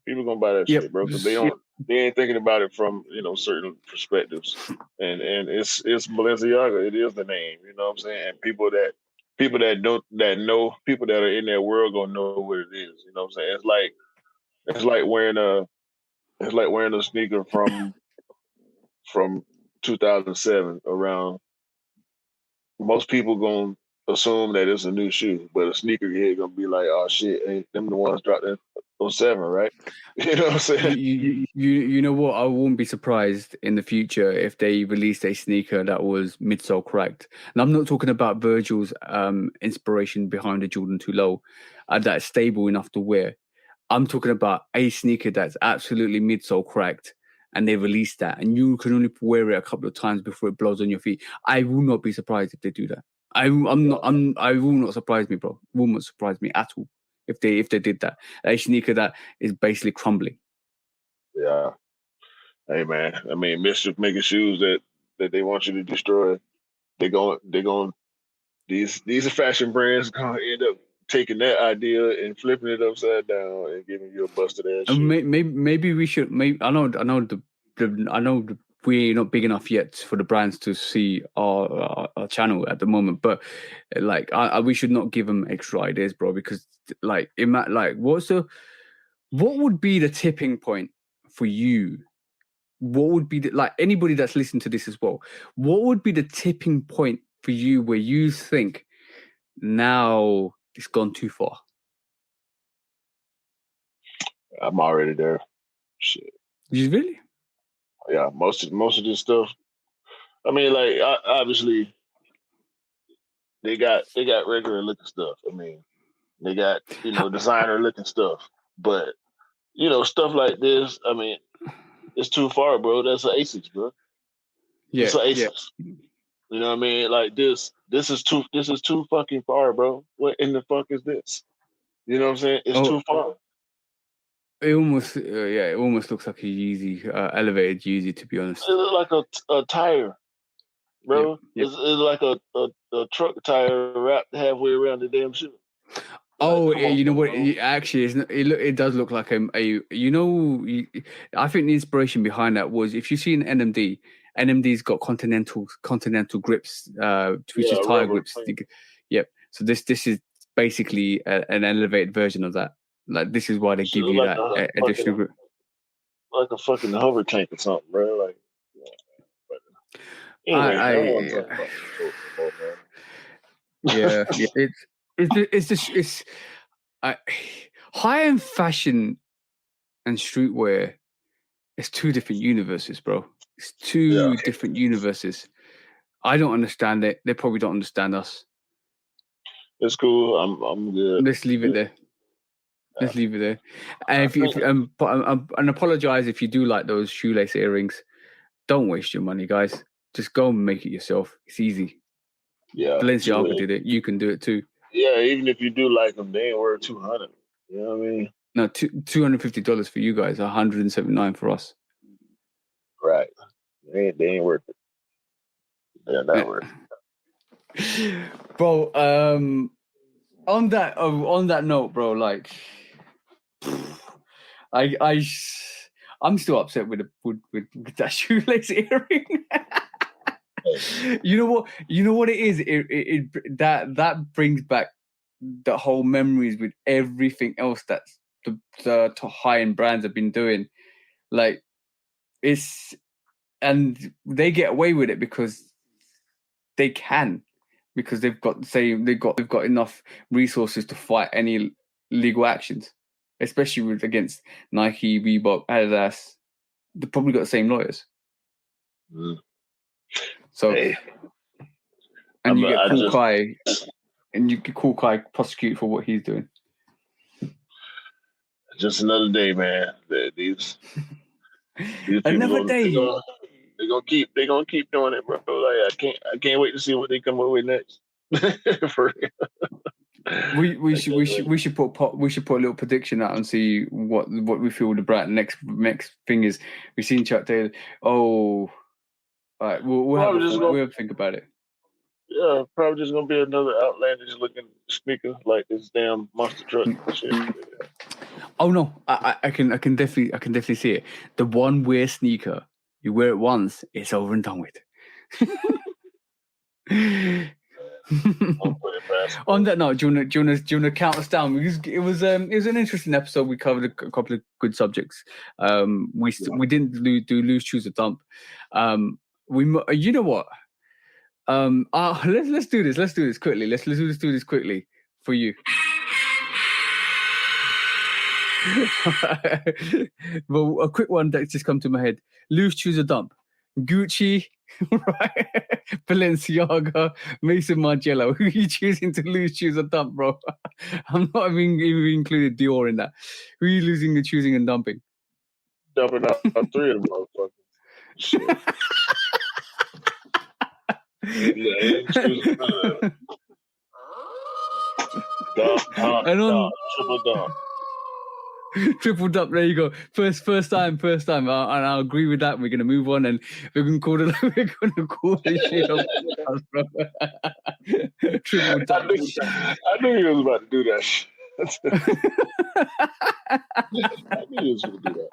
People gonna buy that Yep. shit, bro, because they ain't thinking about it from certain perspectives. And it's Balenciaga. It is the name. You know what I'm saying? And people that know people that are in that world gonna know what it is. You know what I'm saying? It's like wearing a sneaker from 2007 around. Most people gonna assume that it's a new shoe, but a sneakerhead gonna be like, "Oh shit, ain't them the ones dropped in 07, right?" You know what I'm saying? You know what? I wouldn't be surprised in the future if they released a sneaker that was midsole cracked. And I'm not talking about Virgil's inspiration behind the Jordan 2 Low, that's stable enough to wear. I'm talking about a sneaker that's absolutely midsole cracked, and they release that, and you can only wear it a couple of times before it blows on your feet. I will not be surprised if they do that. I will not surprise me, bro. Will not surprise me at all if they did that. A sneaker that is basically crumbling. Yeah. Hey man, I mean, Mischief making shoes that they want you to destroy. They're going. These are fashion brands gonna end up taking that idea and flipping it upside down and giving you a busted ass shoe. Maybe we should. I know we're not big enough yet for the brands to see our channel at the moment, but like we should not give them extra ideas, bro, because like what would be the tipping point for you? What would be like anybody that's listening to this as well? What would be the tipping point for you where you think now it's gone too far? I'm already there. Shit. You really? Yeah, most of this stuff. I mean, like obviously they got regular looking stuff. I mean, they got designer looking stuff, but stuff like this. I mean, it's too far, bro. That's an Asics, bro. Yeah, it's an Asics. Yeah. You know what I mean? Like this is too fucking far, bro. What in the fuck is this? You know what I'm saying? It's too far. It almost it almost looks like a Yeezy, elevated Yeezy, to be honest. It looks like a tire, bro. Yep. It's like a truck tire wrapped halfway around the damn shoe. Oh, you know what? Actually, it does look like a I think the inspiration behind that was if you see an NMD's got continental grips, which is tire grips. Yep. So this is basically an elevated version of that. Like this is why they give you that additional grip. Like a fucking hover tank or something, bro. Like, yeah, it's high-end fashion and streetwear. It's two different universes, bro. It's two different universes. I don't understand it. They probably don't understand us. It's cool. I'm good. Let's leave it there. Let's leave it there. And if you and apologize if you do like those shoelace earrings. Don't waste your money, guys. Just go and make it yourself. It's easy. Yeah, Balenciaga did it. You can do it too. Yeah, even if you do like them, they ain't worth $200. You know what I mean? No, $250 for you guys. $179 for us. Right. They ain't worth it. They're not worth it. Bro, on that note, bro, like I'm still upset with that shoelace earring. You know what it is. That brings back the whole memories with everything else that's the high-end brands have been doing. Like and they get away with it because they can, because they've got enough resources to fight any legal actions, especially against Nike, Reebok, Adidas. They've probably got the same lawyers. Mm. So, and you get Cool Kai, and you get Cool Kai prosecuted for what he's doing. Just another day, man. These another day. They're They gonna keep doing it, bro. Like I can't wait to see what they come up with next. For real. We should put a little prediction out and see what we feel the next thing is. We've seen Chuck Taylor. Oh, all right, we'll think about it. Yeah, probably just gonna be another outlandish looking sneaker like this damn monster truck shit. Oh no, I can definitely see it. The one wear sneaker, you wear it once, it's over and done with. On that note, do you want to count us down? Because it was an interesting episode. We covered a couple of good subjects. We didn't do lose, choose, or dump. You know what? Let's do this. Let's do this quickly. Let's do this quickly for you. Well, a quick one that just come to my head: lose, choose, or dump. Gucci, right? Balenciaga, Mason Margiela. Who are you choosing to lose, choose, or dump, bro? I'm not even included Dior in that. Who are you losing and choosing and dumping? Dumping out 3 of them motherfuckers. Shit. Dump, triple dump. Triple dump. There you go. First time. And I'll agree with that. We're gonna move on, and we're gonna call it. We're gonna call this shit off. Triple dump. I knew he was about to do that. I knew he was going to do that.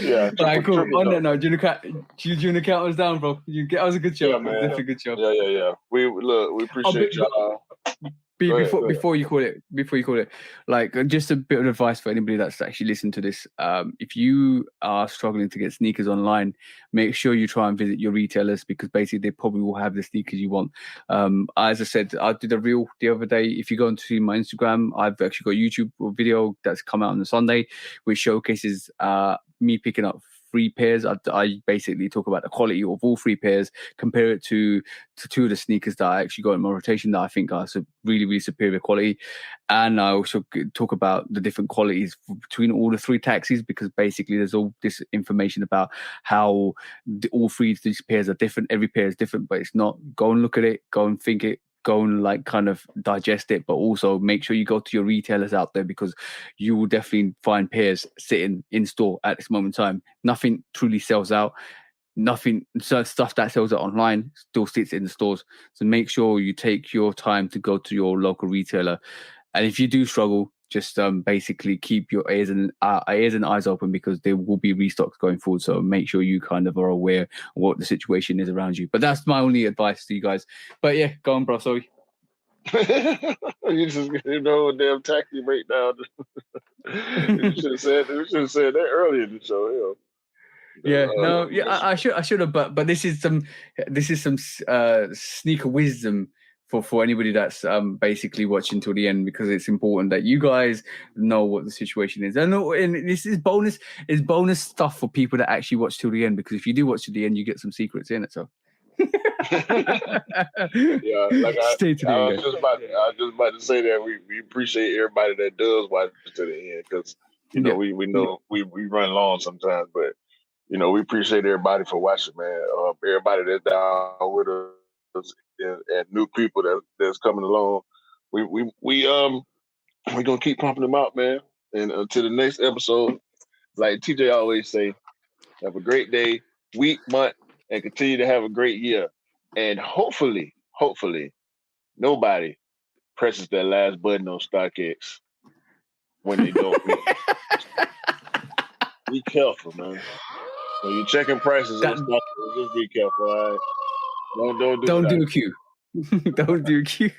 Yeah. All right, cool. On that note, do you want to count us down, bro? That was a good show. Yeah, man. That's a good show. Yeah. We appreciate y'all. Before you call it, like just a bit of advice for anybody that's actually listened to this. If you are struggling to get sneakers online, make sure you try and visit your retailers, because basically they probably will have the sneakers you want. As I said, I did a reel the other day. If you go into my Instagram, I've actually got a YouTube video that's come out on a Sunday, which showcases me picking up 3 pairs. I basically talk about the quality of all 3 pairs, compare it to 2 of the sneakers that I actually got in my rotation that I think are really, really superior quality. And I also talk about the different qualities between all the 3 taxis, because basically there's all this information about how all 3 of these pairs are different. Every pair is different, but it's not. Go and look at it, go and think it, go and like kind of digest it, but also make sure you go to your retailers out there, because you will definitely find pairs sitting in store at this moment in time. Nothing truly sells out. Nothing, stuff that sells out online still sits in the stores. So make sure you take your time to go to your local retailer. And if you do struggle, just basically keep your ears and eyes open, because there will be restocks going forward. So make sure you kind of are aware of what the situation is around you. But that's my only advice to you guys. But yeah, go on, bro. Sorry. You just damn taxi breakdown. You should have said that earlier in the show. I should have. But this is some sneaker wisdom for anybody that's basically watching till the end, because it's important that you guys know what the situation is. And this is bonus stuff for people that actually watch till the end, because if you do watch till the end, you get some secrets in it. So yeah, like I was just about to say that we appreciate everybody that does watch to the end, because we know we run long sometimes, but we appreciate everybody for watching, man. Everybody that's down with us and new people that's coming along. We gonna keep pumping them out, man. And until the next episode, like TJ always say, have a great day, week, month, and continue to have a great year. And hopefully, nobody presses that last button on StockX when they don't. Be careful, man. When you're checking prices on StockX, just be careful, all right? Don't do a Q. Don't do a Q.